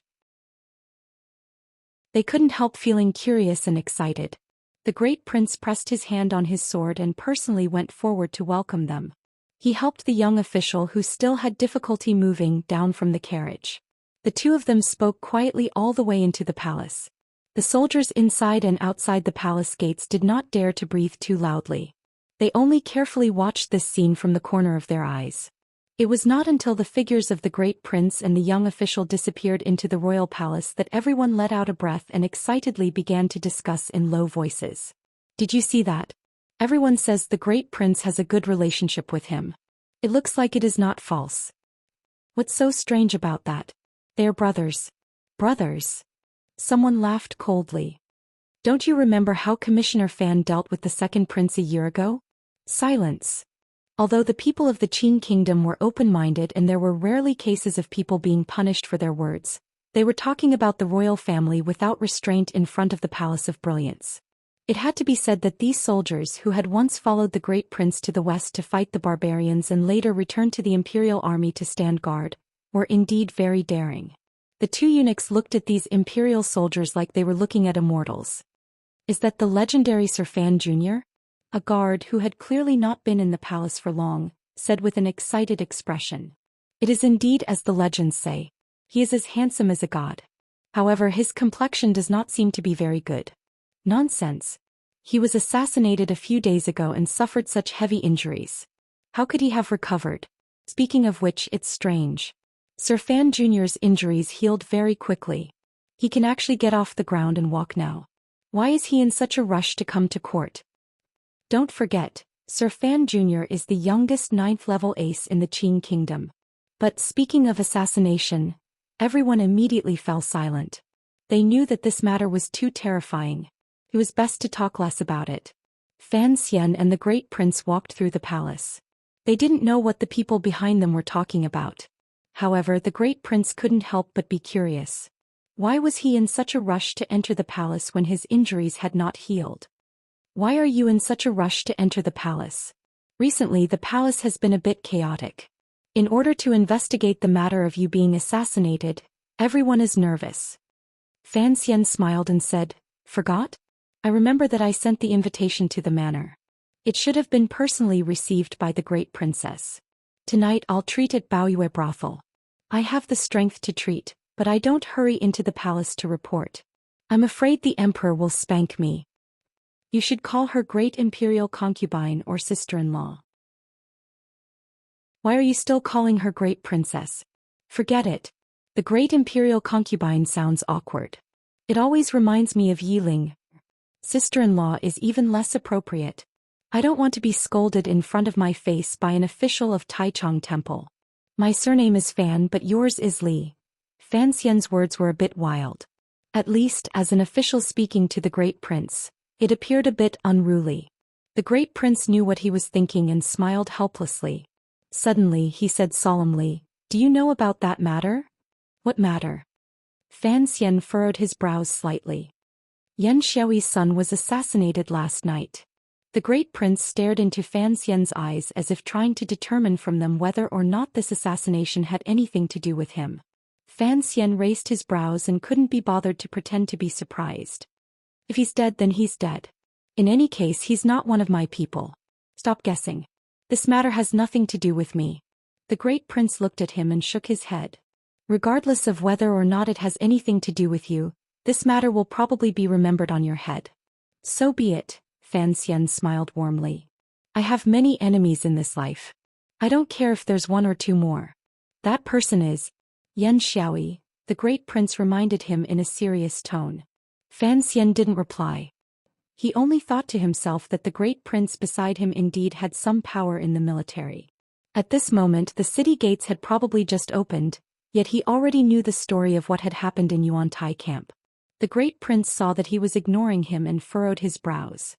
They couldn't help feeling curious and excited. The great prince pressed his hand on his sword and personally went forward to welcome them. He helped the young official who still had difficulty moving down from the carriage. The two of them spoke quietly all the way into the palace. The soldiers inside and outside the palace gates did not dare to breathe too loudly. They only carefully watched this scene from the corner of their eyes. It was not until the figures of the great prince and the young official disappeared into the royal palace that everyone let out a breath and excitedly began to discuss in low voices. Did you see that? Everyone says the great prince has a good relationship with him. It looks like it is not false. What's so strange about that? They are brothers. Brothers? Someone laughed coldly. Don't you remember how Commissioner Fan dealt with the second prince a year ago? Silence. Although the people of the Qing kingdom were open-minded and there were rarely cases of people being punished for their words, they were talking about the royal family without restraint in front of the Palace of Brilliance. It had to be said that these soldiers who had once followed the great prince to the west to fight the barbarians and later returned to the imperial army to stand guard, were indeed very daring. The two eunuchs looked at these imperial soldiers like they were looking at immortals. Is that the legendary Sir Fan Jr.? A guard who had clearly not been in the palace for long, said with an excited expression. It is indeed as the legends say. He is as handsome as a god. However, his complexion does not seem to be very good. Nonsense. He was assassinated a few days ago and suffered such heavy injuries. How could he have recovered? Speaking of which, it's strange. Sir Fan Jr.'s injuries healed very quickly. He can actually get off the ground and walk now. Why is he in such a rush to come to court? Don't forget, Sir Fan Jr. is the youngest 9th-level ace in the Qing kingdom. But speaking of assassination, everyone immediately fell silent. They knew that this matter was too terrifying. It was best to talk less about it. Fan Xian and the great prince walked through the palace. They didn't know what the people behind them were talking about. However, the great prince couldn't help but be curious. Why was he in such a rush to enter the palace when his injuries had not healed? Why are you in such a rush to enter the palace? Recently the palace has been a bit chaotic. In order to investigate the matter of you being assassinated, everyone is nervous. Fan Xian smiled and said, Forgot? I remember that I sent the invitation to the manor. It should have been personally received by the great princess. Tonight I'll treat at Baoyue brothel. I have the strength to treat, but I don't hurry into the palace to report. I'm afraid the emperor will spank me. You should call her great imperial concubine or sister-in-law. Why are you still calling her great princess? Forget it. The great imperial concubine sounds awkward. It always reminds me of Yiling. Sister-in-law is even less appropriate. I don't want to be scolded in front of my face by an official of Taichung Temple. My surname is Fan but yours is Li. Fan Xian's words were a bit wild. At least as an official speaking to the great prince, it appeared a bit unruly. The great prince knew what he was thinking and smiled helplessly. Suddenly he said solemnly, Do you know about that matter? What matter? Fan Xian furrowed his brows slightly. Yan Xiaoyi's son was assassinated last night. The great prince stared into Fan Xian's eyes as if trying to determine from them whether or not this assassination had anything to do with him. Fan Xian raised his brows and couldn't be bothered to pretend to be surprised. If he's dead then he's dead. In any case he's not one of my people. Stop guessing. This matter has nothing to do with me. The great prince looked at him and shook his head. Regardless of whether or not it has anything to do with you, this matter will probably be remembered on your head. So be it, Fan Xian smiled warmly. I have many enemies in this life. I don't care if there's one or two more. That person is Yan Xiaoyi, the great prince reminded him in a serious tone. Fan Xian didn't reply. He only thought to himself that the great prince beside him indeed had some power in the military. At this moment the city gates had probably just opened, yet he already knew the story of what had happened in Yuantai camp. The great prince saw that he was ignoring him and furrowed his brows.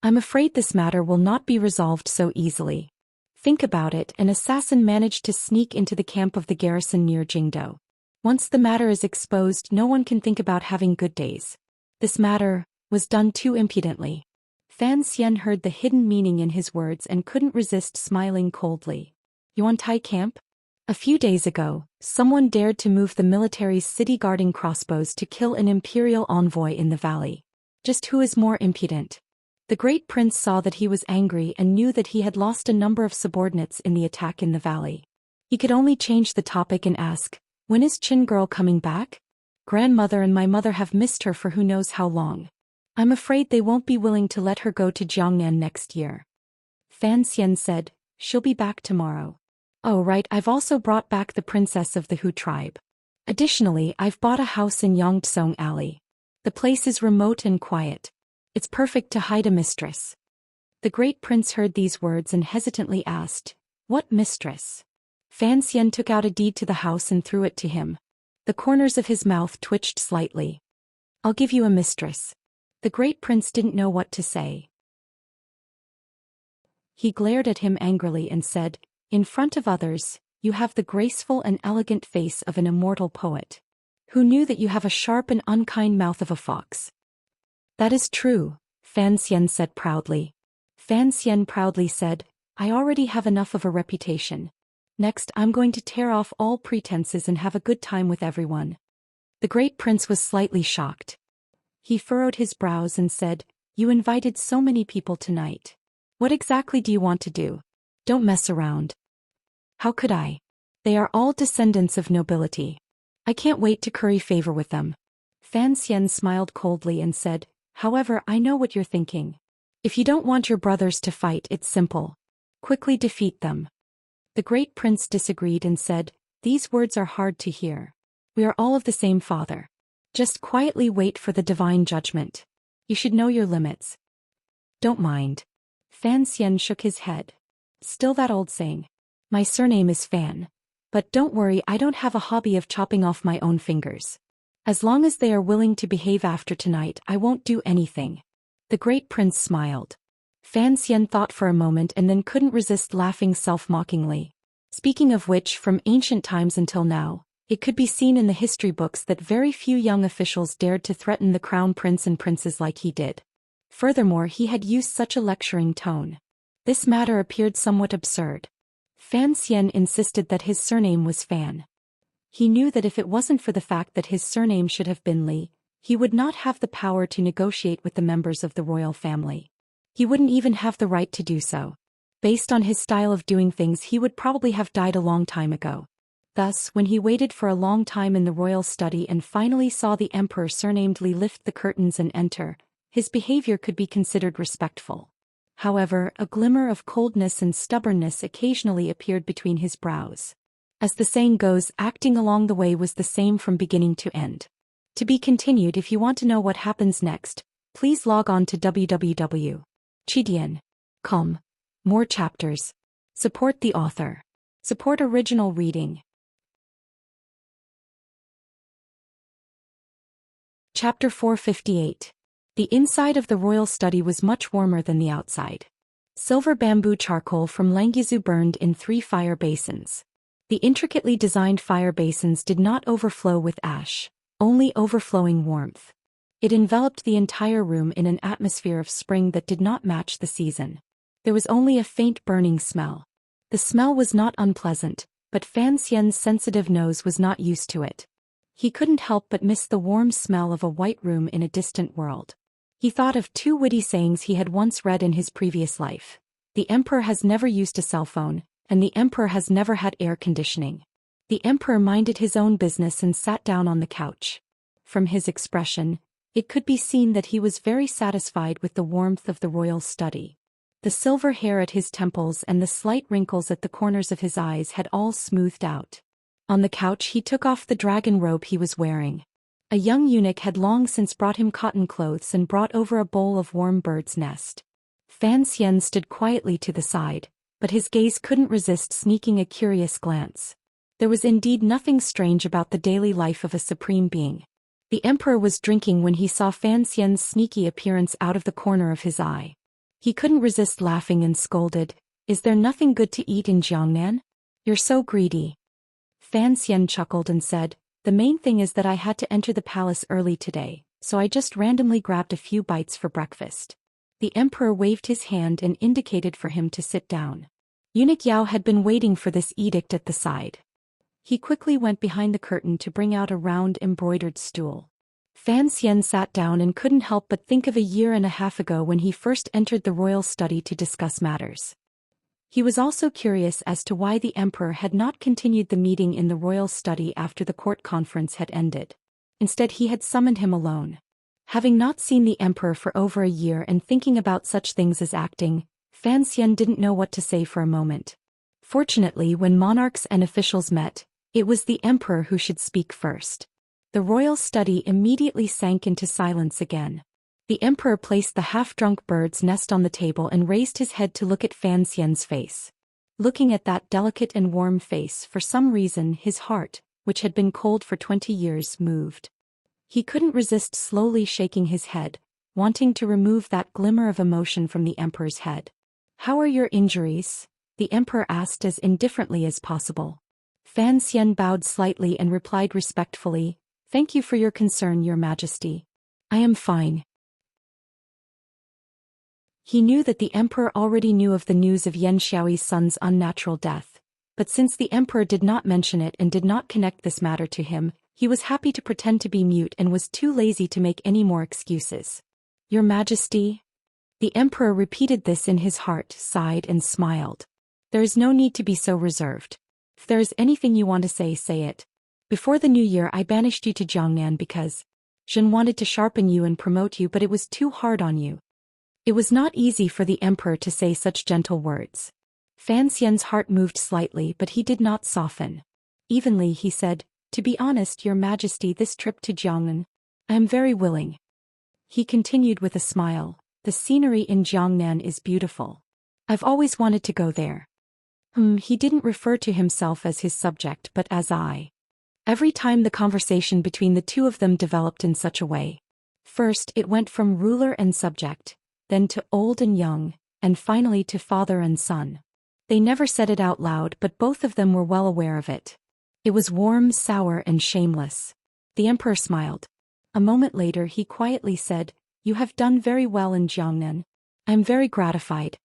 I'm afraid this matter will not be resolved so easily. Think about it, an assassin managed to sneak into the camp of the garrison near Jingdo. Once the matter is exposed no one can think about having good days. This matter was done too impudently. Fan Xian heard the hidden meaning in his words and couldn't resist smiling coldly. Yuantai camp? A few days ago, someone dared to move the military's city-guarding crossbows to kill an imperial envoy in the valley. Just who is more impudent? The great prince saw that he was angry and knew that he had lost a number of subordinates in the attack in the valley. He could only change the topic and ask, When is Chin girl coming back? Grandmother and my mother have missed her for who knows how long. I'm afraid they won't be willing to let her go to Jiangnan next year. Fan Xian said, She'll be back tomorrow. Oh right, I've also brought back the princess of the Hu tribe. Additionally, I've bought a house in Yangtsong Alley. The place is remote and quiet. It's perfect to hide a mistress. The great prince heard these words and hesitantly asked, What mistress? Fan Xian took out a deed to the house and threw it to him. The corners of his mouth twitched slightly. I'll give you a mistress. The great prince didn't know what to say. He glared at him angrily and said, In front of others, you have the graceful and elegant face of an immortal poet. Who knew that you have a sharp and unkind mouth of a fox? That is true, Fan Xian said proudly. Fan Xian proudly said, I already have enough of a reputation. Next I'm going to tear off all pretenses and have a good time with everyone. The great prince was slightly shocked. He furrowed his brows and said, You invited so many people tonight. What exactly do you want to do? Don't mess around. How could I? They are all descendants of nobility. I can't wait to curry favor with them. Fan Xian smiled coldly and said, However, I know what you're thinking. If you don't want your brothers to fight, it's simple. Quickly defeat them. The great prince disagreed and said, These words are hard to hear. We are all of the same father. Just quietly wait for the divine judgment. You should know your limits. Don't mind. Fan Xian shook his head. Still that old saying. My surname is Fan. But don't worry, I don't have a hobby of chopping off my own fingers. As long as they are willing to behave after tonight, I won't do anything. The great prince smiled. Fan Xian thought for a moment and then couldn't resist laughing self-mockingly. Speaking of which, from ancient times until now, it could be seen in the history books that very few young officials dared to threaten the crown prince and princes like he did. Furthermore, he had used such a lecturing tone. This matter appeared somewhat absurd. Fan Xian insisted that his surname was Fan. He knew that if it wasn't for the fact that his surname should have been Li, he would not have the power to negotiate with the members of the royal family. He wouldn't even have the right to do so. Based on his style of doing things, he would probably have died a long time ago. Thus, when he waited for a long time in the royal study and finally saw the emperor surnamed Li lift the curtains and enter, his behavior could be considered respectful. However, a glimmer of coldness and stubbornness occasionally appeared between his brows. As the saying goes, acting along the way was the same from beginning to end. To be continued. If you want to know what happens next, please log on to www.chidian.com. More chapters. Support the author. Support original reading. Chapter 458. The inside of the royal study was much warmer than the outside. Silver bamboo charcoal from Languzhou burned in 3 fire basins. The intricately designed fire basins did not overflow with ash, only overflowing warmth. It enveloped the entire room in an atmosphere of spring that did not match the season. There was only a faint burning smell. The smell was not unpleasant, but Fan Xian's sensitive nose was not used to it. He couldn't help but miss the warm smell of a white room in a distant world. He thought of 2 witty sayings he had once read in his previous life. The emperor has never used a cell phone, and the emperor has never had air conditioning. The emperor minded his own business and sat down on the couch. From his expression, it could be seen that he was very satisfied with the warmth of the royal study. The silver hair at his temples and the slight wrinkles at the corners of his eyes had all smoothed out. On the couch he took off the dragon robe he was wearing. A young eunuch had long since brought him cotton clothes and brought over a bowl of warm bird's nest. Fan Xian stood quietly to the side, but his gaze couldn't resist sneaking a curious glance. There was indeed nothing strange about the daily life of a supreme being. The emperor was drinking when he saw Fan Xian's sneaky appearance out of the corner of his eye. He couldn't resist laughing and scolded, "Is there nothing good to eat in Jiangnan? You're so greedy." Fan Xian chuckled and said, "The main thing is that I had to enter the palace early today, so I just randomly grabbed a few bites for breakfast." The emperor waved his hand and indicated for him to sit down. Eunuch Yao had been waiting for this edict at the side. He quickly went behind the curtain to bring out a round embroidered stool. Fan Xian sat down and couldn't help but think of a year and a half ago when he first entered the royal study to discuss matters. He was also curious as to why the emperor had not continued the meeting in the royal study after the court conference had ended. Instead, he had summoned him alone. Having not seen the emperor for over a year and thinking about such things as acting, Fan Xian didn't know what to say for a moment. Fortunately, when monarchs and officials met, it was the emperor who should speak first. The royal study immediately sank into silence again. The emperor placed the half-drunk bird's nest on the table and raised his head to look at Fan Xian's face. Looking at that delicate and warm face, for some reason his heart, which had been cold for 20 years, moved. He couldn't resist slowly shaking his head, wanting to remove that glimmer of emotion from the emperor's head. "How are your injuries?" the emperor asked as indifferently as possible. Fan Xian bowed slightly and replied respectfully, "Thank you for your concern, Your Majesty. I am fine." He knew that the emperor already knew of the news of Yan Xiaoyi's son's unnatural death, but since the emperor did not mention it and did not connect this matter to him, he was happy to pretend to be mute and was too lazy to make any more excuses. "Your Majesty?" The emperor repeated this in his heart, sighed and smiled. "There is no need to be so reserved. If there is anything you want to say, say it. Before the new year I banished you to Jiangnan because Zhen wanted to sharpen you and promote you, but it was too hard on you." It was not easy for the emperor to say such gentle words. Fan Xian's heart moved slightly, but he did not soften. Evenly he said, "To be honest, Your Majesty, this trip to Jiangnan, I am very willing." He continued with a smile, "The scenery in Jiangnan is beautiful. I've always wanted to go there." He didn't refer to himself as his subject but as I. Every time the conversation between the two of them developed in such a way. First it went from ruler and subject, then to old and young, and finally to father and son. They never said it out loud, but both of them were well aware of it. It was warm, sour, and shameless. The emperor smiled. A moment later he quietly said, "You have done very well in Jiangnan. I am very gratified."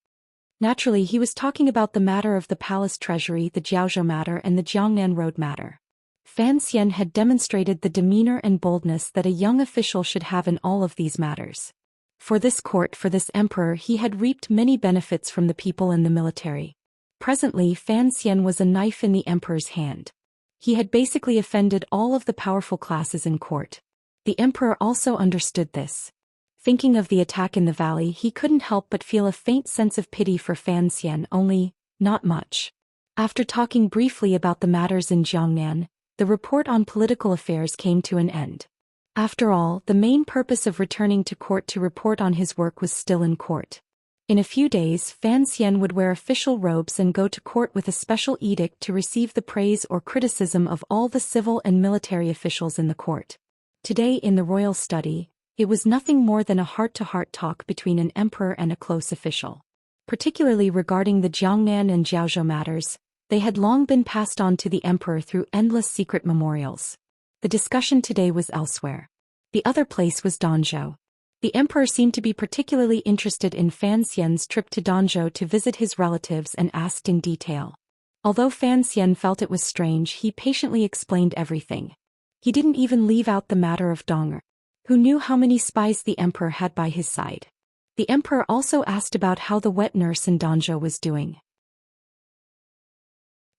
Naturally, he was talking about the matter of the palace treasury, the Jiaozhou matter, and the Jiangnan Road matter. Fan Xian had demonstrated the demeanor and boldness that a young official should have in all of these matters. For this court, for this emperor, he had reaped many benefits from the people and the military. Presently, Fan Xian was a knife in the emperor's hand. He had basically offended all of the powerful classes in court. The emperor also understood this. Thinking of the attack in the valley, he couldn't help but feel a faint sense of pity for Fan Xian, only, not much. After talking briefly about the matters in Jiangnan, the report on political affairs came to an end. After all, the main purpose of returning to court to report on his work was still in court. In a few days, Fan Xian would wear official robes and go to court with a special edict to receive the praise or criticism of all the civil and military officials in the court. Today in the royal study, it was nothing more than a heart-to-heart talk between an emperor and a close official. Particularly regarding the Jiangnan and Jiaozhou matters, they had long been passed on to the emperor through endless secret memorials. The discussion today was elsewhere. The other place was Danzhou. The emperor seemed to be particularly interested in Fan Xian's trip to Danzhou to visit his relatives and asked in detail. Although Fan Xian felt it was strange, he patiently explained everything. He didn't even leave out the matter of Dong'er, who knew how many spies the emperor had by his side. The emperor also asked about how the wet nurse in Danzhou was doing.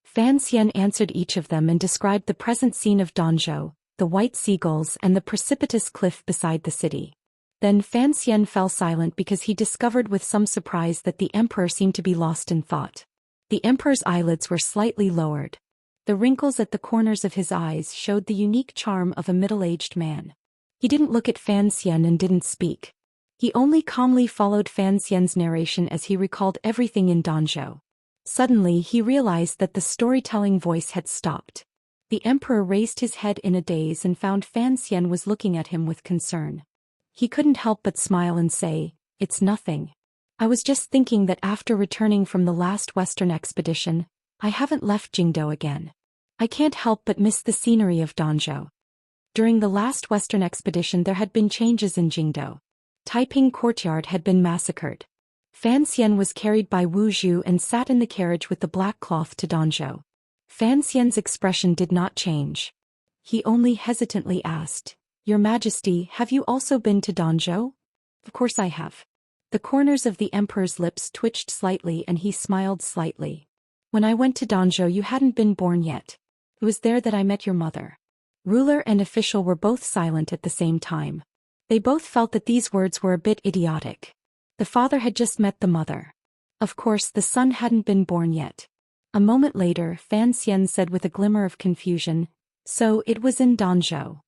Fan Xian answered each of them and described the present scene of Danzhou, the white seagulls and the precipitous cliff beside the city. Then Fan Xian fell silent because he discovered with some surprise that the emperor seemed to be lost in thought. The emperor's eyelids were slightly lowered. The wrinkles at the corners of his eyes showed the unique charm of a middle-aged man. He didn't look at Fan Xian and didn't speak. He only calmly followed Fan Xian's narration as he recalled everything in Danzhou. Suddenly he realized that the storytelling voice had stopped. The emperor raised his head in a daze and found Fan Xian was looking at him with concern. He couldn't help but smile and say, "It's nothing. I was just thinking that after returning from the last Western expedition, I haven't left Jingdou again. I can't help but miss the scenery of Danzhou." During the last Western expedition there had been changes in Jingdou. Taiping Courtyard had been massacred. Fan Xian was carried by Wu Zhu and sat in the carriage with the black cloth to Danzhou. Fan Xian's expression did not change. He only hesitantly asked, "Your Majesty, have you also been to Danzhou?" "Of course I have." The corners of the emperor's lips twitched slightly and he smiled slightly. "When I went to Danzhou you hadn't been born yet. It was there that I met your mother." Ruler and official were both silent at the same time. They both felt that these words were a bit idiotic. The father had just met the mother. Of course the son hadn't been born yet. A moment later Fan Xian said with a glimmer of confusion, "So it was in Danzhou.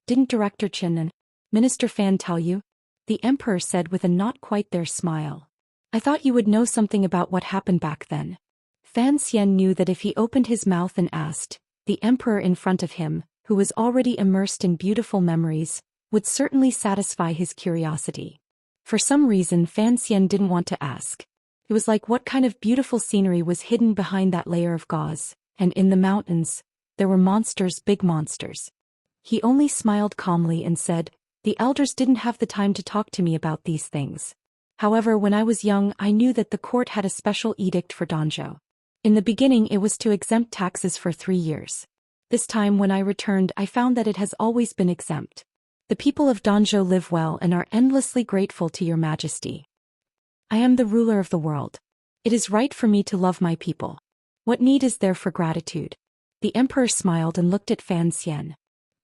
Didn't Director Qin and Minister Fan tell you?" The emperor said with a not quite there smile. "I thought you would know something about what happened back then." Fan Xian knew that if he opened his mouth and asked, the emperor in front of him, who was already immersed in beautiful memories, would certainly satisfy his curiosity. For some reason Fan Xian didn't want to ask. It was like what kind of beautiful scenery was hidden behind that layer of gauze, and in the mountains, there were monsters, big monsters. He only smiled calmly and said, "The elders didn't have the time to talk to me about these things. However, when I was young I knew that the court had a special edict for Danzhou. In the beginning it was to exempt taxes for 3 years. This time when I returned I found that it has always been exempt. The people of Danzhou live well and are endlessly grateful to your Majesty. I am the ruler of the world. It is right for me to love my people. What need is there for gratitude?" The emperor smiled and looked at Fan Xian.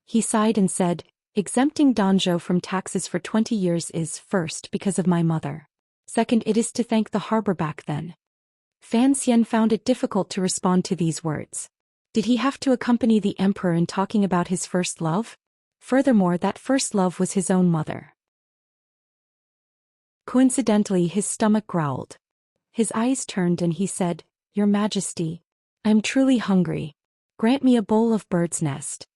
He sighed and said, "Exempting Danzhou from taxes for 20 years is, first, because of my mother. Second, it is to thank the harbor back then." Fan Xian found it difficult to respond to these words. Did he have to accompany the emperor in talking about his first love? Furthermore, that first love was his own mother. Coincidentally, his stomach growled. His eyes turned and he said, "Your Majesty, I'm truly hungry. Grant me a bowl of bird's nest."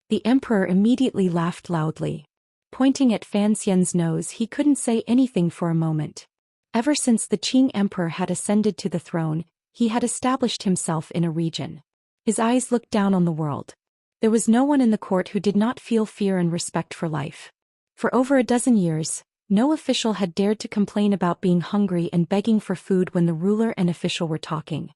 The emperor immediately laughed loudly. Pointing at Fan Xian's nose, he couldn't say anything for a moment. Ever since the Qing emperor had ascended to the throne, he had established himself in a region. His eyes looked down on the world. There was no one in the court who did not feel fear and respect for life. For over a dozen years, No official had dared to complain about being hungry and begging for food when the ruler and official were talking.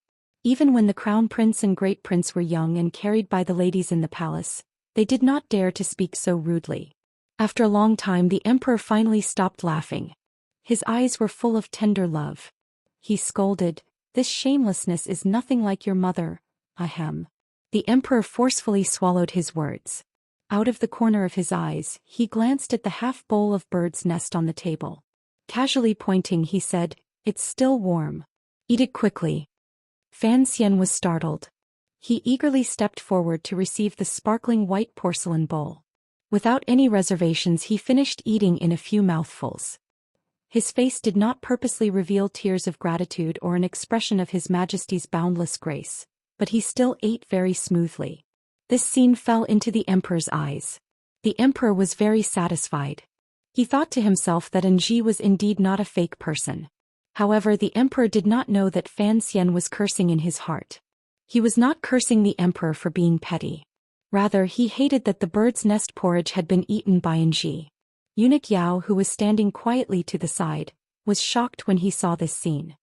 Even when the crown prince and great prince were young and carried by the ladies in the palace, they did not dare to speak so rudely. After a long time the emperor finally stopped laughing. His eyes were full of tender love. He scolded, "This shamelessness is nothing like your mother, ahem." The emperor forcefully swallowed his words. Out of the corner of his eyes, he glanced at the half-bowl of bird's nest on the table. Casually pointing, he said, "It's still warm. Eat it quickly." Fan Xian was startled. He eagerly stepped forward to receive the sparkling white porcelain bowl. Without any reservations he finished eating in a few mouthfuls. His face did not purposely reveal tears of gratitude or an expression of His Majesty's boundless grace, but he still ate very smoothly. This scene fell into the emperor's eyes. The emperor was very satisfied. He thought to himself that Enji was indeed not a fake person. However, the emperor did not know that Fan Xian was cursing in his heart. He was not cursing the emperor for being petty. Rather, he hated that the bird's nest porridge had been eaten by Enji. Eunuch Yao, who was standing quietly to the side, was shocked when he saw this scene.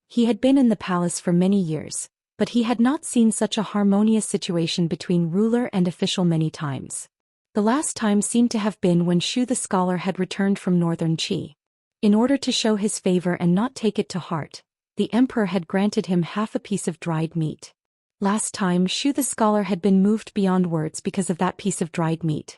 He had been in the palace for many years, but he had not seen such a harmonious situation between ruler and official many times. The last time seemed to have been when Shu the scholar had returned from northern Qi. In order to show his favor and not take it to heart, the emperor had granted him half a piece of dried meat. Last time Shu the scholar had been moved beyond words because of that piece of dried meat.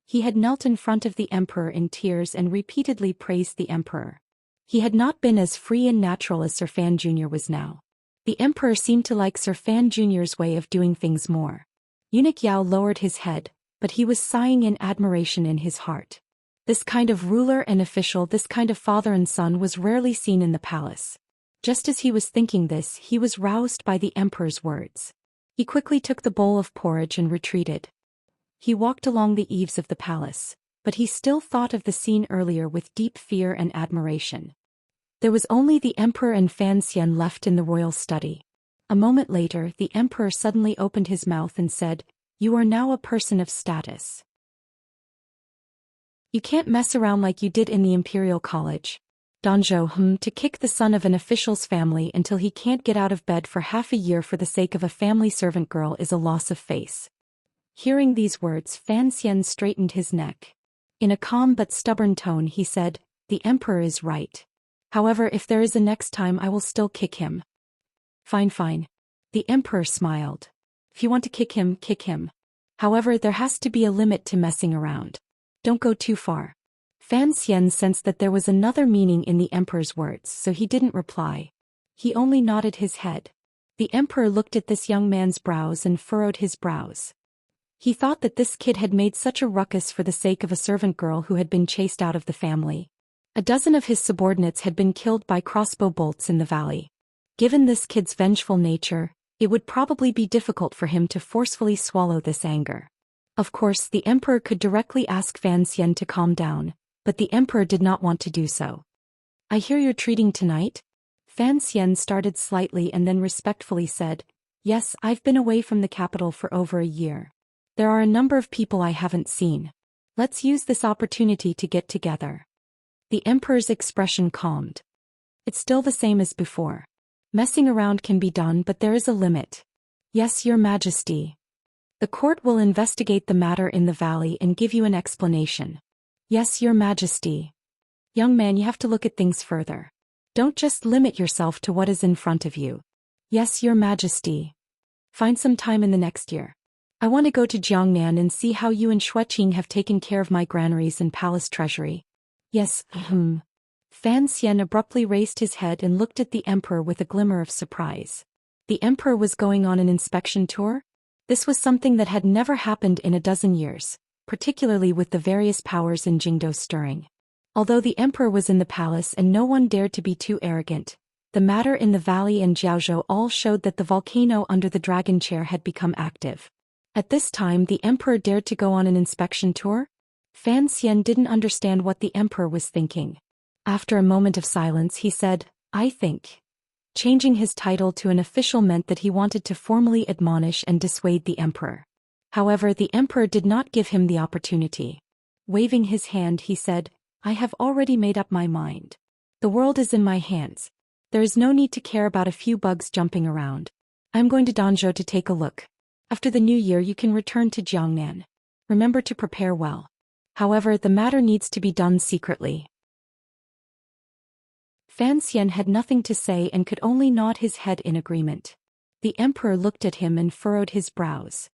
He had knelt in front of the emperor in tears and repeatedly praised the emperor. He had not been as free and natural as Sir Fan Jr. was now. The emperor seemed to like Sir Fan Jr.'s way of doing things more. Eunuch Yao lowered his head, but he was sighing in admiration in his heart. This kind of ruler and official, this kind of father and son was rarely seen in the palace. Just as he was thinking this, he was roused by the emperor's words. He quickly took the bowl of porridge and retreated. He walked along the eaves of the palace, but he still thought of the scene earlier with deep fear and admiration. There was only the emperor and Fan Xian left in the royal study. A moment later, the emperor suddenly opened his mouth and said, "You are now a person of status. You can't mess around like you did in the Imperial College. Danzhou, to kick the son of an official's family until he can't get out of bed for half a year for the sake of a family servant girl is a loss of face." Hearing these words, Fan Xian straightened his neck. In a calm but stubborn tone he said, "The emperor is right. However, if there is a next time I will still kick him." Fine, fine. The emperor smiled. "If you want to kick him, kick him. However, there has to be a limit to messing around. Don't go too far." Fan Xian sensed that there was another meaning in the emperor's words, so he didn't reply. He only nodded his head. The emperor looked at this young man's brows and furrowed his brows. He thought that this kid had made such a ruckus for the sake of a servant girl who had been chased out of the family. A dozen of his subordinates had been killed by crossbow bolts in the valley. Given this kid's vengeful nature, it would probably be difficult for him to forcefully swallow this anger. Of course, the emperor could directly ask Fan Xian to calm down, but the emperor did not want to do so. "I hear you're treating tonight?" Fan Xian started slightly and then respectfully said, "Yes, I've been away from the capital for over a year. There are a number of people I haven't seen. Let's use this opportunity to get together." The emperor's expression calmed. "It's still the same as before. Messing around can be done, but there is a limit." "Yes, Your Majesty. The court will investigate the matter in the valley and give you an explanation." "Yes, Your Majesty." "Young man, you have to look at things further. Don't just limit yourself to what is in front of you." "Yes, Your Majesty." "Find some time in the next year. I want to go to Jiangnan and see how you and Xueqing have taken care of my granaries and palace treasury." "Yes, Fan Xian abruptly raised his head and looked at the emperor with a glimmer of surprise. The emperor was going on an inspection tour? This was something that had never happened in a dozen years, particularly with the various powers in Jingdou stirring. Although the emperor was in the palace and no one dared to be too arrogant, the matter in the valley and Jiaozhou all showed that the volcano under the dragon chair had become active. At this time the emperor dared to go on an inspection tour? Fan Xian didn't understand what the emperor was thinking. After a moment of silence he said, "I think." Changing his title to an official meant that he wanted to formally admonish and dissuade the emperor. However, the emperor did not give him the opportunity. Waving his hand he said, I have already made up my mind. The world is in my hands. There is no need to care about a few bugs jumping around. I'm going to Danzhou to take a look. After the new year you can return to Jiangnan. Remember to prepare well. However, the matter needs to be done secretly. Fan Xian had nothing to say and could only nod his head in agreement. The emperor looked at him and furrowed his brows.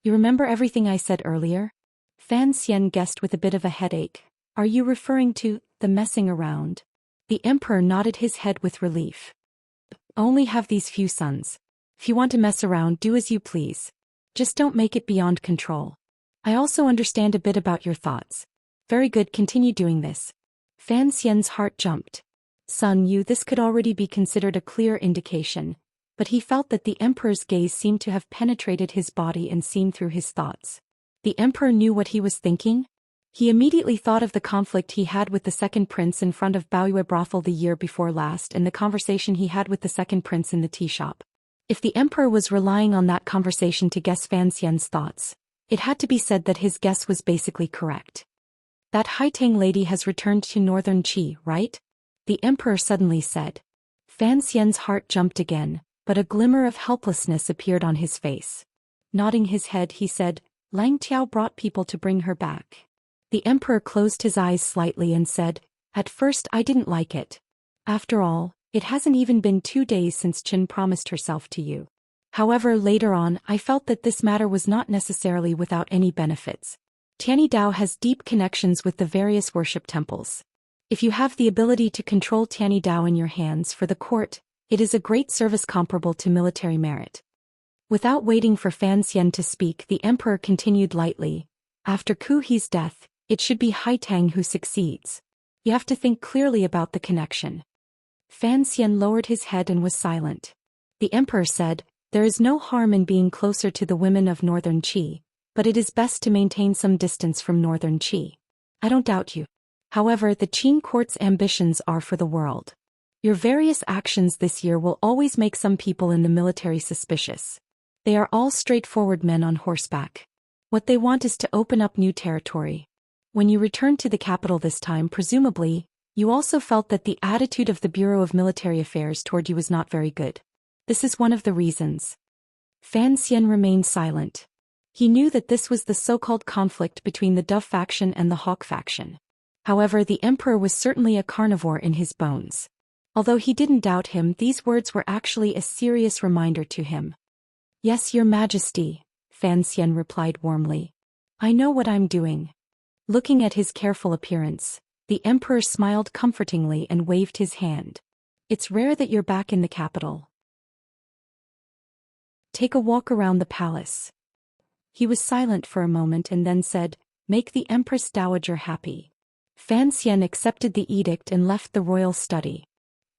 You remember everything I said earlier? Fan Xian guessed with a bit of a headache. Are you referring to the messing around? The emperor nodded his head with relief. Only have these few sons. If you want to mess around, do as you please. Just don't make it beyond control. I also understand a bit about your thoughts. Very good, continue doing this. Fan Xian's heart jumped. Son Yu, this could already be considered a clear indication, but he felt that the emperor's gaze seemed to have penetrated his body and seen through his thoughts. The emperor knew what he was thinking? He immediately thought of the conflict he had with the second prince in front of Baoyue brothel the year before last and the conversation he had with the second prince in the tea shop. If the emperor was relying on that conversation to guess Fan Xian's thoughts, it had to be said that his guess was basically correct. That Haitang lady has returned to northern Qi, right? The emperor suddenly said. Fan Xian's heart jumped again, but a glimmer of helplessness appeared on his face. Nodding his head he said, Lang Tiao brought people to bring her back. The emperor closed his eyes slightly and said, At first I didn't like it. After all, it hasn't even been 2 days since Chen promised herself to you. However, later on I felt that this matter was not necessarily without any benefits. Tianidao has deep connections with the various worship temples. If you have the ability to control Tianidao in your hands for the court, it is a great service comparable to military merit. Without waiting for Fan Xian to speak, the emperor continued lightly. After Ku He's death, it should be Haitang who succeeds. You have to think clearly about the connection. Fan Xian lowered his head and was silent. The emperor said, There is no harm in being closer to the women of northern Qi, but it is best to maintain some distance from northern Qi. I don't doubt you. However, the Qing court's ambitions are for the world. Your various actions this year will always make some people in the military suspicious. They are all straightforward men on horseback. What they want is to open up new territory. When you returned to the capital this time, presumably, you also felt that the attitude of the Bureau of Military Affairs toward you was not very good. This is one of the reasons. Fan Xian remained silent. He knew that this was the so-called conflict between the Dove faction and the Hawk faction. However, the emperor was certainly a carnivore in his bones. Although he didn't doubt him, these words were actually a serious reminder to him. Yes, your majesty, Fan Xian replied warmly. I know what I'm doing. Looking at his careful appearance, the emperor smiled comfortingly and waved his hand. It's rare that you're back in the capital. Take a walk around the palace. He was silent for a moment and then said, Make the Empress Dowager happy. Fan Xian accepted the edict and left the royal study.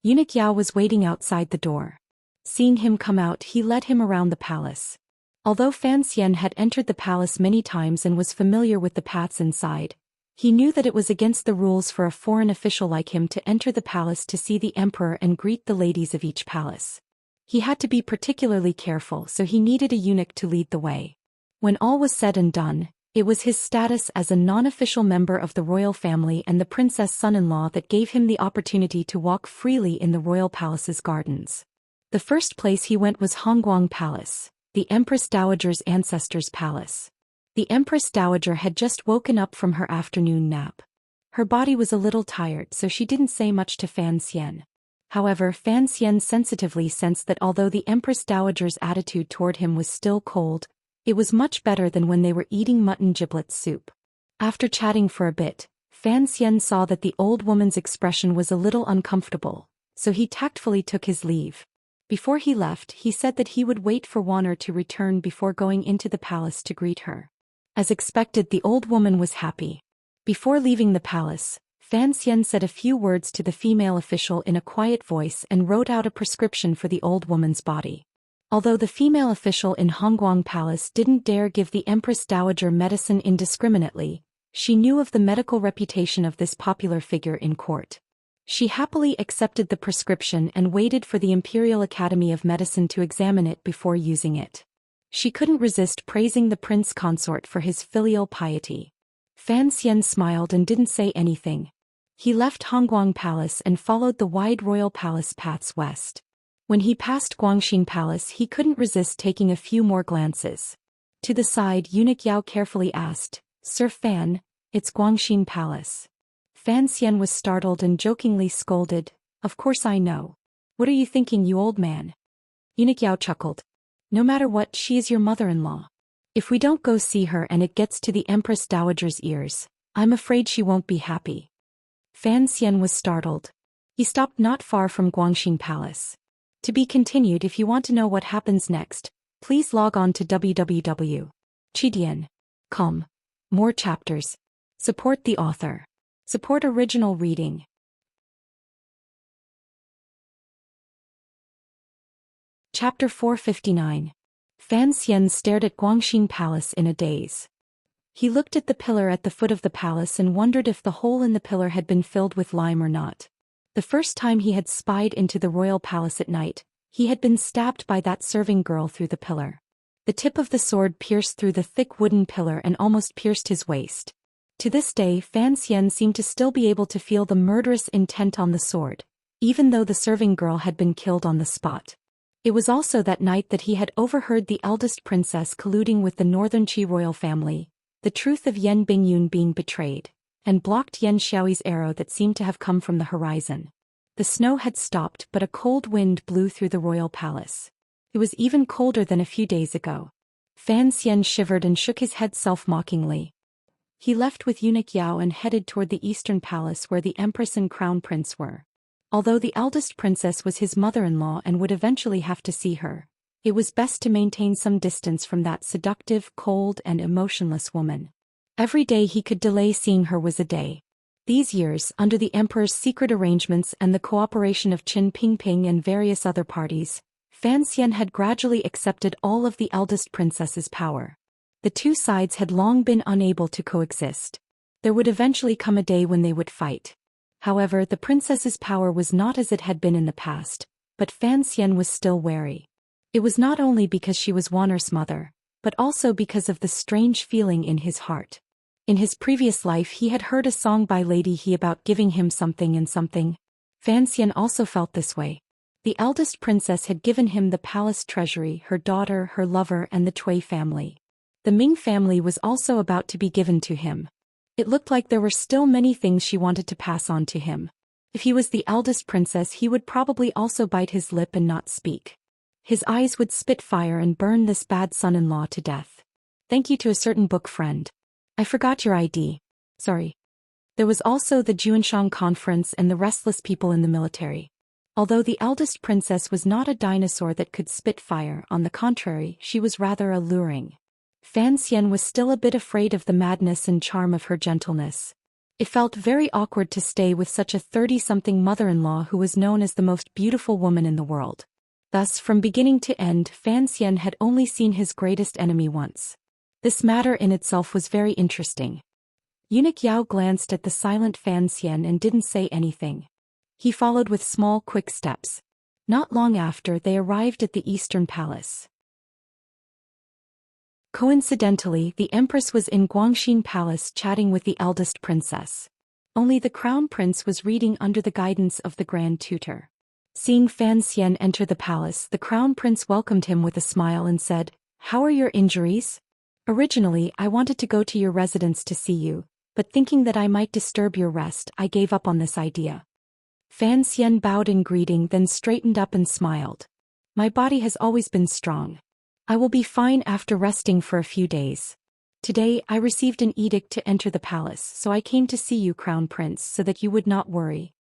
Eunuch Yao was waiting outside the door. Seeing him come out, he led him around the palace. Although Fan Xian had entered the palace many times and was familiar with the paths inside, he knew that it was against the rules for a foreign official like him to enter the palace to see the emperor and greet the ladies of each palace. He had to be particularly careful, so he needed a eunuch to lead the way. When all was said and done, it was his status as a non-official member of the royal family and the princess son-in-law that gave him the opportunity to walk freely in the royal palace's gardens. The first place he went was Hongguang Palace, the Empress Dowager's ancestors' palace. The Empress Dowager had just woken up from her afternoon nap. Her body was a little tired, so she didn't say much to Fan Xian. However, Fan Xian sensitively sensed that although the Empress Dowager's attitude toward him was still cold, it was much better than when they were eating mutton giblet soup. After chatting for a bit, Fan Xian saw that the old woman's expression was a little uncomfortable, so he tactfully took his leave. Before he left, he said that he would wait for Wanner to return before going into the palace to greet her. As expected, the old woman was happy. Before leaving the palace, Fan Xian said a few words to the female official in a quiet voice and wrote out a prescription for the old woman's body. Although the female official in Hongguang Palace didn't dare give the Empress Dowager medicine indiscriminately, she knew of the medical reputation of this popular figure in court. She happily accepted the prescription and waited for the Imperial Academy of Medicine to examine it before using it. She couldn't resist praising the prince consort for his filial piety. Fan Xian smiled and didn't say anything. He left Hongguang Palace and followed the wide royal palace paths west. When he passed Guangxin Palace, he couldn't resist taking a few more glances. To the side, eunuch Yao carefully asked, "Sir Fan, it's Guangxin Palace." Fan Xian was startled and jokingly scolded, "Of course I know. What are you thinking, you old man?" Eunuch Yao chuckled. "No matter what, she is your mother-in-law. If we don't go see her and it gets to the Empress Dowager's ears, I'm afraid she won't be happy." Fan Xian was startled. He stopped not far from Guangxin Palace. To be continued. If you want to know what happens next, please log on to www.chidian.com. More chapters. Support the author. Support original reading. Chapter 459. Fan Xian stared at Guangxin Palace in a daze. He looked at the pillar at the foot of the palace and wondered if the hole in the pillar had been filled with lime or not. The first time he had spied into the royal palace at night, he had been stabbed by that serving girl through the pillar. The tip of the sword pierced through the thick wooden pillar and almost pierced his waist. To this day, Fan Xian seemed to still be able to feel the murderous intent on the sword, even though the serving girl had been killed on the spot. It was also that night that he had overheard the eldest princess colluding with the northern Qi royal family, the truth of Yan Bingyun being betrayed, and blocked Yan Xiaoyi's arrow that seemed to have come from the horizon. The snow had stopped, but a cold wind blew through the royal palace. It was even colder than a few days ago. Fan Xian shivered and shook his head self-mockingly. He left with eunuch Yao and headed toward the eastern palace where the empress and crown prince were. Although the eldest princess was his mother-in-law and would eventually have to see her, it was best to maintain some distance from that seductive, cold, and emotionless woman. Every day he could delay seeing her was a day. These years, under the emperor's secret arrangements and the cooperation of Qin Pingping and various other parties, Fan Xian had gradually accepted all of the eldest princess's power. The two sides had long been unable to coexist. There would eventually come a day when they would fight. However, the princess's power was not as it had been in the past, but Fan Xian was still wary. It was not only because she was Wan'er's mother, but also because of the strange feeling in his heart. In his previous life he had heard a song by Lady He about giving him something and something. Fan Xian also felt this way. The eldest princess had given him the palace treasury, her daughter, her lover, and the Cui family. The Ming family was also about to be given to him. It looked like there were still many things she wanted to pass on to him. If he was the eldest princess, he would probably also bite his lip and not speak. His eyes would spit fire and burn this bad son-in-law to death. Thank you to a certain book friend. I forgot your ID. Sorry. There was also the Juanshang conference and the restless people in the military. Although the eldest princess was not a dinosaur that could spit fire, on the contrary, she was rather alluring. Fan Xian was still a bit afraid of the madness and charm of her gentleness. It felt very awkward to stay with such a 30-something mother-in-law who was known as the most beautiful woman in the world. Thus, from beginning to end, Fan Xian had only seen his greatest enemy once. This matter in itself was very interesting. Eunuch Yao glanced at the silent Fan Xian and didn't say anything. He followed with small, quick steps. Not long after, they arrived at the Eastern Palace. Coincidentally, the Empress was in Guangxin Palace chatting with the eldest princess. Only the Crown Prince was reading under the guidance of the Grand Tutor. Seeing Fan Xian enter the palace, the Crown Prince welcomed him with a smile and said, "How are your injuries? Originally, I wanted to go to your residence to see you, but thinking that I might disturb your rest, I gave up on this idea." Fan Xian bowed in greeting, then straightened up and smiled. "My body has always been strong. I will be fine after resting for a few days. Today, I received an edict to enter the palace, so I came to see you, Crown Prince, so that you would not worry.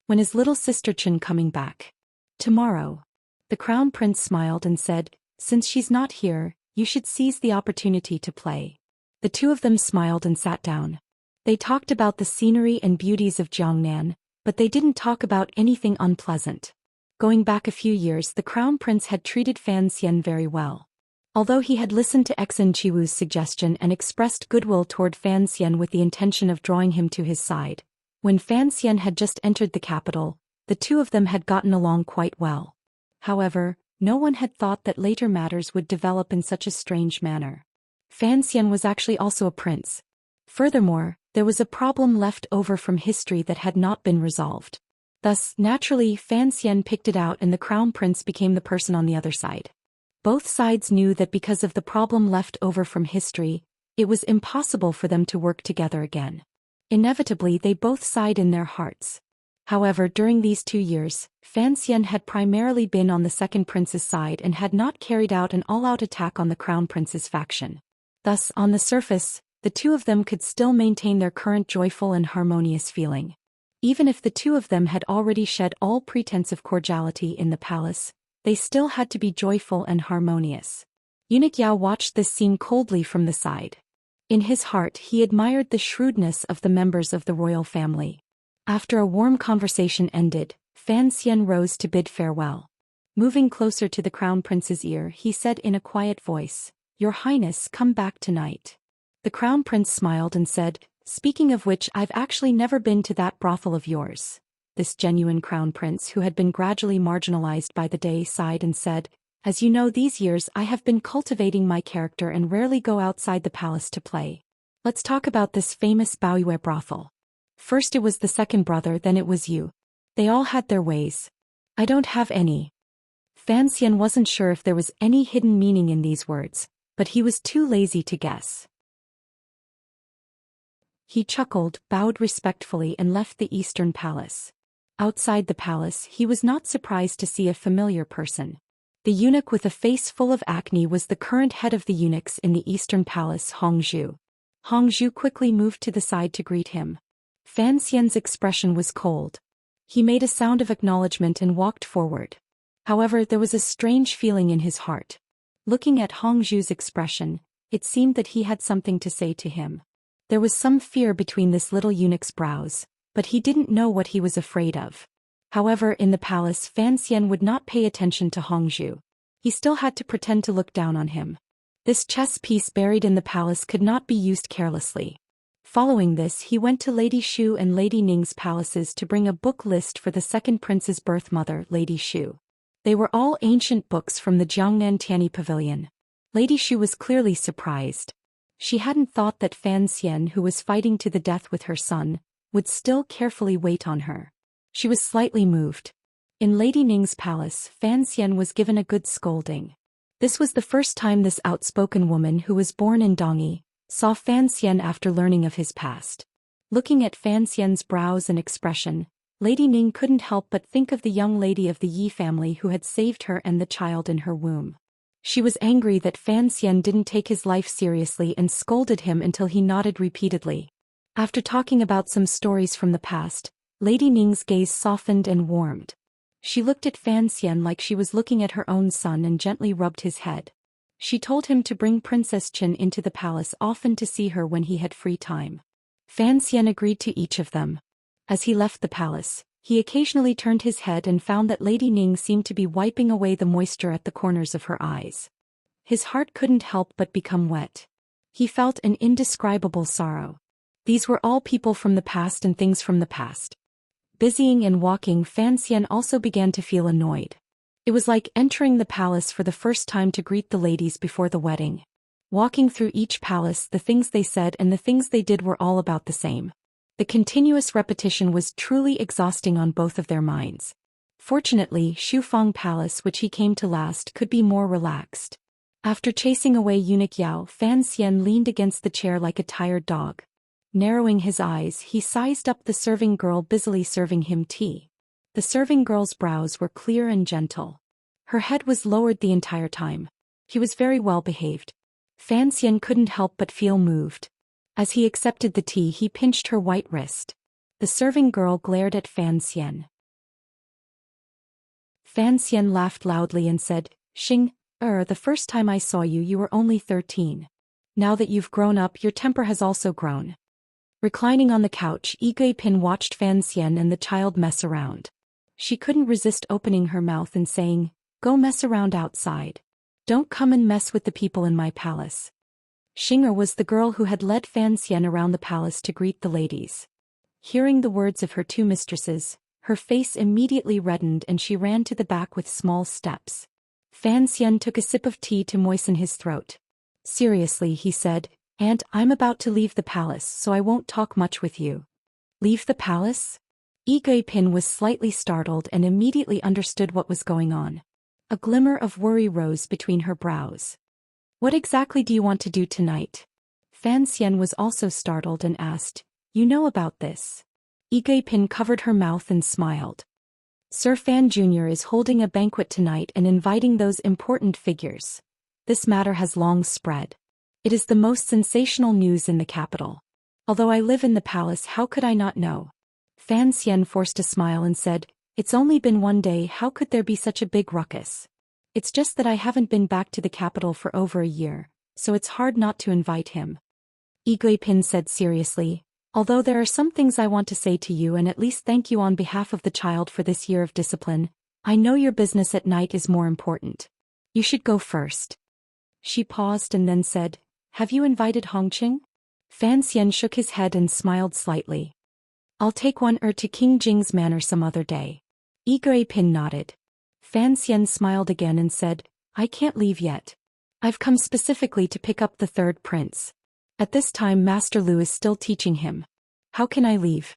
When is little sister Chen coming back?" "Tomorrow." The Crown Prince smiled and said, "Since she's not here, you should seize the opportunity to play." The two of them smiled and sat down. They talked about the scenery and beauties of Jiangnan, but they didn't talk about anything unpleasant. Going back a few years, the Crown Prince had treated Fan Xian very well. Although he had listened to Exin Chiwu's suggestion and expressed goodwill toward Fan Xian with the intention of drawing him to his side, when Fan Xian had just entered the capital, the two of them had gotten along quite well. However, no one had thought that later matters would develop in such a strange manner. Fan Xian was actually also a prince. Furthermore, There was a problem left over from history that had not been resolved. Thus, naturally, Fan Xian picked it out and the crown prince became the person on the other side. Both sides knew that because of the problem left over from history, it was impossible for them to work together again. Inevitably, they both sighed in their hearts. However, during these 2 years, Fan Xian had primarily been on the second prince's side and had not carried out an all-out attack on the crown prince's faction. Thus, on the surface, the two of them could still maintain their current joyful and harmonious feeling. Even if the two of them had already shed all pretense of cordiality in the palace, they still had to be joyful and harmonious. Eunuch Yao watched this scene coldly from the side. In his heart, he admired the shrewdness of the members of the royal family. After a warm conversation ended, Fan Xian rose to bid farewell. Moving closer to the crown prince's ear, he said in a quiet voice, "Your Highness, come back tonight." The crown prince smiled and said, "Speaking of which, I've actually never been to that brothel of yours." This genuine crown prince, who had been gradually marginalized by the day, sighed and said, "As you know, these years I have been cultivating my character and rarely go outside the palace to play. Let's talk about this famous Baoyue brothel. First it was the second brother, then it was you. They all had their ways. I don't have any." Fan Xian wasn't sure if there was any hidden meaning in these words, but he was too lazy to guess. He chuckled, bowed respectfully and left the Eastern Palace. Outside the palace, he was not surprised to see a familiar person. The eunuch with a face full of acne was the current head of the eunuchs in the Eastern Palace, Hongzhu. Hongzhu quickly moved to the side to greet him. Fan Xian's expression was cold. He made a sound of acknowledgement and walked forward. However, there was a strange feeling in his heart. Looking at Hongzhu's expression, it seemed that he had something to say to him. There was some fear between this little eunuch's brows, but he didn't know what he was afraid of. However, in the palace, Fan Xian would not pay attention to Hongzhu. He still had to pretend to look down on him. This chess piece buried in the palace could not be used carelessly. Following this, he went to Lady Shu and Lady Ning's palaces to bring a book list for the second prince's birth mother, Lady Shu. They were all ancient books from the Jiangnan Tianyi Pavilion. Lady Shu was clearly surprised. She hadn't thought that Fan Xian, who was fighting to the death with her son, would still carefully wait on her. She was slightly moved. In Lady Ning's palace, Fan Xian was given a good scolding. This was the first time this outspoken woman, who was born in Dongyi, saw Fan Xian after learning of his past. Looking at Fan Xian's brows and expression, Lady Ning couldn't help but think of the young lady of the Yi family who had saved her and the child in her womb. She was angry that Fan Xian didn't take his life seriously and scolded him until he nodded repeatedly. After talking about some stories from the past, Lady Ning's gaze softened and warmed. She looked at Fan Xian like she was looking at her own son and gently rubbed his head. She told him to bring Princess Qin into the palace often to see her when he had free time. Fan Xian agreed to each of them. As he left the palace, he occasionally turned his head and found that Lady Ning seemed to be wiping away the moisture at the corners of her eyes. His heart couldn't help but become wet. He felt an indescribable sorrow. These were all people from the past and things from the past. Busying and walking, Fan Xian also began to feel annoyed. It was like entering the palace for the first time to greet the ladies before the wedding. Walking through each palace, the things they said and the things they did were all about the same. The continuous repetition was truly exhausting on both of their minds. Fortunately, Shufang Palace, which he came to last, could be more relaxed. After chasing away Eunuch Yao, Fan Xian leaned against the chair like a tired dog. Narrowing his eyes, he sized up the serving girl busily serving him tea. The serving girl's brows were clear and gentle. Her head was lowered the entire time. He was very well behaved. Fan Xian couldn't help but feel moved. As he accepted the tea, he pinched her white wrist. The serving girl glared at Fan Xian. Fan Xian laughed loudly and said, the first time I saw you, you were only 13. Now that you've grown up, your temper has also grown." Reclining on the couch, Yi Pin watched Fan Xian and the child mess around. She couldn't resist opening her mouth and saying, "Go mess around outside. Don't come and mess with the people in my palace." Xing'er was the girl who had led Fan Xian around the palace to greet the ladies. Hearing the words of her two mistresses, her face immediately reddened and she ran to the back with small steps. Fan Xian took a sip of tea to moisten his throat. "Seriously," he said, And I'm about to leave the palace, so I won't talk much with you. Leave the palace? Pin was slightly startled and immediately understood what was going on. A glimmer of worry rose between her brows. What exactly do you want to do tonight? Fan Xian was also startled and asked, You know about this? Pin covered her mouth and smiled. Sir Fan Jr. is holding a banquet tonight and inviting those important figures. This matter has long spread. It is the most sensational news in the capital. Although I live in the palace, how could I not know? Fan Xian forced a smile and said, It's only been one day, how could there be such a big ruckus? It's just that I haven't been back to the capital for over a year, so it's hard not to invite him. Pin said seriously, Although there are some things I want to say to you and at least thank you on behalf of the child for this year of discipline, I know your business at night is more important. You should go first. She paused and then said, Have you invited Hongqing? Fan Xian shook his head and smiled slightly. I'll take one to King Jing's manor some other day. Pin nodded. Fan Xian smiled again and said, I can't leave yet. I've come specifically to pick up the third prince. At this time Master Lu is still teaching him. How can I leave?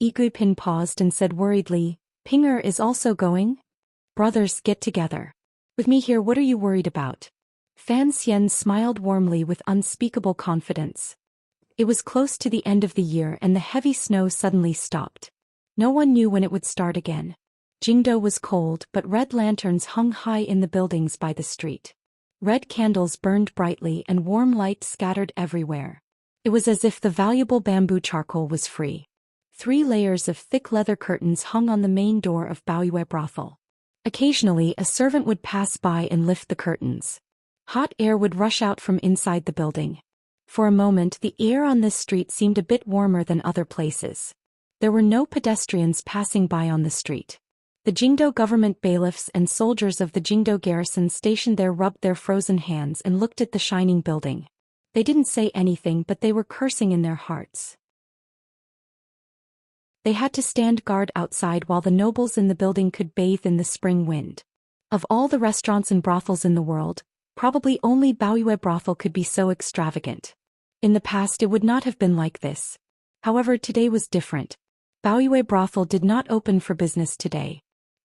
Pin paused and said worriedly, Pinger is also going? Brothers, get together. With me here, what are you worried about? Fan Xian smiled warmly with unspeakable confidence. It was close to the end of the year and the heavy snow suddenly stopped. No one knew when it would start again. Jingdo was cold, but red lanterns hung high in the buildings by the street. Red candles burned brightly and warm light scattered everywhere. It was as if the valuable bamboo charcoal was free. 3 layers of thick leather curtains hung on the main door of Baoyue brothel. Occasionally a servant would pass by and lift the curtains. Hot air would rush out from inside the building. For a moment the air on this street seemed a bit warmer than other places. There were no pedestrians passing by on the street. The Jingdo government bailiffs and soldiers of the Jingdo garrison stationed there rubbed their frozen hands and looked at the shining building. They didn't say anything, but they were cursing in their hearts. They had to stand guard outside while the nobles in the building could bathe in the spring wind. Of all the restaurants and brothels in the world, probably only Baoyue brothel could be so extravagant. In the past it would not have been like this. However, today was different. Baoyue brothel did not open for business today.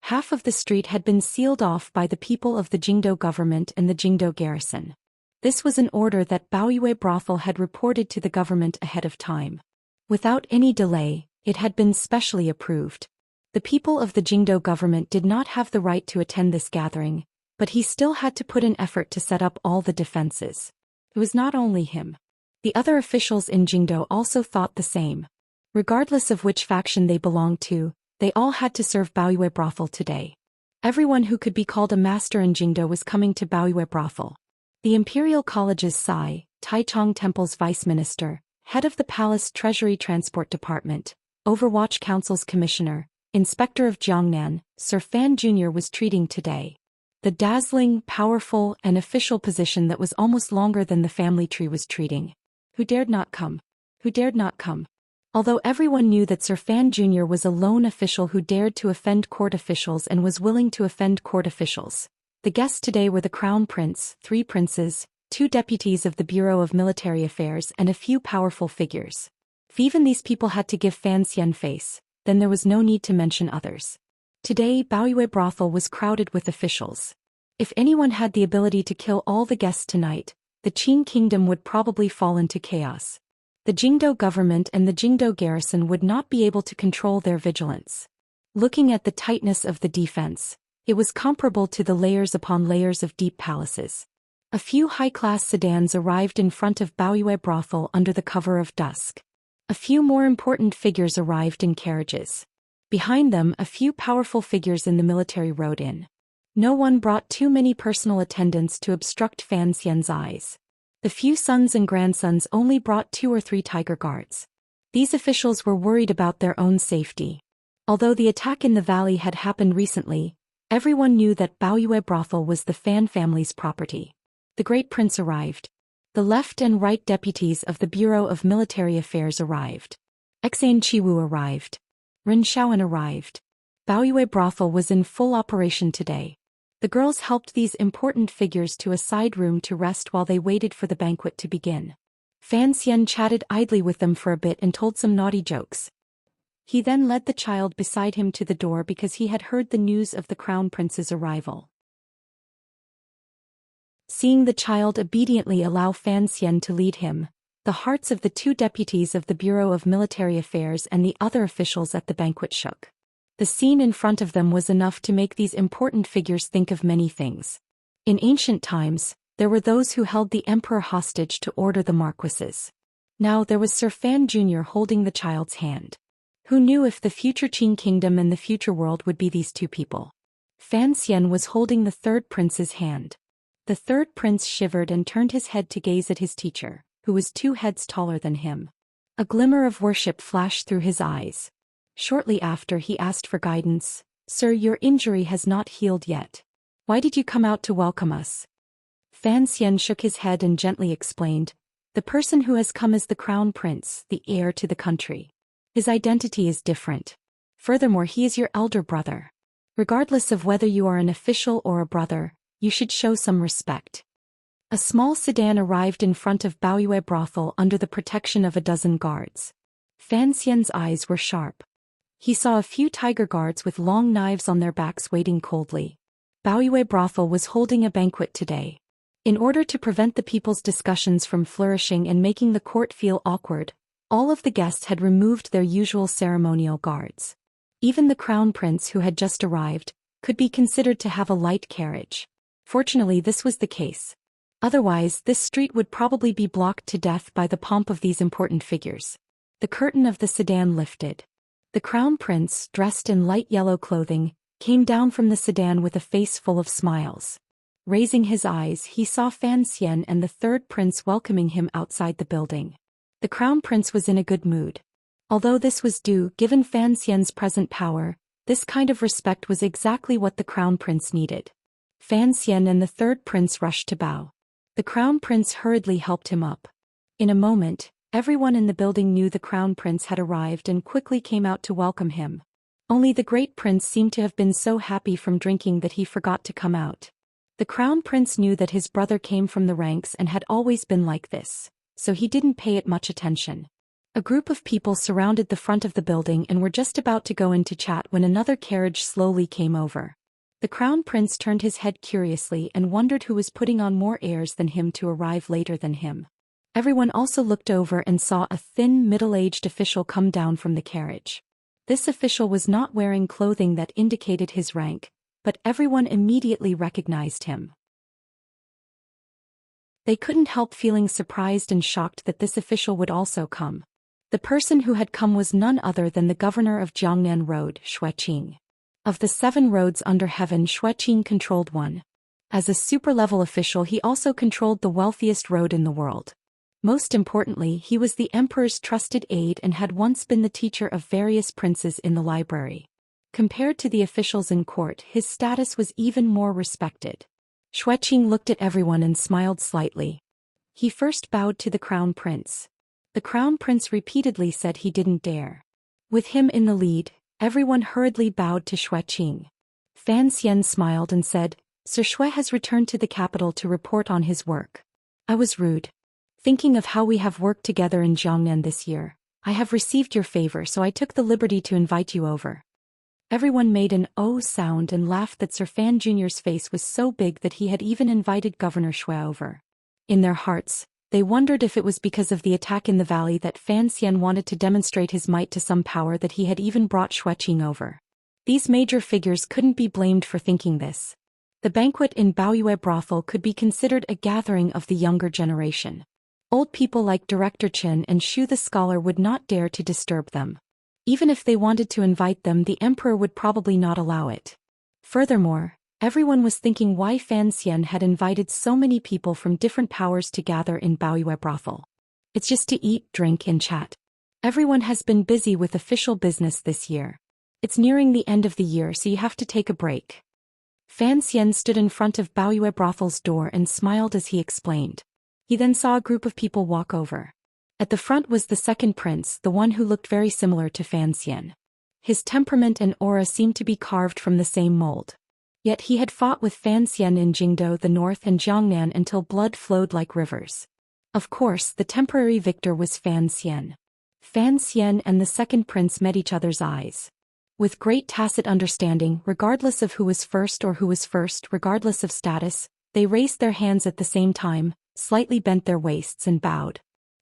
Half of the street had been sealed off by the people of the Jingdo government and the Jingdo garrison. This was an order that Baoyue brothel had reported to the government ahead of time. Without any delay, it had been specially approved. The people of the Jingdo government did not have the right to attend this gathering, but he still had to put in effort to set up all the defenses. It was not only him. The other officials in Jingdo also thought the same. Regardless of which faction they belonged to, they all had to serve Baoyue brothel today. Everyone who could be called a master in Jingdo was coming to Baoyue brothel. The Imperial College's Sai, Taichung Temple's vice minister, head of the Palace Treasury Transport Department, Overwatch Council's commissioner, inspector of Jiangnan, Sir Fan Jr. was treating today. The dazzling, powerful, and official position that was almost longer than the family tree was treating. Who dared not come? Who dared not come? Although everyone knew that Sir Fan Jr. was a lone official who dared to offend court officials and was willing to offend court officials, the guests today were the Crown Prince, 3 princes, 2 deputies of the Bureau of Military Affairs and a few powerful figures. If even these people had to give Fan Xian face, then there was no need to mention others. Today Baoyue brothel was crowded with officials. If anyone had the ability to kill all the guests tonight, the Qing kingdom would probably fall into chaos. The Jingdo government and the Jingdo garrison would not be able to control their vigilance. Looking at the tightness of the defense, it was comparable to the layers upon layers of deep palaces. A few high-class sedans arrived in front of Baoyue brothel under the cover of dusk. A few more important figures arrived in carriages. Behind them, a few powerful figures in the military rode in. No one brought too many personal attendants to obstruct Fan Xian's eyes. The few sons and grandsons only brought 2 or 3 tiger guards. These officials were worried about their own safety. Although the attack in the valley had happened recently, everyone knew that Baoyue brothel was the Fan family's property. The great prince arrived. The left and right deputies of the Bureau of Military Affairs arrived. Xan Chiwu arrived. Ren Shaoan arrived. Baoyue brothel was in full operation today. The girls helped these important figures to a side room to rest while they waited for the banquet to begin. Fan Xian chatted idly with them for a bit and told some naughty jokes. He then led the child beside him to the door because he had heard the news of the crown prince's arrival. Seeing the child obediently allow Fan Xian to lead him, the hearts of the two deputies of the Bureau of Military Affairs and the other officials at the banquet shook. The scene in front of them was enough to make these important figures think of many things. In ancient times, there were those who held the emperor hostage to order the marquises. Now there was Sir Fan Jr. holding the child's hand. Who knew if the future Qing kingdom and the future world would be these two people? Fan Xian was holding the third prince's hand. The third prince shivered and turned his head to gaze at his teacher, who was 2 heads taller than him. A glimmer of worship flashed through his eyes. Shortly after he asked for guidance. "Sir, your injury has not healed yet. Why did you come out to welcome us?" Fan Xian shook his head and gently explained, "The person who has come is the crown prince, the heir to the country. His identity is different. Furthermore, he is your elder brother. Regardless of whether you are an official or a brother, you should show some respect." A small sedan arrived in front of Baoyue brothel under the protection of a dozen guards. Fan Xian's eyes were sharp. He saw a few tiger guards with long knives on their backs waiting coldly. Baoyue brothel was holding a banquet today. In order to prevent the people's discussions from flourishing and making the court feel awkward, all of the guests had removed their usual ceremonial guards. Even the crown prince who had just arrived could be considered to have a light carriage. Fortunately, this was the case. Otherwise, this street would probably be blocked to death by the pomp of these important figures. The curtain of the sedan lifted. The crown prince, dressed in light yellow clothing, came down from the sedan with a face full of smiles. Raising his eyes, he saw Fan Xian and the third prince welcoming him outside the building. The crown prince was in a good mood. Although this was due, given Fan Xian's present power, this kind of respect was exactly what the crown prince needed. Fan Xian and the third prince rushed to bow. The crown prince hurriedly helped him up. In a moment, everyone in the building knew the crown prince had arrived and quickly came out to welcome him. Only the great prince seemed to have been so happy from drinking that he forgot to come out. The crown prince knew that his brother came from the ranks and had always been like this, so he didn't pay it much attention. A group of people surrounded the front of the building and were just about to go in to chat when another carriage slowly came over. The crown prince turned his head curiously and wondered who was putting on more airs than him to arrive later than him. Everyone also looked over and saw a thin, middle-aged official come down from the carriage. This official was not wearing clothing that indicated his rank, but everyone immediately recognized him. They couldn't help feeling surprised and shocked that this official would also come. The person who had come was none other than the governor of Jiangnan Road, Xueqing. Of the 7 roads under heaven, Xueqing controlled one. As a super-level official, he also controlled the wealthiest road in the world. Most importantly, he was the emperor's trusted aide and had once been the teacher of various princes in the library. Compared to the officials in court, his status was even more respected. Xueqing looked at everyone and smiled slightly. He first bowed to the crown prince. The crown prince repeatedly said he didn't dare. With him in the lead, everyone hurriedly bowed to Xueqing. Fan Xian smiled and said, "Sir Xue has returned to the capital to report on his work. I was rude. Thinking of how we have worked together in Jiangnan this year, I have received your favor, so I took the liberty to invite you over." Everyone made an "oh" sound and laughed that Sir Fan Jr.'s face was so big that he had even invited Governor Xue over. In their hearts, they wondered if it was because of the attack in the valley that Fan Xian wanted to demonstrate his might to some power that he had even brought Xueqing over. These major figures couldn't be blamed for thinking this. The banquet in Baoyue brothel could be considered a gathering of the younger generation. Old people like Director Chen and Shu the scholar would not dare to disturb them. Even if they wanted to invite them, the emperor would probably not allow it. Furthermore, everyone was thinking why Fan Xian had invited so many people from different powers to gather in Baoyue brothel. It's just to eat, drink and chat. Everyone has been busy with official business this year. It's nearing the end of the year, so you have to take a break. Fan Xian stood in front of Baoyue brothel's door and smiled as he explained. He then saw a group of people walk over. At the front was the second prince, the one who looked very similar to Fan Xian. His temperament and aura seemed to be carved from the same mold. Yet he had fought with Fan Xian in Jingdou the north and Jiangnan until blood flowed like rivers. Of course, the temporary victor was Fan Xian. Fan Xian and the second prince met each other's eyes. With great tacit understanding, regardless of who was first or who was first, regardless of status, they raised their hands at the same time, slightly bent their waists and bowed.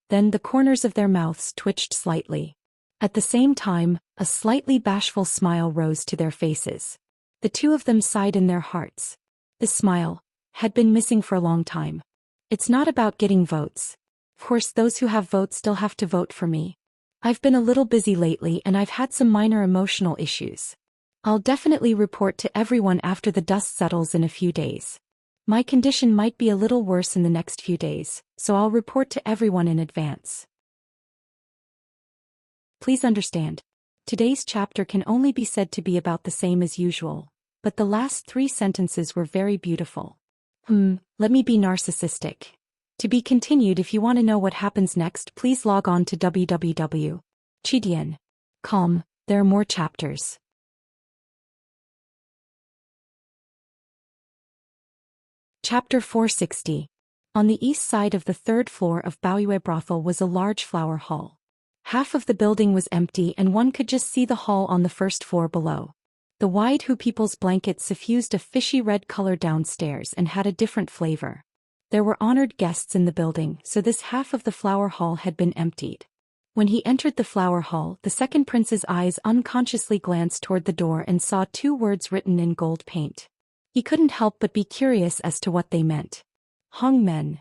Then the corners of their mouths twitched slightly. At the same time, a slightly bashful smile rose to their faces. The two of them sighed in their hearts. This smile had been missing for a long time. It's not about getting votes. Of course, those who have votes still have to vote for me. I've been a little busy lately and I've had some minor emotional issues. I'll definitely report to everyone after the dust settles in a few days. My condition might be a little worse in the next few days, so I'll report to everyone in advance. Please understand. Today's chapter can only be said to be about the same as usual, but the last 3 sentences were very beautiful. Let me be narcissistic. To be continued. If you want to know what happens next, please log on to www.chidian.com. There are more chapters. Chapter 460. On the east side of the 3rd floor of Baoyue Brothel was a large flower hall. Half of the building was empty and one could just see the hall on the 1st floor below. The wide Hu People's blanket suffused a fishy red color downstairs and had a different flavor. There were honored guests in the building, so this half of the flower hall had been emptied. When he entered the flower hall, the second prince's eyes unconsciously glanced toward the door and saw 2 words written in gold paint. He couldn't help but be curious as to what they meant. Hongmen.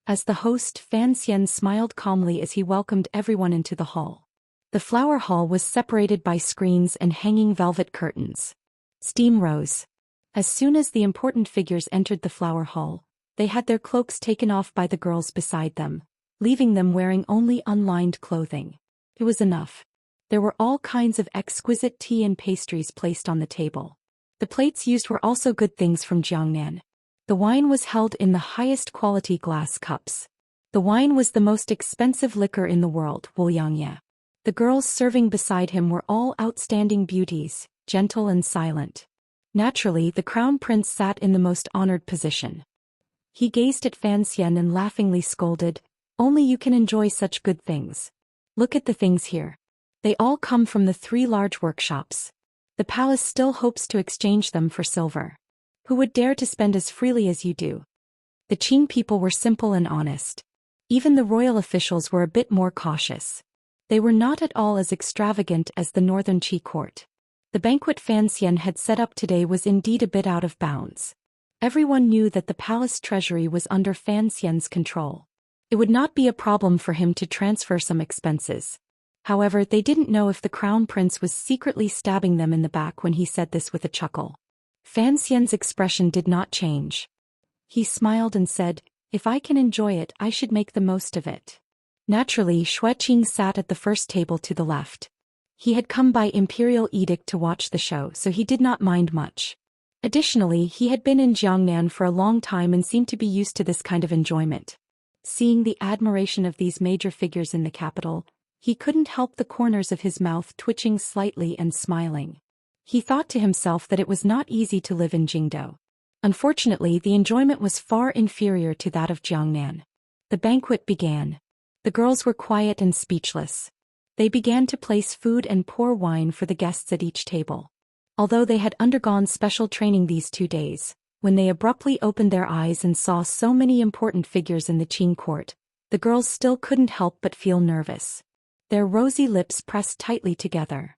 As the host, Fan Xian smiled calmly as he welcomed everyone into the hall. The flower hall was separated by screens and hanging velvet curtains. Steam rose. As soon as the important figures entered the flower hall, they had their cloaks taken off by the girls beside them, leaving them wearing only unlined clothing. It was enough. There were all kinds of exquisite tea and pastries placed on the table. The plates used were also good things from Jiangnan. The wine was held in the highest quality glass cups. The wine was the most expensive liquor in the world, Wuliangye. The girls serving beside him were all outstanding beauties, gentle and silent. Naturally, the crown prince sat in the most honored position. He gazed at Fan Xian and laughingly scolded, "Only you can enjoy such good things. Look at the things here. They all come from the 3 large workshops. The palace still hopes to exchange them for silver. Who would dare to spend as freely as you do?" The Qing people were simple and honest. Even the royal officials were a bit more cautious. They were not at all as extravagant as the northern Qi court. The banquet Fan Xian had set up today was indeed a bit out of bounds. Everyone knew that the palace treasury was under Fan Xian's control. It would not be a problem for him to transfer some expenses. However, they didn't know if the crown prince was secretly stabbing them in the back when he said this with a chuckle. Fan Xian's expression did not change. He smiled and said, "If I can enjoy it, I should make the most of it." Naturally, Xueqing sat at the first table to the left. He had come by imperial edict to watch the show, so he did not mind much. Additionally, he had been in Jiangnan for a long time and seemed to be used to this kind of enjoyment. Seeing the admiration of these major figures in the capital, he couldn't help the corners of his mouth twitching slightly and smiling. He thought to himself that it was not easy to live in Jingdou. Unfortunately, the enjoyment was far inferior to that of Jiangnan. The banquet began. The girls were quiet and speechless. They began to place food and pour wine for the guests at each table. Although they had undergone special training these 2 days, when they abruptly opened their eyes and saw so many important figures in the Qing court, the girls still couldn't help but feel nervous. Their rosy lips pressed tightly together.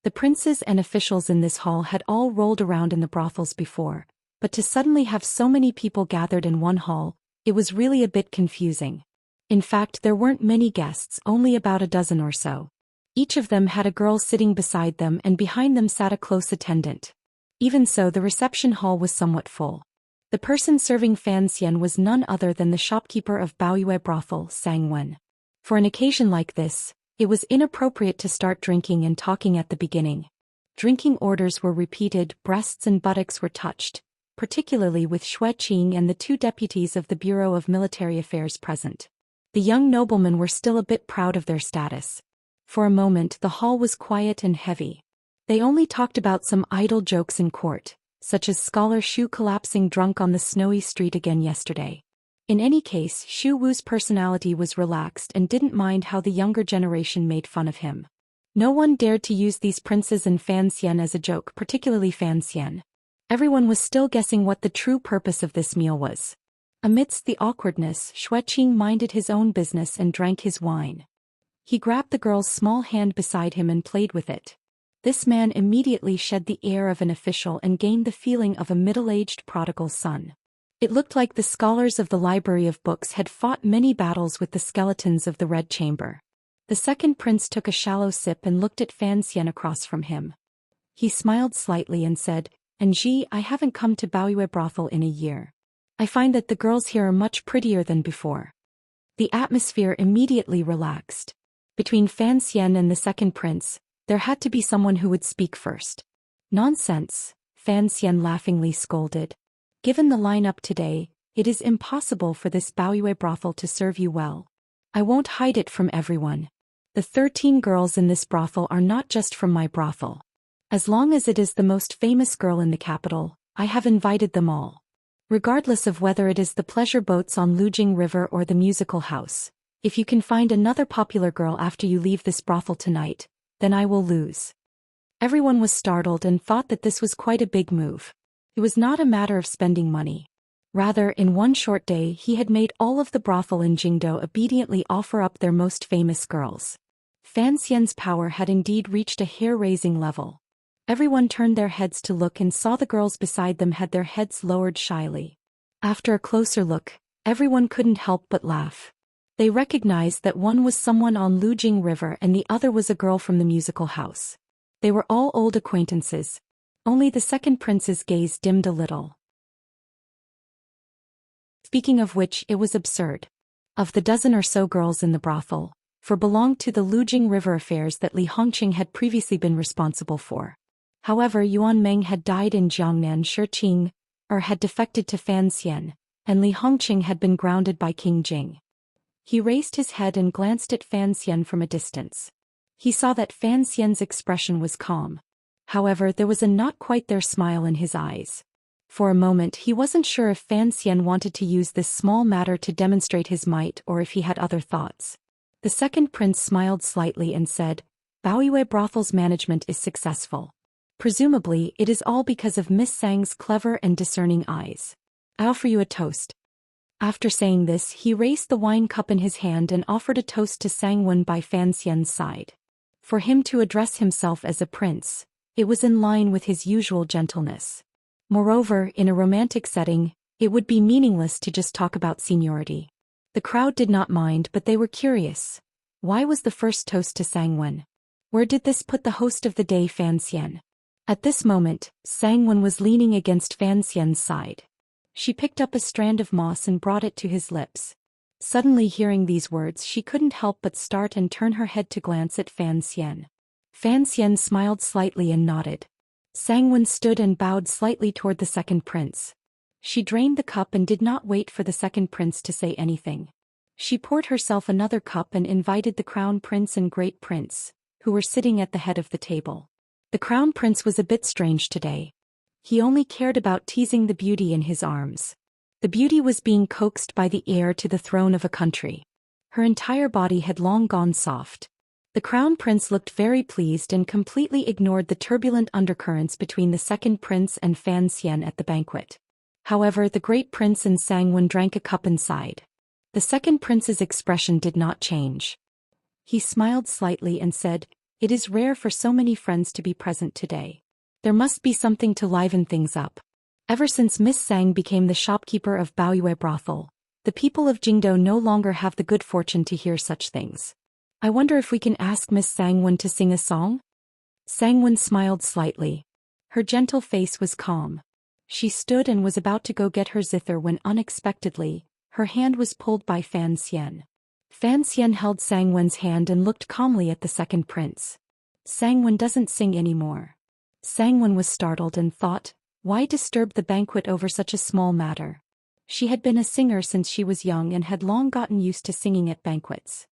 The princes and officials in this hall had all rolled around in the brothels before, but to suddenly have so many people gathered in one hall, it was really a bit confusing. In fact, there weren't many guests, only about a dozen or so. Each of them had a girl sitting beside them and behind them sat a close attendant. Even so, the reception hall was somewhat full. The person serving Fan Xian was none other than the shopkeeper of Baoyue Brothel, Sang Wen. For an occasion like this, it was inappropriate to start drinking and talking at the beginning. Drinking orders were repeated, breasts and buttocks were touched, particularly with Xueqing and the 2 deputies of the Bureau of Military Affairs present. The young noblemen were still a bit proud of their status. For a moment the hall was quiet and heavy. They only talked about some idle jokes in court, such as Scholar Shu collapsing drunk on the snowy street again yesterday. In any case, Xu Wu's personality was relaxed and didn't mind how the younger generation made fun of him. No one dared to use these princes and Fan Xian as a joke, particularly Fan Xian. Everyone was still guessing what the true purpose of this meal was. Amidst the awkwardness, Xueqing minded his own business and drank his wine. He grabbed the girl's small hand beside him and played with it. This man immediately shed the air of an official and gained the feeling of a middle-aged prodigal son. It looked like the scholars of the Library of Books had fought many battles with the skeletons of the Red Chamber. The second prince took a shallow sip and looked at Fan Xian across from him. He smiled slightly and said, "Anji, I haven't come to Baoyue brothel in a year. I find that the girls here are much prettier than before." The atmosphere immediately relaxed. Between Fan Xian and the second prince, there had to be someone who would speak first. "Nonsense," Fan Xian laughingly scolded. "Given the lineup today, it is impossible for this Baoyue brothel to serve you well. I won't hide it from everyone. The 13 girls in this brothel are not just from my brothel. As long as it is the most famous girl in the capital, I have invited them all. Regardless of whether it is the pleasure boats on Lujing River or the musical house, if you can find another popular girl after you leave this brothel tonight, then I will lose." Everyone was startled and thought that this was quite a big move. It was not a matter of spending money. Rather, in one short day he had made all of the brothel in Jingdo obediently offer up their most famous girls. Fan Xian's power had indeed reached a hair-raising level. Everyone turned their heads to look and saw the girls beside them had their heads lowered shyly. After a closer look, everyone couldn't help but laugh. They recognized that one was someone on Lujing River and the other was a girl from the musical house. They were all old acquaintances. Only the second prince's gaze dimmed a little. Speaking of which, it was absurd. Of the dozen or so girls in the brothel, 4 belonged to the Lujing River affairs that Li Hongqing had previously been responsible for. However, Yuan Meng had died in Jiangnan Shiqing, or had defected to Fan Xian, and Li Hongqing had been grounded by King Jing. He raised his head and glanced at Fan Xian from a distance. He saw that Fan Xian's expression was calm. However, there was a not quite there smile in his eyes. For a moment he wasn't sure if Fan Xian wanted to use this small matter to demonstrate his might or if he had other thoughts. The second prince smiled slightly and said, "Baoyue Brothel's management is successful. Presumably, it is all because of Miss Sang's clever and discerning eyes. I offer you a toast." After saying this, he raised the wine cup in his hand and offered a toast to Sangwen by Fan Xian's side. For him to address himself as a prince, it was in line with his usual gentleness. Moreover, in a romantic setting, it would be meaningless to just talk about seniority. The crowd did not mind, but they were curious. Why was the first toast to Sangwen? Where did this put the host of the day, Fan Xian? At this moment, Sangwen was leaning against Fan Xian's side. She picked up a strand of moss and brought it to his lips. Suddenly hearing these words, she couldn't help but start and turn her head to glance at Fan Xian. Fan Xian smiled slightly and nodded. Sangwen stood and bowed slightly toward the second prince. She drained the cup and did not wait for the second prince to say anything. She poured herself another cup and invited the crown prince and great prince, who were sitting at the head of the table. The crown prince was a bit strange today. He only cared about teasing the beauty in his arms. The beauty was being coaxed by the heir to the throne of a country. Her entire body had long gone soft. The crown prince looked very pleased and completely ignored the turbulent undercurrents between the second prince and Fan Xian at the banquet. However, the great prince and Sangwen drank a cup and sighed. The second prince's expression did not change. He smiled slightly and said, "It is rare for so many friends to be present today. There must be something to liven things up. Ever since Miss Sang became the shopkeeper of Baoyue Brothel, the people of Jingdo no longer have the good fortune to hear such things. I wonder if we can ask Miss Sangwen to sing a song?" Sangwen smiled slightly. Her gentle face was calm. She stood and was about to go get her zither when unexpectedly, her hand was pulled by Fan Xian. Fan Xian held Sangwen's hand and looked calmly at the second prince. "Sangwen doesn't sing anymore." Sangwen was startled and thought, why disturb the banquet over such a small matter? She had been a singer since she was young and had long gotten used to singing at banquets.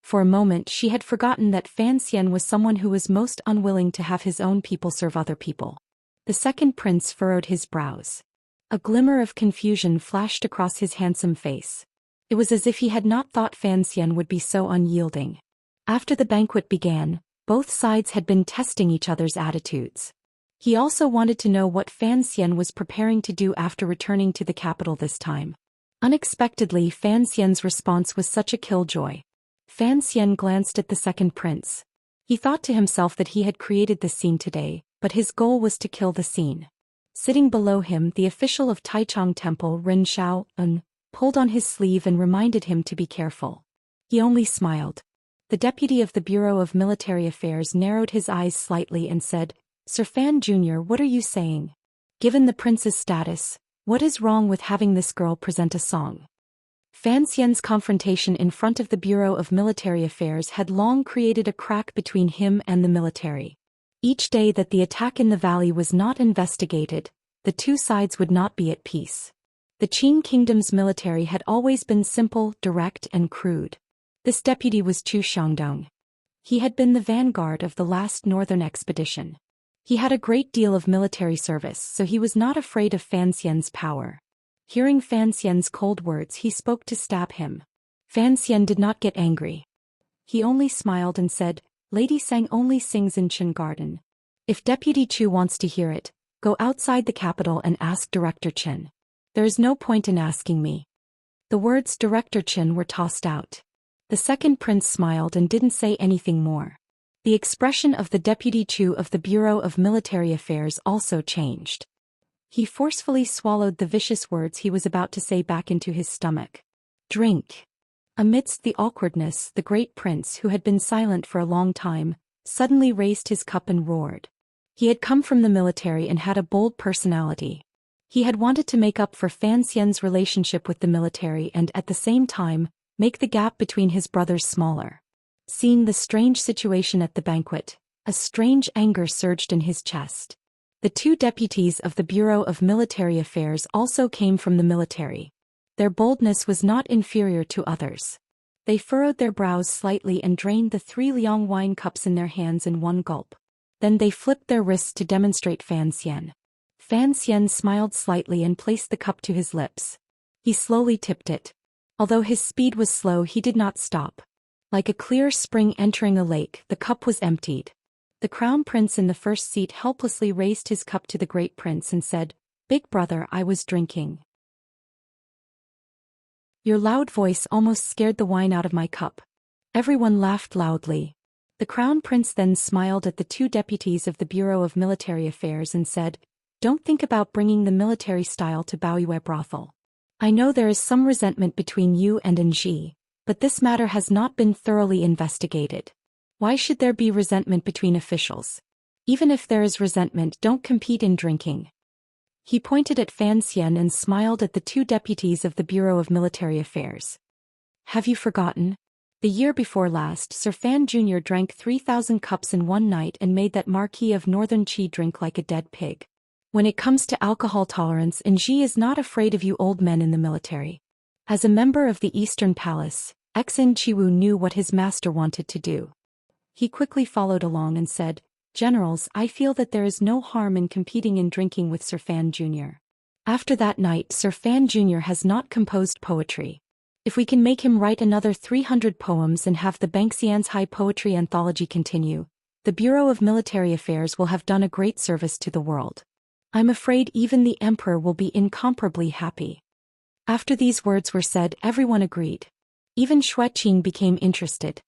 For a moment she had forgotten that Fan Xian was someone who was most unwilling to have his own people serve other people. The second prince furrowed his brows. A glimmer of confusion flashed across his handsome face. It was as if he had not thought Fan Xian would be so unyielding. After the banquet began, both sides had been testing each other's attitudes. He also wanted to know what Fan Xian was preparing to do after returning to the capital this time. Unexpectedly, Fan Xian's response was such a killjoy. Fan Xian glanced at the second prince. He thought to himself that he had created this scene today, but his goal was to kill the scene. Sitting below him, the official of Taichung Temple, Ren Xiao-un, pulled on his sleeve and reminded him to be careful. He only smiled. The deputy of the Bureau of Military Affairs narrowed his eyes slightly and said, "Sir Fan Jr., what are you saying? Given the prince's status, what is wrong with having this girl present a song?" Fan Xian's confrontation in front of the Bureau of Military Affairs had long created a crack between him and the military. Each day that the attack in the valley was not investigated, the two sides would not be at peace. The Qing Kingdom's military had always been simple, direct, and crude. This deputy was Chu Xiangdong. He had been the vanguard of the last northern expedition. He had a great deal of military service, so he was not afraid of Fan Xian's power. Hearing Fan Xian's cold words, he spoke to stab him. Fan Xian did not get angry. He only smiled and said, "Lady Sang only sings in Qin Garden. If Deputy Chu wants to hear it, go outside the capital and ask Director Qin. There is no point in asking me." The words Director Qin were tossed out. The second prince smiled and didn't say anything more. The expression of the Deputy Chu of the Bureau of Military Affairs also changed. He forcefully swallowed the vicious words he was about to say back into his stomach. "Drink." Amidst the awkwardness, the great prince, who had been silent for a long time, suddenly raised his cup and roared. He had come from the military and had a bold personality. He had wanted to make up for Fan Xian's relationship with the military and, at the same time, make the gap between his brothers smaller. Seeing the strange situation at the banquet, a strange anger surged in his chest. The two deputies of the Bureau of Military Affairs also came from the military. Their boldness was not inferior to others. They furrowed their brows slightly and drained the 3 liang wine cups in their hands in one gulp. Then they flipped their wrists to demonstrate Fan Xian. Fan Xian smiled slightly and placed the cup to his lips. He slowly tipped it. Although his speed was slow, he did not stop. Like a clear spring entering a lake, the cup was emptied. The crown prince in the first seat helplessly raised his cup to the great prince and said, "Big brother, I was drinking." Your loud voice almost scared the wine out of my cup. Everyone laughed loudly. The crown prince then smiled at the two deputies of the Bureau of Military Affairs and said, "Don't think about bringing the military style to Baoyue brothel. I know there is some resentment between you and Enji, but this matter has not been thoroughly investigated. Why should there be resentment between officials? Even if there is resentment, don't compete in drinking." He pointed at Fan Xian and smiled at the two deputies of the Bureau of Military Affairs. "Have you forgotten? The year before last, Sir Fan Jr. drank 3,000 cups in one night and made that Marquis of Northern Qi drink like a dead pig. When it comes to alcohol tolerance, Enji is not afraid of you old men in the military." As a member of the Eastern Palace, Xin Chiwu knew what his master wanted to do. He quickly followed along and said, "Generals, I feel that there is no harm in competing in drinking with Sir Fan Jr. After that night, Sir Fan Jr. has not composed poetry. If we can make him write another 300 poems and have the Banxian's High Poetry Anthology continue, the Bureau of Military Affairs will have done a great service to the world. I'm afraid even the Emperor will be incomparably happy." After these words were said, everyone agreed. Even Xueqing became interested.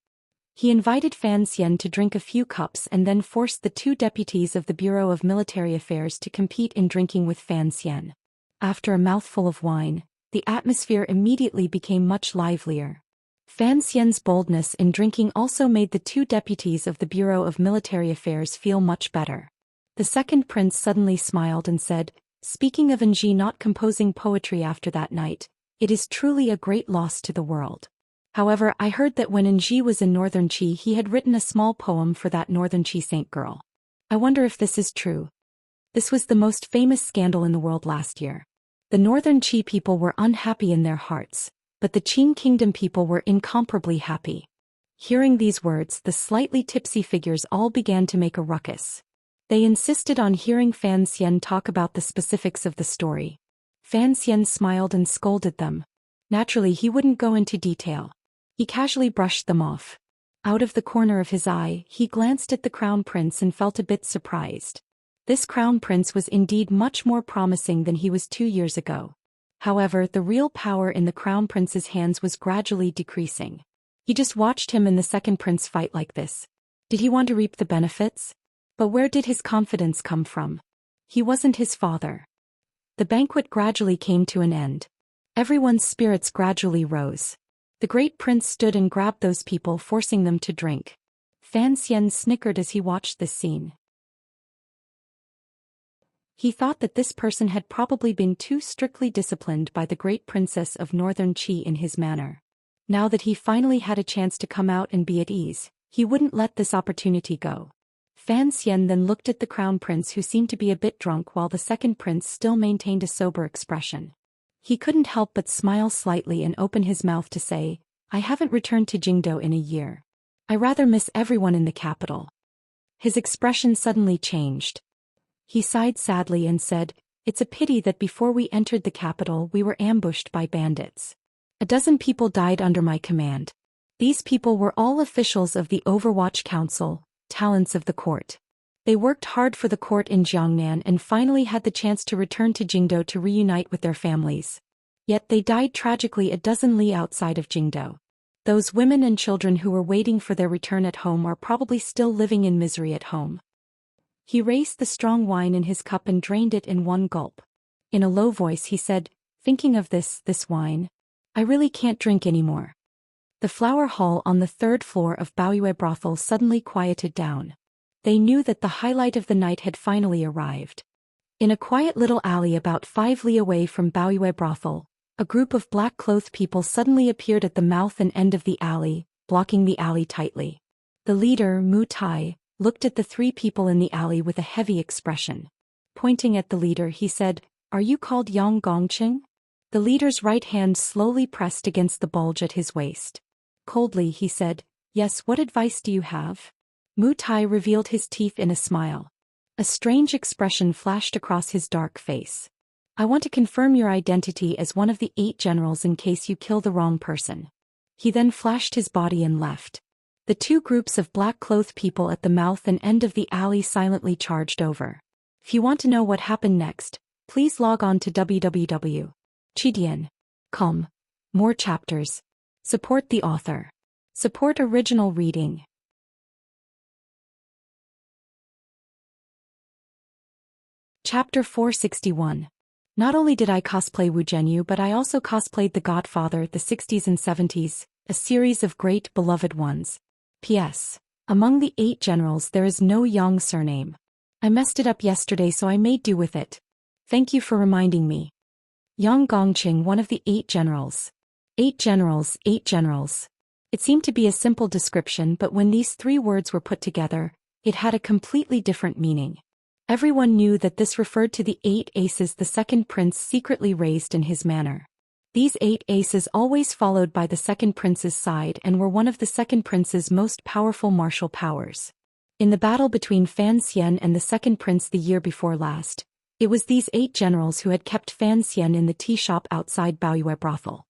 He invited Fan Xian to drink a few cups and then forced the two deputies of the Bureau of Military Affairs to compete in drinking with Fan Xian. After a mouthful of wine, the atmosphere immediately became much livelier. Fan Xian's boldness in drinking also made the two deputies of the Bureau of Military Affairs feel much better. The second prince suddenly smiled and said, "Speaking of Enji not composing poetry after that night, it is truly a great loss to the world. However, I heard that when Enji was in Northern Qi he had written a small poem for that Northern Qi saint girl. I wonder if this is true. This was the most famous scandal in the world last year. The Northern Qi people were unhappy in their hearts, but the Qing Kingdom people were incomparably happy." Hearing these words, the slightly tipsy figures all began to make a ruckus. They insisted on hearing Fan Xian talk about the specifics of the story. Fan Xian smiled and scolded them. Naturally, he wouldn't go into detail. He casually brushed them off. Out of the corner of his eye, he glanced at the crown prince and felt a bit surprised. This crown prince was indeed much more promising than he was 2 years ago. However, the real power in the crown prince's hands was gradually decreasing. He just watched him and the second prince fight like this. Did he want to reap the benefits? But where did his confidence come from? He wasn't his father. The banquet gradually came to an end. Everyone's spirits gradually rose. The great prince stood and grabbed those people, forcing them to drink. Fan Xian snickered as he watched this scene. He thought that this person had probably been too strictly disciplined by the great princess of Northern Qi in his manner. Now that he finally had a chance to come out and be at ease, he wouldn't let this opportunity go. Fan Xian then looked at the crown prince, who seemed to be a bit drunk, while the second prince still maintained a sober expression. He couldn't help but smile slightly and open his mouth to say, "I haven't returned to Jingdo in a year. I rather miss everyone in the capital." His expression suddenly changed. He sighed sadly and said, "It's a pity that before we entered the capital we were ambushed by bandits. 12 people died under my command. These people were all officials of the Overwatch Council, talents of the court. They worked hard for the court in Jiangnan and finally had the chance to return to Jingdo to reunite with their families. Yet they died tragically 12 li outside of Jingdo. Those women and children who were waiting for their return at home are probably still living in misery at home." He raised the strong wine in his cup and drained it in one gulp. In a low voice he said, "Thinking of this wine, I really can't drink anymore." The flower hall on the 3rd floor of Baoyue brothel suddenly quieted down. They knew that the highlight of the night had finally arrived. In a quiet little alley about 5 li away from Baoyue brothel, a group of black-clothed people suddenly appeared at the mouth and end of the alley, blocking the alley tightly. The leader, Mu Tai, looked at the 3 people in the alley with a heavy expression. Pointing at the leader, he said, "Are you called Yang Gongqing?" The leader's right hand slowly pressed against the bulge at his waist. Coldly he said, "Yes, what advice do you have?" Mu Tai revealed his teeth in a smile. A strange expression flashed across his dark face. "I want to confirm your identity as one of the 8 generals in case you kill the wrong person." He then flashed his body and left. The 2 groups of black-clothed people at the mouth and end of the alley silently charged over. If you want to know what happened next, please log on to www.chidian.com. More chapters. Support the author. Support original reading. Chapter 461. Not only did I cosplay Wu Zhenyu, but I also cosplayed The Godfather, the 60s and 70s, a series of great beloved ones. P.S. Among the 8 generals there is no Yang surname. I messed it up yesterday, so I made do with it. Thank you for reminding me. Yang Gongqing, one of the 8 generals. 8 generals, 8 generals. It seemed to be a simple description, but when these 3 words were put together, it had a completely different meaning. Everyone knew that this referred to the 8 aces the second prince secretly raised in his manor. These 8 aces always followed by the second prince's side and were one of the second prince's most powerful martial powers. In the battle between Fan Xian and the second prince the year before last, it was these 8 generals who had kept Fan Xian in the tea shop outside Baoyue brothel.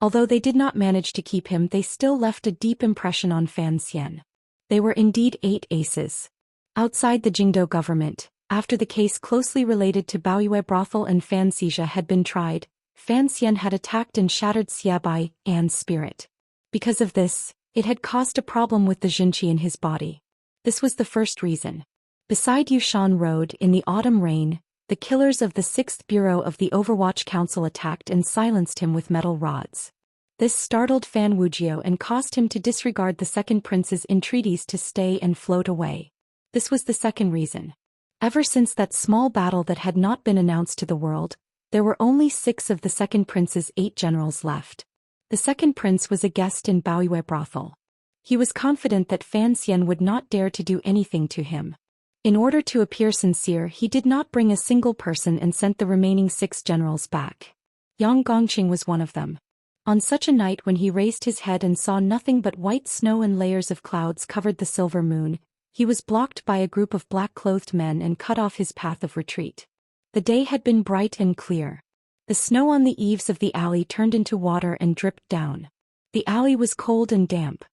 Although they did not manage to keep him, they still left a deep impression on Fan Xian. They were indeed 8 aces. Outside the Jingdo government, after the case closely related to Baoyue brothel and Fan Xija had been tried, Fan Xian had attacked and shattered Xia Bai An's spirit. Because of this, it had caused a problem with the Jinqi in his body. This was the first reason. Beside Yushan Road in the autumn rain, the killers of the 6th Bureau of the Overwatch Council attacked and silenced him with metal rods. This startled Fan Wujiu and caused him to disregard the second prince's entreaties to stay and float away. This was the second reason. Ever since that small battle that had not been announced to the world, there were only 6 of the second prince's 8 generals left. The second prince was a guest in Baoyue brothel. He was confident that Fan Xian would not dare to do anything to him. In order to appear sincere, he did not bring a single person and sent the remaining 6 generals back. Yang Gongqing was one of them. On such a night when he raised his head and saw nothing but white snow and layers of clouds covered the silver moon, he was blocked by a group of black-clothed men and cut off his path of retreat. The day had been bright and clear. The snow on the eaves of the alley turned into water and dripped down. The alley was cold and damp.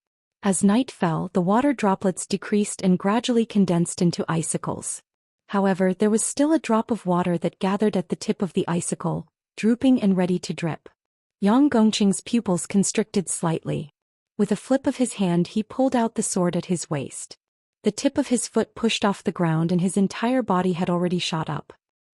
As night fell, the water droplets decreased and gradually condensed into icicles. However, there was still a drop of water that gathered at the tip of the icicle, drooping and ready to drip. Yang Gongqing's pupils constricted slightly. With a flip of his hand he pulled out the sword at his waist. The tip of his foot pushed off the ground and his entire body had already shot up.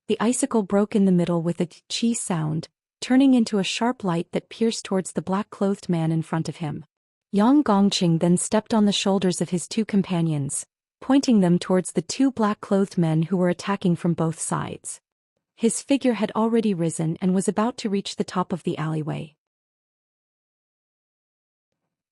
The icicle broke in the middle with a chi sound, turning into a sharp light that pierced towards the black-clothed man in front of him. Yang Gongqing then stepped on the shoulders of his two companions, pointing them towards the two black-clothed men who were attacking from both sides. His figure had already risen and was about to reach the top of the alleyway.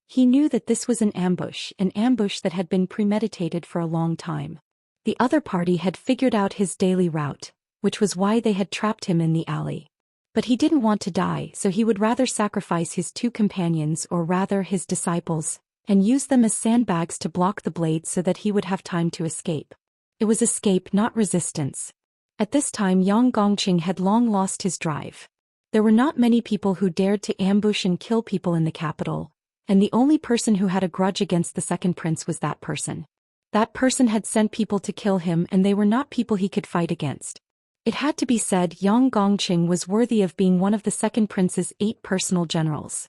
He knew that this was an ambush that had been premeditated for a long time. The other party had figured out his daily route, which was why they had trapped him in the alley. But he didn't want to die, so he would rather sacrifice his two companions, or rather his disciples, and use them as sandbags to block the blade so that he would have time to escape. It was escape, not resistance. At this time Yang Gongqing had long lost his drive. There were not many people who dared to ambush and kill people in the capital, and the only person who had a grudge against the second prince was that person. That person had sent people to kill him and they were not people he could fight against. It had to be said Yang Gongqing was worthy of being one of the second prince's 8 personal generals.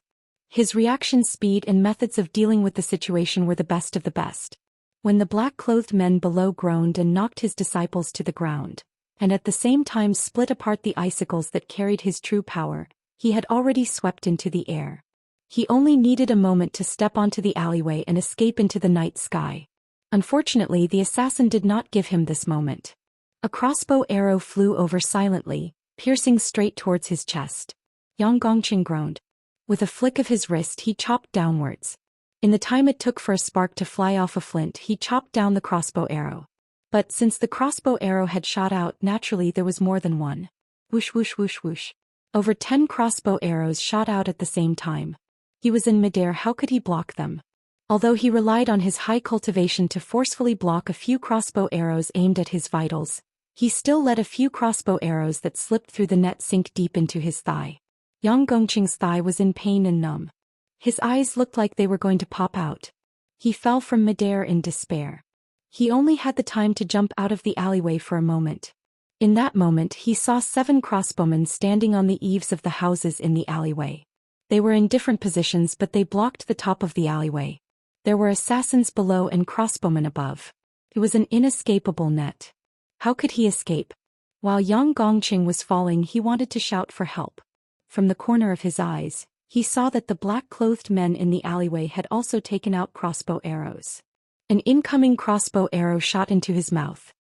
His reaction speed and methods of dealing with the situation were the best of the best. When the black-clothed men below groaned and knocked his disciples to the ground, and at the same time split apart the icicles that carried his true power, he had already swept into the air. He only needed a moment to step onto the alleyway and escape into the night sky. Unfortunately, the assassin did not give him this moment. A crossbow arrow flew over silently, piercing straight towards his chest. Yang Gongqing groaned. With a flick of his wrist he chopped downwards. In the time it took for a spark to fly off a flint he chopped down the crossbow arrow. But since the crossbow arrow had shot out, naturally there was more than one. Whoosh whoosh whoosh whoosh. Over 10 crossbow arrows shot out at the same time. He was in midair, how could he block them? Although he relied on his high cultivation to forcefully block a few crossbow arrows aimed at his vitals, he still let a few crossbow arrows that slipped through the net sink deep into his thigh. Yang Gongqing's thigh was in pain and numb. His eyes looked like they were going to pop out. He fell from midair in despair. He only had the time to jump out of the alleyway for a moment. In that moment he saw 7 crossbowmen standing on the eaves of the houses in the alleyway. They were in different positions but they blocked the top of the alleyway. There were assassins below and crossbowmen above. It was an inescapable net. How could he escape? While Yang Gongqing was falling he wanted to shout for help. From the corner of his eyes, he saw that the black-clothed men in the alleyway had also taken out crossbow arrows. An incoming crossbow arrow shot into his mouth.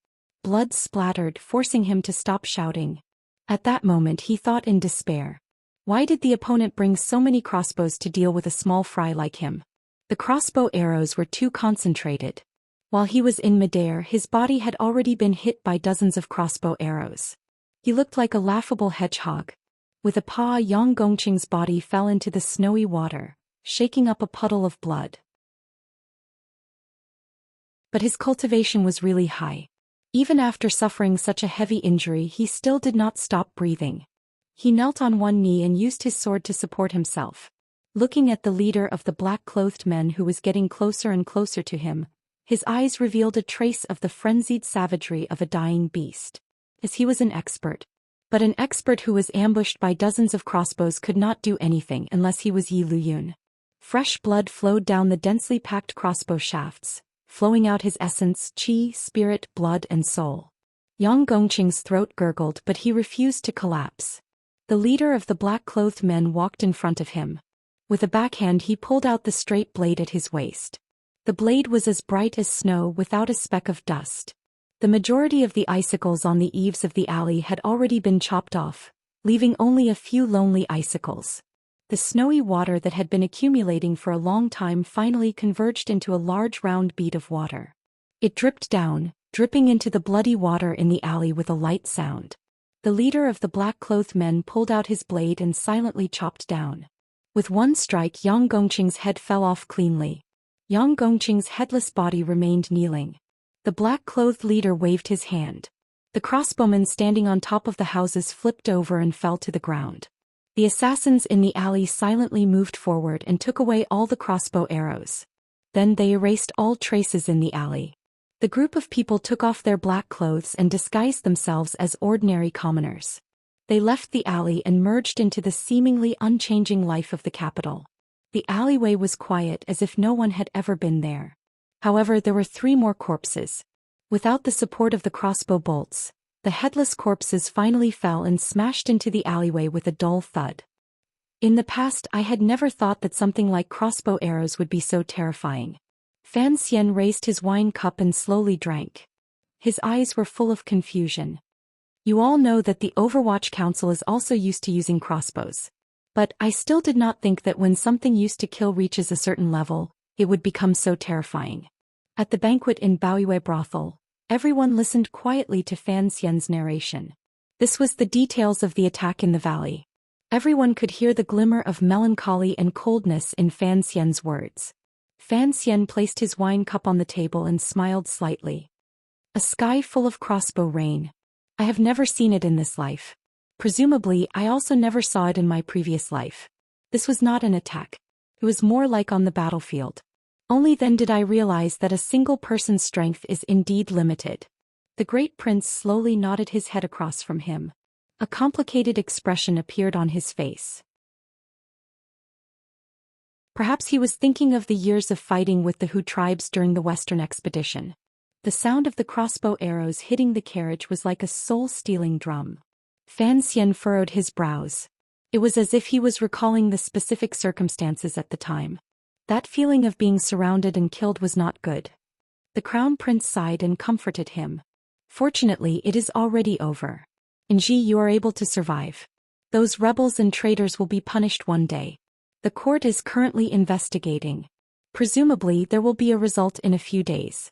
Blood splattered, forcing him to stop shouting. At that moment he thought in despair. Why did the opponent bring so many crossbows to deal with a small fry like him? The crossbow arrows were too concentrated. While he was in midair, his body had already been hit by dozens of crossbow arrows. He looked like a laughable hedgehog. With a paw, Yang Gongqing's body fell into the snowy water, shaking up a puddle of blood. But his cultivation was really high. Even after suffering such a heavy injury, he still did not stop breathing. He knelt on one knee and used his sword to support himself. Looking at the leader of the black-clothed men who was getting closer and closer to him, his eyes revealed a trace of the frenzied savagery of a dying beast. As he was an expert. But an expert who was ambushed by dozens of crossbows could not do anything unless he was Yi Luyun. Fresh blood flowed down the densely packed crossbow shafts, flowing out his essence, chi, spirit, blood and soul. Yang Gongqing's throat gurgled but he refused to collapse. The leader of the black-clothed men walked in front of him. With a backhand he pulled out the straight blade at his waist. The blade was as bright as snow without a speck of dust. The majority of the icicles on the eaves of the alley had already been chopped off, leaving only a few lonely icicles. The snowy water that had been accumulating for a long time finally converged into a large round bead of water. It dripped down, dripping into the bloody water in the alley with a light sound. The leader of the black-clothed men pulled out his blade and silently chopped down. With one strike, Yang Gongqing's head fell off cleanly. Yang Gongqing's headless body remained kneeling. The black-clothed leader waved his hand. The crossbowmen standing on top of the houses flipped over and fell to the ground. The assassins in the alley silently moved forward and took away all the crossbow arrows. Then they erased all traces in the alley. The group of people took off their black clothes and disguised themselves as ordinary commoners. They left the alley and merged into the seemingly unchanging life of the capital. The alleyway was quiet as if no one had ever been there. However, there were 3 more corpses. Without the support of the crossbow bolts, the headless corpses finally fell and smashed into the alleyway with a dull thud. In the past, I had never thought that something like crossbow arrows would be so terrifying. Fan Xian raised his wine cup and slowly drank. His eyes were full of confusion. You all know that the Overwatch Council is also used to using crossbows. But I still did not think that when something used to kill reaches a certain level, it would become so terrifying. At the banquet in Baoyue Brothel, everyone listened quietly to Fan Xian's narration. This was the details of the attack in the valley. Everyone could hear the glimmer of melancholy and coldness in Fan Xian's words. Fan Xian placed his wine cup on the table and smiled slightly. A sky full of crossbow rain. I have never seen it in this life. Presumably, I also never saw it in my previous life. This was not an attack. It was more like on the battlefield. Only then did I realize that a single person's strength is indeed limited. The great prince slowly nodded his head across from him. A complicated expression appeared on his face. Perhaps he was thinking of the years of fighting with the Hu tribes during the Western expedition. The sound of the crossbow arrows hitting the carriage was like a soul-stealing drum. Fan Xian furrowed his brows. It was as if he was recalling the specific circumstances at the time. That feeling of being surrounded and killed was not good. The crown prince sighed and comforted him. Fortunately, it is already over. Enji, you are able to survive. Those rebels and traitors will be punished one day. The court is currently investigating. Presumably, there will be a result in a few days.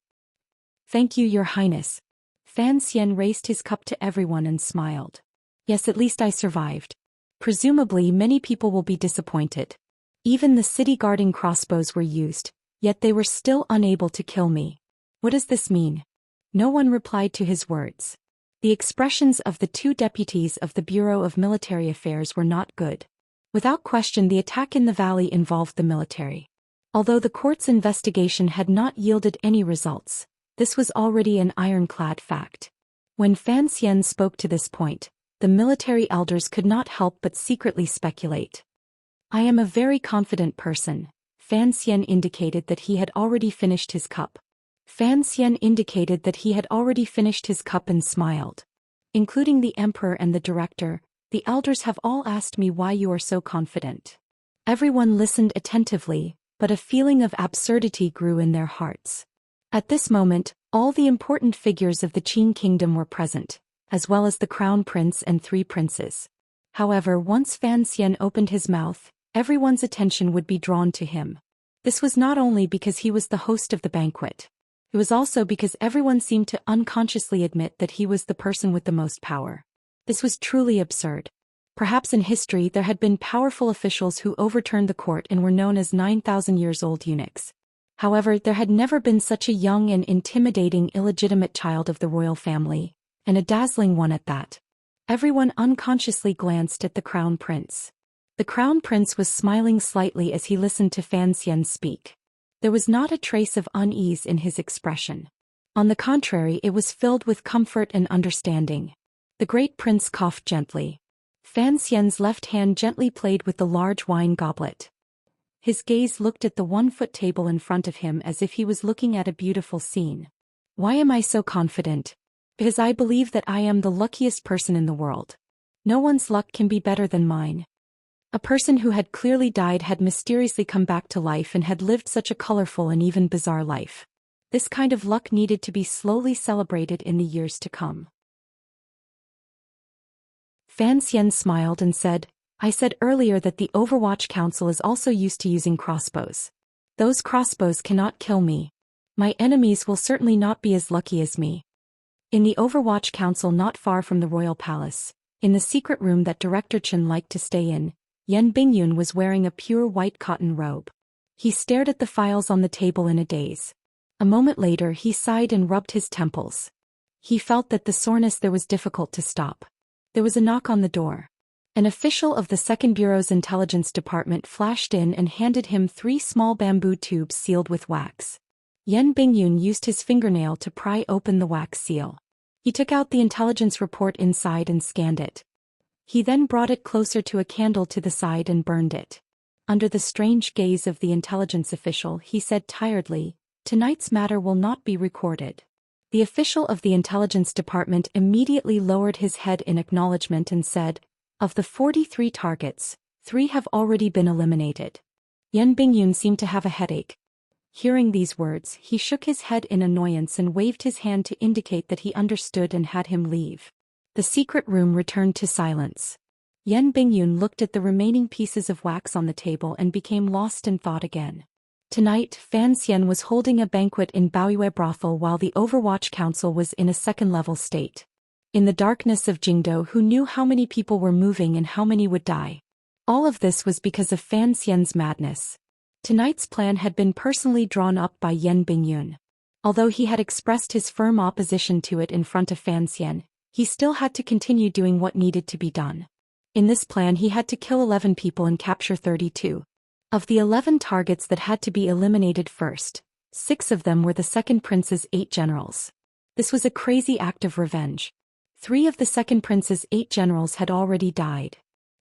Thank you, Your Highness. Fan Xian raised his cup to everyone and smiled. Yes, at least I survived. Presumably, many people will be disappointed. Even the city-guarding crossbows were used, yet they were still unable to kill me. What does this mean? No one replied to his words. The expressions of the 2 deputies of the Bureau of Military Affairs were not good. Without question, the attack in the valley involved the military. Although the court's investigation had not yielded any results, this was already an ironclad fact. When Fan Xian spoke to this point, the military elders could not help but secretly speculate. I am a very confident person. Fan Xian indicated that he had already finished his cup. Fan Xian indicated that he had already finished his cup and smiled. Including the emperor and the director, the elders have all asked me why you are so confident. Everyone listened attentively, but a feeling of absurdity grew in their hearts. At this moment, all the important figures of the Qin kingdom were present, as well as the crown prince and 3 princes. However, once Fan Xian opened his mouth, everyone's attention would be drawn to him. This was not only because he was the host of the banquet. It was also because everyone seemed to unconsciously admit that he was the person with the most power. This was truly absurd. Perhaps in history there had been powerful officials who overturned the court and were known as 9,000-years-old eunuchs. However, there had never been such a young and intimidating illegitimate child of the royal family, and a dazzling one at that. Everyone unconsciously glanced at the crown prince. The crown prince was smiling slightly as he listened to Fan Xian speak. There was not a trace of unease in his expression. On the contrary, it was filled with comfort and understanding. The great prince coughed gently. Fan Xian's left hand gently played with the large wine goblet. His gaze looked at the 1-foot table in front of him as if he was looking at a beautiful scene. Why am I so confident? Because I believe that I am the luckiest person in the world. No one's luck can be better than mine. A person who had clearly died had mysteriously come back to life and had lived such a colorful and even bizarre life. This kind of luck needed to be slowly celebrated in the years to come. Fan Xian smiled and said, I said earlier that the Overwatch Council is also used to using crossbows. Those crossbows cannot kill me. My enemies will certainly not be as lucky as me. In the Overwatch Council not far from the royal palace, in the secret room that Director Chen liked to stay in, Yan Bingyun was wearing a pure white cotton robe. He stared at the files on the table in a daze. A moment later he sighed and rubbed his temples. He felt that the soreness there was difficult to stop. There was a knock on the door. An official of the Second Bureau's intelligence department flashed in and handed him 3 small bamboo tubes sealed with wax. Yen Bingyun used his fingernail to pry open the wax seal. He took out the intelligence report inside and scanned it. He then brought it closer to a candle to the side and burned it. Under the strange gaze of the intelligence official, he said tiredly, "Tonight's matter will not be recorded." The official of the intelligence department immediately lowered his head in acknowledgement and said, "Of the 43 targets, 3 have already been eliminated." Yen Bingyun seemed to have a headache. Hearing these words, he shook his head in annoyance and waved his hand to indicate that he understood and had him leave. The secret room returned to silence. Yen Bingyun looked at the remaining pieces of wax on the table and became lost in thought again. Tonight, Fan Xian was holding a banquet in Baoyue Brothel while the Overwatch Council was in a second-level state. In the darkness of Jingdo, who knew how many people were moving and how many would die? All of this was because of Fan Xian's madness. Tonight's plan had been personally drawn up by Yen Bingyun. Although he had expressed his firm opposition to it in front of Fan Xian, he still had to continue doing what needed to be done. In this plan, he had to kill 11 people and capture 32. Of the 11 targets that had to be eliminated first, 6 of them were the Second Prince's 8 generals. This was a crazy act of revenge. 3 of the Second Prince's 8 generals had already died.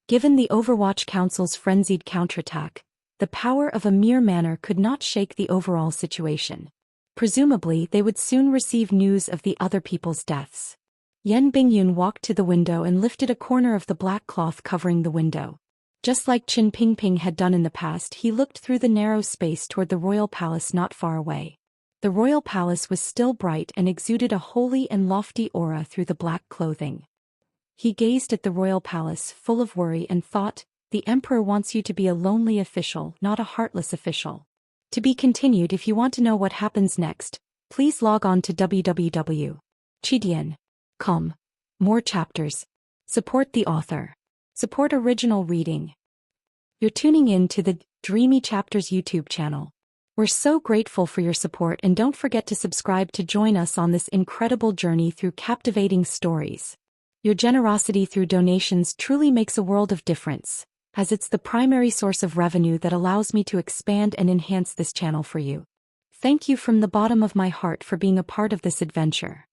Given the Overwatch Council's frenzied counterattack, the power of a mere manor could not shake the overall situation. Presumably, they would soon receive news of the other people's deaths. Yen Bingyun walked to the window and lifted a corner of the black cloth covering the window. Just like Qin Pingping had done in the past, he looked through the narrow space toward the royal palace not far away. The royal palace was still bright and exuded a holy and lofty aura through the black clothing. He gazed at the royal palace, full of worry, and thought, "The emperor wants you to be a lonely official, not a heartless official." To be continued. If you want to know what happens next, please log on to www.chidian.com. More chapters. Support the author. Support original reading. You're tuning in to the Dreamy Chapters YouTube channel. We're so grateful for your support, and don't forget to subscribe to join us on this incredible journey through captivating stories. Your generosity through donations truly makes a world of difference, as it's the primary source of revenue that allows me to expand and enhance this channel for you. Thank you from the bottom of my heart for being a part of this adventure.